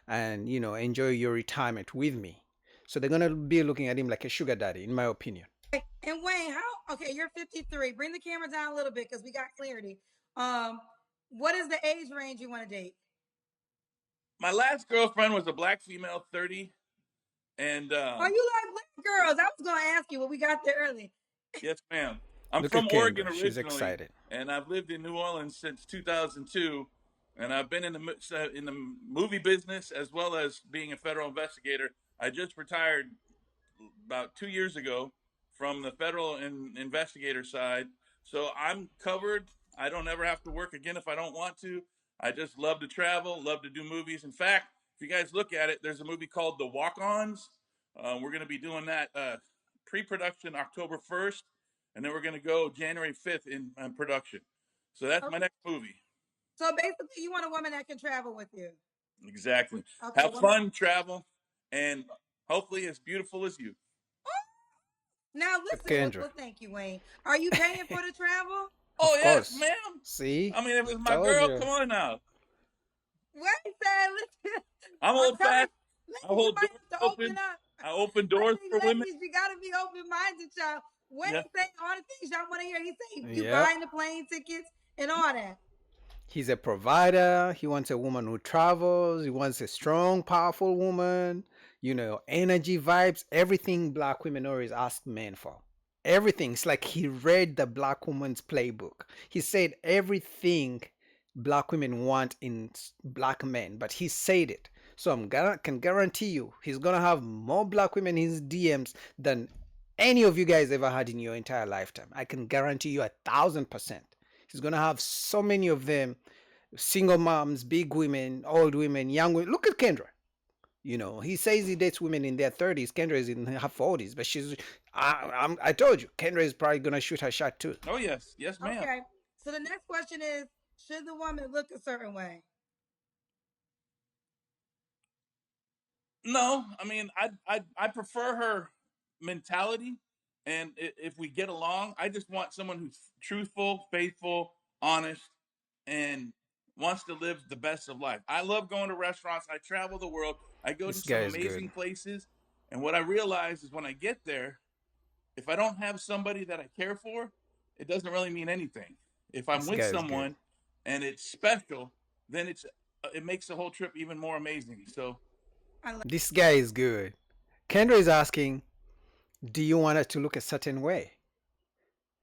and, enjoy your retirement with me. So they're going to be looking at him like a sugar daddy, in my opinion. And Wayne, you're 53. Bring the camera down a little bit because we got clarity. What is the age range you want to date? My last girlfriend was a black female, 30. And you like black girls? I was going to ask you, but we got there early. Yes, ma'am. I'm Look from at Oregon Kendra. originally. She's excited. And I've lived in New Orleans since 2002. And I've been in the movie business as well as being a federal investigator. I just retired about 2 years ago from the federal investigator side. So I'm covered. I don't ever have to work again if I don't want to. I just love to travel, love to do movies. In fact, if you guys look at it, there's a movie called The Walk-Ons. We're going to be doing that pre-production October 1st, and then we're going to go January 5th in production. So that's my next movie. So basically, you want a woman that can travel with you. Exactly. Okay, have fun, travel, and hopefully as beautiful as you. Now listen, well, thank you, Wayne. Are you paying for the travel? Oh, Of yes, course. ma'am. See? I mean, if it's my Told girl, you. come on now. Wait, Sam, listen. I'm I'm old telling fashioned. I ladies, you hold might doors have to open open. up. I open I doors think for women. ladies, you gotta be open minded, y'all. Wayne Yeah. say all the things y'all want to hear. He say you Yep. buying the plane tickets and all that. He's a provider. He wants a woman who travels. He wants a strong, powerful woman. You know, energy, vibes, everything black women always ask men for. Everything. It's like he read the black woman's playbook. He said everything black women want in black men, but he said it. So can guarantee you he's gonna have more black women in his DMs than any of you guys ever had in your entire lifetime. I can guarantee you 1,000%. He's gonna have so many of them, single moms, big women, old women, young women. Look at Kendra. You know, he says he dates women in their 30s. Kendra is in her 40s, but I told you, Kendra is probably gonna shoot her shot too. Oh yes, yes, ma'am. Okay. So the next question is, should the woman look a certain way? No, I mean, I prefer her mentality, and if we get along, I just want someone who's truthful, faithful, honest, and wants to live the best of life. I love going to restaurants. I travel the world. I go This to some guy is amazing good. places, and what I realize is when I get there, if I don't have somebody that I care for, it doesn't really mean anything. If I'm This with guy is good. someone and it's special, then it makes the whole trip even more amazing. So This guy is good. Kendra is asking, do you want her to look a certain way?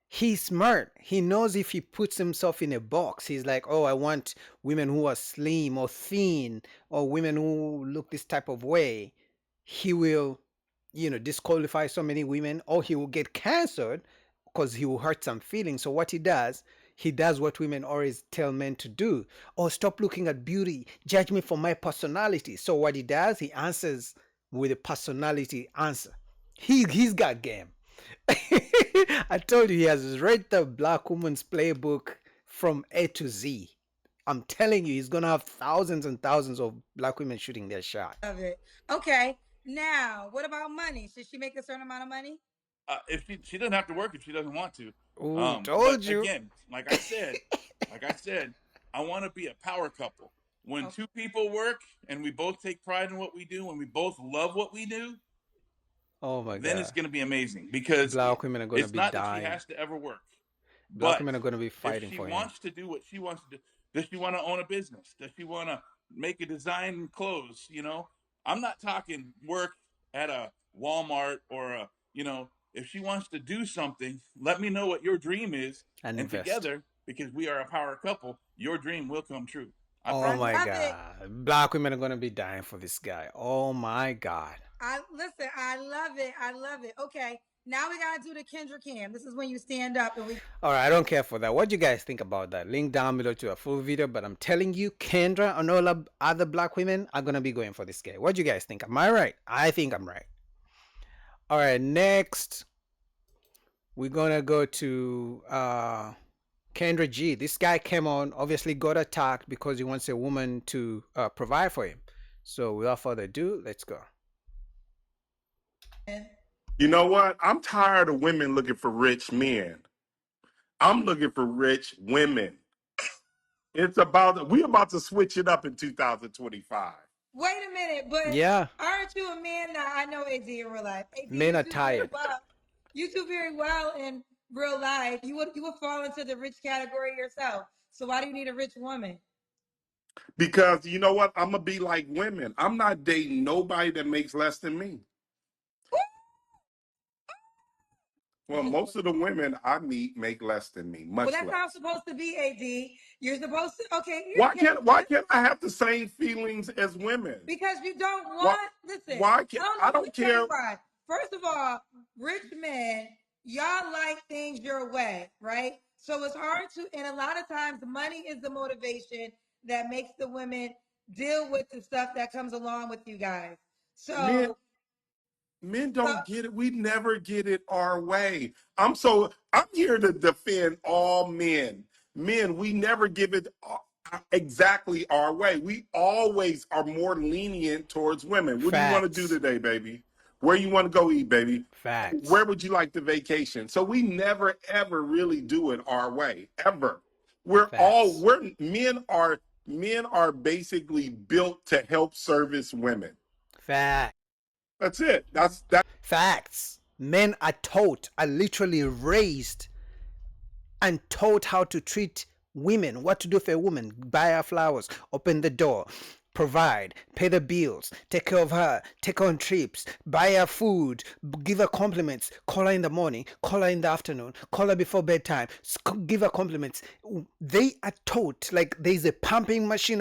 He's smart. He knows if he puts himself in a box, he's like, oh, I want women who are slim or thin or women who look this type of way. He will, you know, disqualify so many women, or he will get canceled because he will hurt some feelings. So what he does what women always tell men to do. Oh, stop looking at beauty. Judge me for my personality. So what he does, he answers with a personality answer. He's got game. I told you he has read the black woman's playbook from A to Z. I'm telling you, he's gonna have thousands and thousands of black women shooting their shot. Of it. Okay. Now, what about money? Should she make a certain amount of money? if she doesn't have to work if she doesn't want to. Ooh, But told you. again, like I said, I want to be a power couple. When two people work and we both take pride in what we do, and we both love what we do, Oh my then god. it's going to be amazing because Black women are gonna it's be not that dying. she has to ever work. Black But women are gonna be if fighting she for him. wants to do what she wants to do, does she want to own a business? Does she want to make a design clothes? You know, I'm not talking work at a Walmart or a, you know, if she wants to do something, let me know what your dream is, And and invest. together, because we are a power couple, your dream will come true. I Oh promise. my love it. god. Black women are gonna be dying for this guy. Oh my god. I listen. I love it. I love it. Okay. Now we gotta do the Kendra Cam. This is when you stand up and we. All right, I don't care for that. What do you guys think about that? Link down below to a full video. But I'm telling you, Kendra and all other black women are gonna be going for this guy. What do you guys think? Am I right? I think I'm right. All right, next we're gonna go to Kendra G. This guy came on, obviously got attacked because he wants a woman to provide for him. So without further ado, let's go. You know what? I'm tired of women looking for rich men. I'm looking for rich women. We're about to switch it up in 2025. Wait a minute, but Yeah. aren't you a man now? I know AD in real life. AD, Men you are do tired. Very well. You do very well in real life. You would fall into the rich category yourself. So why do you need a rich woman? Because you know what? I'm gonna be like women. I'm not dating nobody that makes less than me. Well, most of the women I meet make less than me, much Well, that's how less. it's supposed to be, AD. You're supposed to. Okay. Why can't I have the same feelings as women? Because you don't Why, want. Listen. why can't I Let me don't tell you care. why. First of all, rich men, y'all like things your way, right? So it's hard to, and a lot of times, money is the motivation that makes the women deal with the stuff that comes along with you guys. Men So Men don't get it. We never get it our way. I'm here to defend all men. Men, we never give it exactly our way. We always are more lenient towards women. What do you want to do Facts. today, baby? Where you want to go eat, baby? Facts. Where would you like to vacation? So we never ever really do it our way, ever. Facts. Men are Men are basically built to help service women. Fact. That's it. That's that. Facts. Men are literally raised and taught how to treat women, what to do for a woman, buy her flowers, open the door, provide, pay the bills, take care of her, take her on trips, buy her food, give her compliments, call her in the morning, call her in the afternoon, call her before bedtime, give her compliments. They are taught, like there's a pumping machine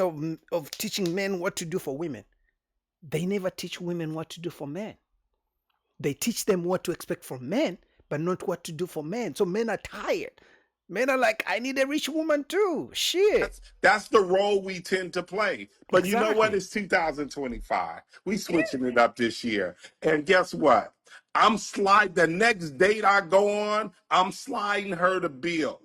of teaching men what to do for women. They never teach women what to do for men. They teach them what to expect from men, but not what to do for men. So men are tired. Men are like, I need a rich woman too. Shit. That's the role we tend to play. But you know what? Exactly. It's 2025. We switching it up this year. And guess what? I'm the next date I go on, I'm sliding her the bill.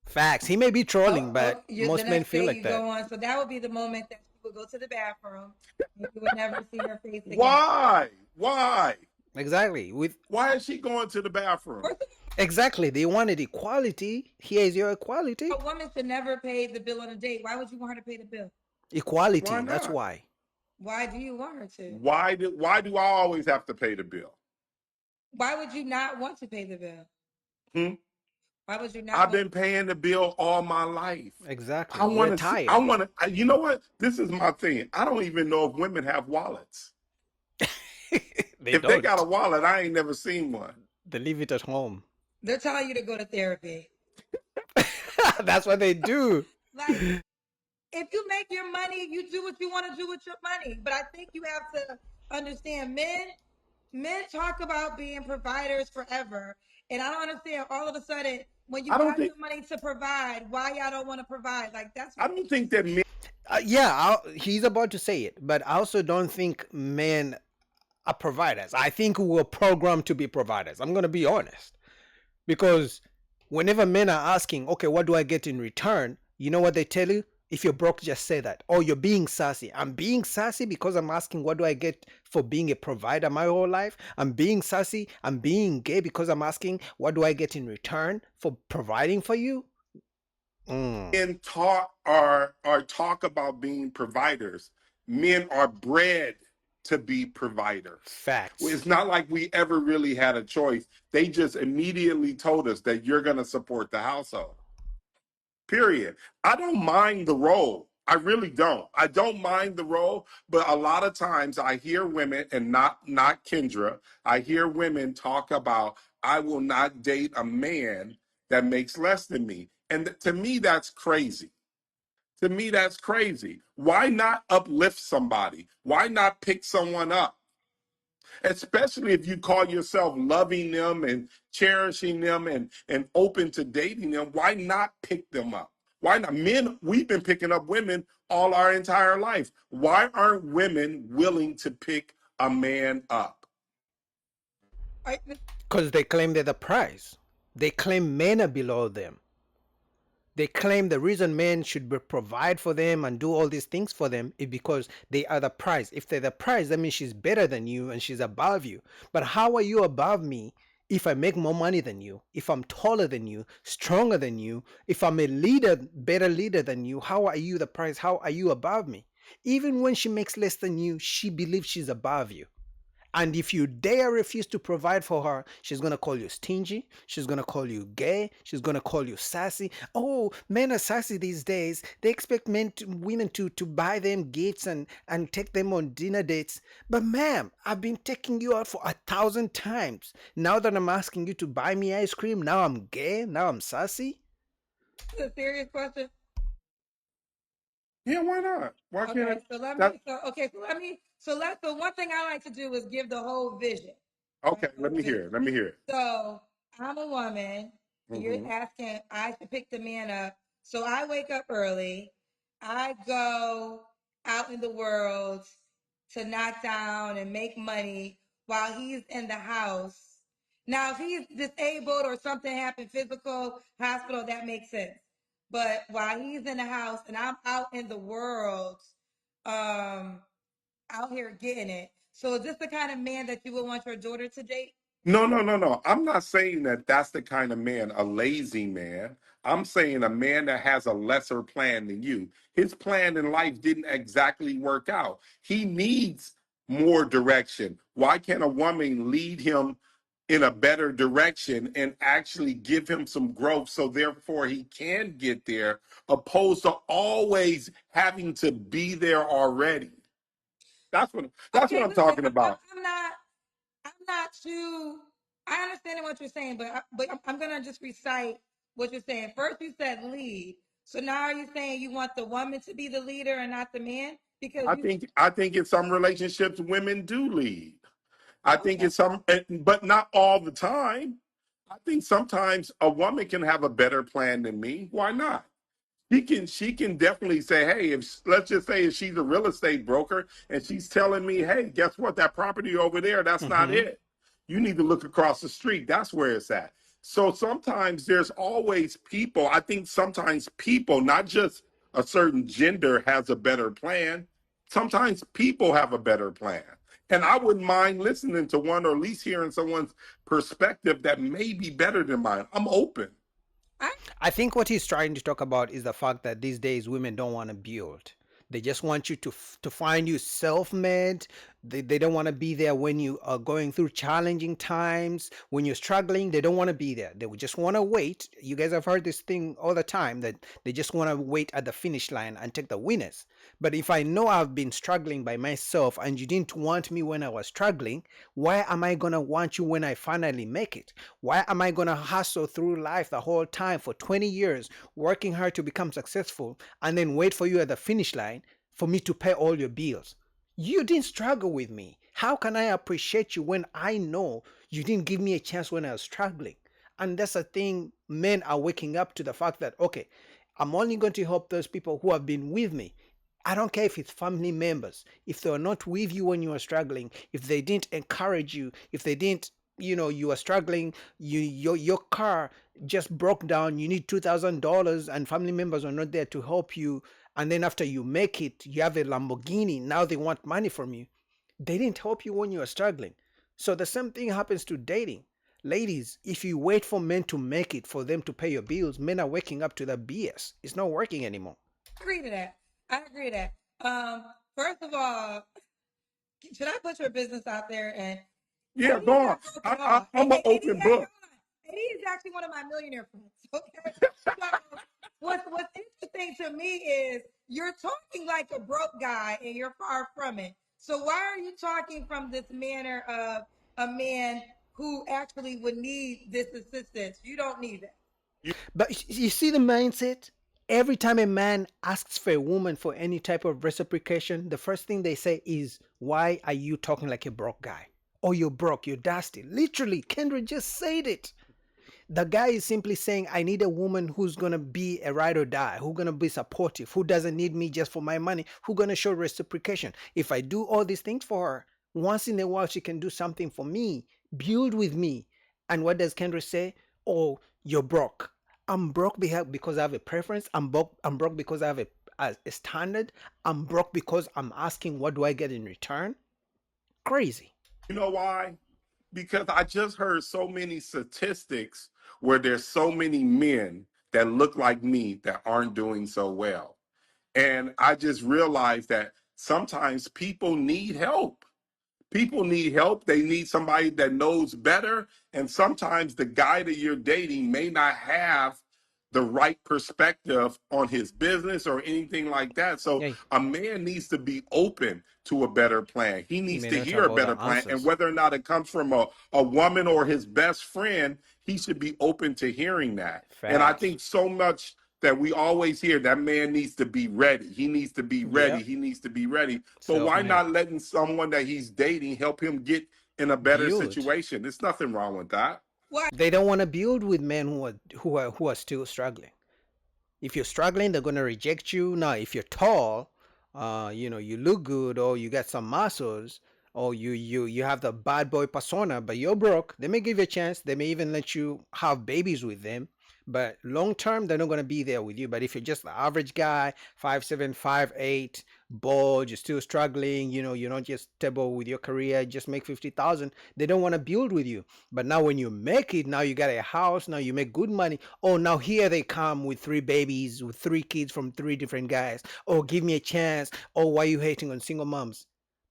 Facts. He may be trolling, Oh, but the most men next feel day like you that. go on. So that would be the moment that she would go to the bathroom. And you would never see her face again. Why? Why? Exactly. Why is she going to the bathroom? Exactly. They wanted equality. Here is your equality. A woman should never pay the bill on a date. Why would you want her to pay the bill? Equality. Why That's not? why. Why do you want her to? Why do I always have to pay the bill? Why would you not want to pay the bill? Hmm? Why would you not? I've been paying the bill all my life. Exactly. I We're want to. tired. I want to. You know what? This is my thing. I don't even know if women have wallets. If they got a wallet, I ain't never seen one. They leave it at home. They're telling you to go to therapy. That's what they do. Like, if you make your money, you do what you want to do with your money. But I think you have to understand, men talk about being providers forever. And I don't understand all of a sudden when you got the money to provide, why y'all don't want to provide? Like that's I don't think that men. He's about to say it, but I also don't think men are providers. I think we were programmed to be providers. I'm going to be honest. Because whenever men are asking, okay, what do I get in return? You know what they tell you? If you're broke, just say that. Oh, you're being sassy. I'm being sassy because I'm asking, what do I get for being a provider my whole life? I'm being sassy. I'm being gay because I'm asking, what do I get in return for providing for you? Men talk about being providers. Men are bred to be providers. Facts. It's not like we ever really had a choice. They just immediately told us that you're going to support the household. Period. I don't mind the role. I really don't. I don't mind the role, but a lot of times I hear women, and not Kendra, I hear women talk about, I will not date a man that makes less than me. And to me, that's crazy. To me, that's crazy. Why not uplift somebody? Why not pick someone up? Especially if you call yourself loving them and cherishing them and open to dating them, why not pick them up? Why not? Men, we've been picking up women all our entire life. Why aren't women willing to pick a man up? Because they claim they're the prize. They claim men are below them. They claim the reason men should provide for them and do all these things for them is because they are the prize. If they're the prize, that means she's better than you and she's above you. But how are you above me if I make more money than you? If I'm taller than you, stronger than you, if I'm a leader, better leader than you, how are you the prize? How are you above me? Even when she makes less than you, she believes she's above you. And if you dare refuse to provide for her, she's going to call you stingy. She's going to call you gay. She's going to call you sassy. Oh, men are sassy these days. They expect women to buy them gifts and take them on dinner dates. But ma'am, I've been taking you out for 1,000 times. Now that I'm asking you to buy me ice cream, now I'm gay? Now I'm sassy? a serious question. Yeah, why not? Why can't Okay, it? so let That, me. So one thing I like to do is give the whole vision. okay, let me hear it. Let me hear it. So I'm a woman. You're Mhm. asking I should pick the man up. So I wake up early. I go out in the world to knock down and make money while he's in the house. Now, if he's disabled or something happened, physical, hospital, that makes sense. But while he's in the house and I'm out in the world, out here getting it. So is this the kind of man that you would want your daughter to date? No, no, no, no. I'm not saying that that's the kind of man, a lazy man. I'm saying a man that has a lesser plan than you. His plan in life didn't exactly work out. He needs more direction. Why can't a woman lead him in a better direction and actually give him some growth so therefore he can get there, opposed to always having to be there already? That's what Okay, I'm listen, talking about. I'm not too. I understand what you're saying, but I'm gonna just recite what you're saying. First, you said lead. So now are you saying you want the woman to be the leader and not the man? Because you I think in some relationships women do lead. I think okay. it's some, but not all the time. I think sometimes a woman can have a better plan than me. Why not? She can definitely say, hey, if let's just say if she's a real estate broker and she's telling me, hey, guess what? That property over there, that's not Mm-hmm. it. You need to look across the street. That's where it's at. So sometimes there's always people. I think sometimes people, not just a certain gender, has a better plan. Sometimes people have a better plan. And I wouldn't mind listening to one or at least hearing someone's perspective that may be better than mine. I'm open. I think what he's trying to talk about is the fact that these days women don't want to build. They just want you to find you self-made. They don't want to be there when you are going through challenging times. When you're struggling, they don't want to be there. They would just want to wait. You guys have heard this thing all the time that they just want to wait at the finish line and take the winners. But if I know I've been struggling by myself and you didn't want me when I was struggling, why am I going to want you when I finally make it? Why am I going to hustle through life the whole time for 20 years, working hard to become successful, and then wait for you at the finish line for me to pay all your bills? You didn't struggle with me. How can I appreciate you when I know you didn't give me a chance when I was struggling? And that's a thing men are waking up to, the fact that, okay, I'm only going to help those people who have been with me. I don't care if it's family members. If they were not with you when you were struggling, if they didn't encourage you, if they didn't, you were struggling, your car just broke down, you need $2,000 and family members are not there to help you. And then after you make it, you have a Lamborghini. Now they want money from you. They didn't help you when you were struggling. So the same thing happens to dating. Ladies, if you wait for men to make it for them to pay your bills, men are waking up to the BS. It's not working anymore. I agree to that. I agree to that. First of all, should I put your business out there? And Yeah, AD go on. got broken off. I'm an open book. AD is actually one of my millionaire friends. Okay. So what's interesting to me is you're talking like a broke guy and you're far from it. So why are you talking from this manner of a man who actually would need this assistance? You don't need it. But you see the mindset? Every time a man asks for a woman for any type of reciprocation, the first thing they say is, why are you talking like a broke guy? Or you're broke, you're dusty. Literally, Kendra just said it. The guy is simply saying, I need a woman who's going to be a ride or die, who's going to be supportive, who doesn't need me just for my money, who's going to show reciprocation. If I do all these things for her, once in a while she can do something for me, build with me. And what does Kendra say? Oh, you're broke. I'm broke because I have a preference. I'm broke because I have a standard. I'm broke because I'm asking, what do I get in return? Crazy. You know why? Because I just heard so many statistics where there's so many men that look like me that aren't doing so well. And I just realized that sometimes people need help. People need help. They need somebody that knows better. And sometimes the guy that you're dating may not have the right perspective on his business or anything like that. So Hey, a man needs to be open to a better plan. He he needs may to not hear have a all the better plan. And answers. whether or not it comes from a woman or his best friend, he should be open to hearing that. And I Facts. think so much that we always hear that man needs to be ready. He needs to be ready. Yep. He needs to be ready. But why Self-made. not letting someone that he's dating help him get in a better Build. situation? There's nothing wrong with that. They don't want to build with men who are still struggling. If you're struggling, they're gonna reject you. Now, if you're tall, you look good, or you got some muscles, or you have the bad boy persona, but you're broke, they may give you a chance. They may even let you have babies with them. but long term they're not going to be there with you. But if you're just the average guy, 5'7", 5'8", bored, you're still struggling, you know, you're not just stable with your career, just make 50,000, they don't want to build with you. But now when you make it, now you got a house, now you make good money. Oh, now here they come with 3 babies, with 3 kids from 3 different guys. Oh, give me a chance. Oh, why are you hating on single moms?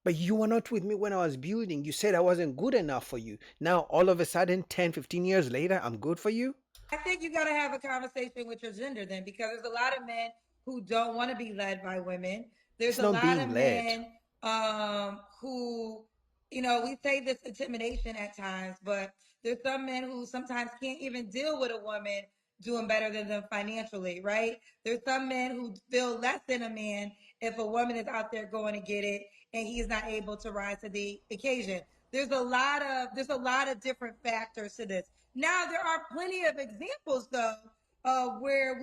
But you were not with me when I was building. You said I wasn't good enough for you. Now, all of a sudden, 10, 15 years later, I'm good for you? I think you got to have a conversation with your gender then, because there's a lot of men who don't want to be led by women. There's It's a not lot being of led. men who, you know, we say this intimidation at times, but there's some men who sometimes can't even deal with a woman doing better than them financially, right? There's some men who feel less than a man if a woman is out there going to get it and he's not able to rise to the occasion. There's a lot of different factors to this. Now there are plenty of examples though, where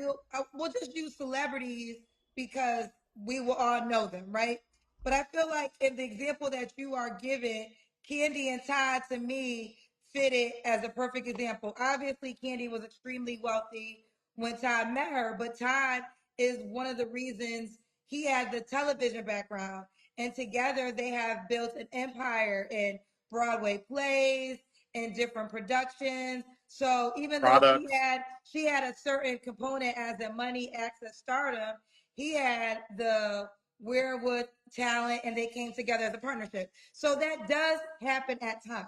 we'll just use celebrities because we will all know them, right? But I feel like in the example that you are giving, Candy and Todd to me fit it as a perfect example. Obviously, Candy was extremely wealthy when Todd met her, but Todd is one of the reasons he had the television background, and together they have built an empire in Broadway plays and different productions. So even though Products. she had a certain component as a money access stardom, he had the Weirwood talent, and they came together as a partnership. So that does happen at times.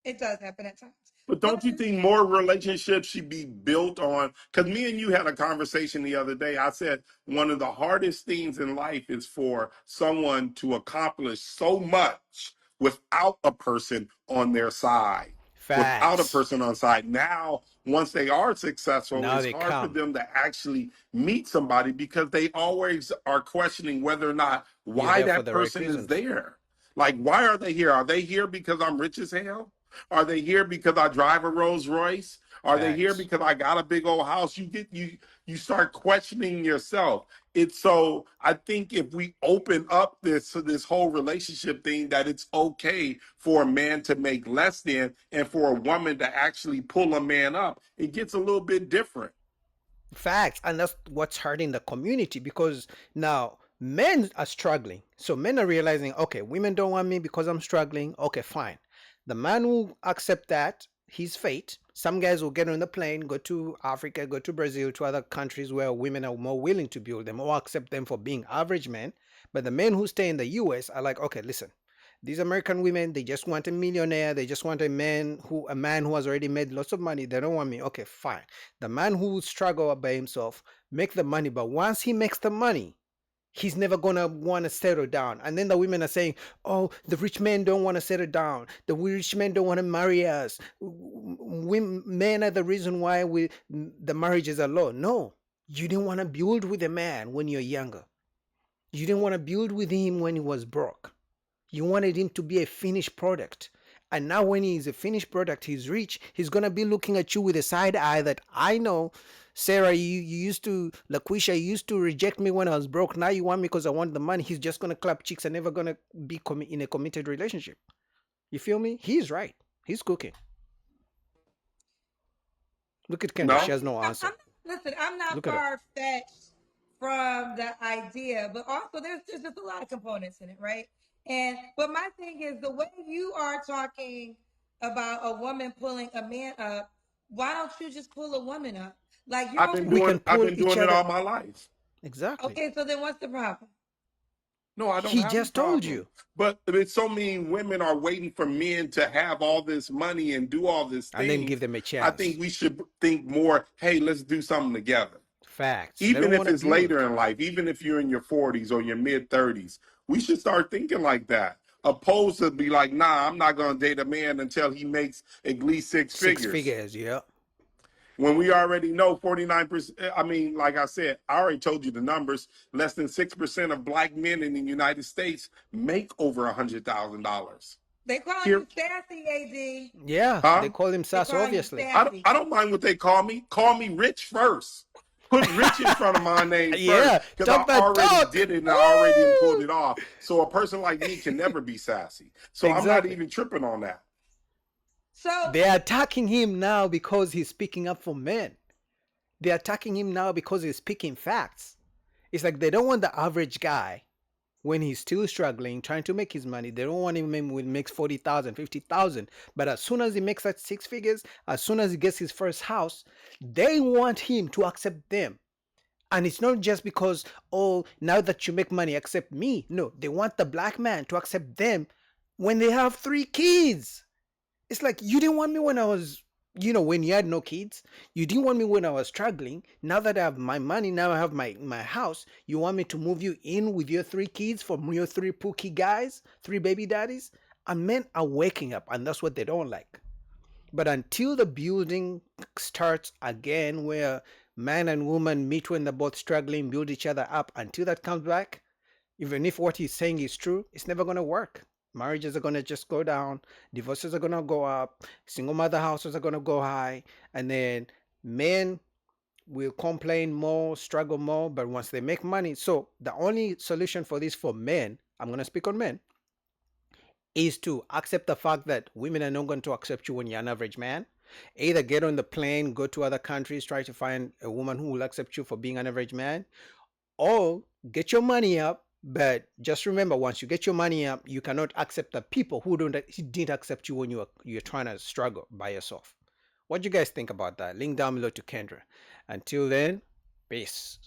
It does happen at times. But don't you think more relationships should be built on? Because me and you had a conversation the other day. I said one of the hardest things in life is for someone to accomplish so much without a person on their side. Without a Facts. person on side. Now, once they are successful, Now it's they hard for come. them to actually meet somebody because they always are questioning whether or not You're why there for that the right person is reasons. there. Like, why are they here? Are they here because I'm rich as hell? Are they here because I drive a Rolls Royce? Are they here Facts. because I got a big old house? You start questioning yourself. It's so I think if we open up this whole relationship thing, that it's okay for a man to make less than and for a woman to actually pull a man up, it gets a little bit different. Facts. And that's what's hurting the community, because now men are struggling. So men are realizing, okay, women don't want me because I'm struggling. Okay, fine. The man will accept that, his fate. Some guys will get on the plane, go to Africa, go to Brazil, to other countries where women are more willing to build them or accept them for being average men. But the men who stay in the US are like, okay, listen, these American women, they just want a millionaire. They just want a man who has already made lots of money. They don't want me. Okay, fine. The man who will struggle by himself, make the money. But once he makes the money, he's never gonna want to settle down. And then the women are saying, oh, the rich men don't want to settle down. The rich men don't want to marry us. Men are the reason why the marriages are low. No, you didn't want to build with a man when you're younger. You didn't want to build with him when he was broke. You wanted him to be a finished product. And now when he's a finished product, he's rich, he's going to be looking at you with a side eye that, I know, Sarah, LaQuisha, you used to reject me when I was broke. Now you want me because I want the money. He's just going to clap cheeks and never going to be in a committed relationship. You feel me? He's right. He's cooking. Look at Kendra. No? She has no answer. Listen, I'm not Look at her. far-fetched from the idea, but also there's just a lot of components in it, right? But my thing is, the way you are talking about a woman pulling a man up, why don't you just pull a woman up? Like you're I've been We doing can pull each it other. all my life. Exactly. okay. So then, what's the problem? No, I don't He have a just told problem. you. But it's so many women are waiting for men to have all this money and do all this And then things. give them a I chance. think we should think more, hey, let's do something together. Facts. They Even don't if want to it's build. later in life, even if you're in your 40s or your mid 30s, we should start thinking like that. Opposed to be like, nah, I'm not going to date a man until he makes at least six 6 figures. figures, yeah. When we already know 49%, I mean, like I said, I already told you the numbers. Less than 6% of black men in the United States make over $100,000. They call Here- you sassy, AD. Yeah, Huh? they call him Sass, call you obviously. sassy. I don't mind what they call me. Call me Rich first. Put Rich in front of my name Yeah, first, because talk I that already talk. did it and I already pulled it off. So a person like me can never be sassy. So I'm not Exactly. even tripping on that. So They're attacking him now because he's speaking up for men. They're attacking him now because he's speaking facts. It's like they don't want the average guy when he's still struggling, trying to make his money. They don't want him when he makes 40,000, 50,000. But as soon as he makes that 6 figures, as soon as he gets his first house, they want him to accept them. And it's not just because, oh, now that you make money, accept me. No, they want the black man to accept them when they have 3 kids. It's like, you didn't want me when I was, when you had no kids. You didn't want me when I was struggling. Now that I have my money, now I have my house, you want me to move you in with your 3 kids from your 3 pookie guys, 3 baby daddies? And men are waking up, and that's what they don't like. But until the building starts again, where man and woman meet when they're both struggling, build each other up, until that comes back, even if what he's saying is true, it's never going to work. Marriages are going to just go down. Divorces are going to go up. Single mother houses are going to go high. And then men will complain more, struggle more. But once they make money, so the only solution for this for men, I'm going to speak on men, is to accept the fact that women are not going to accept you when you're an average man. Either get on the plane, go to other countries, try to find a woman who will accept you for being an average man, or get your money up. But just remember, once you get your money up, you cannot accept the people who didn't accept you when you're trying to struggle by yourself. What do you guys think about that? Link down below to Kendra. Until then, peace.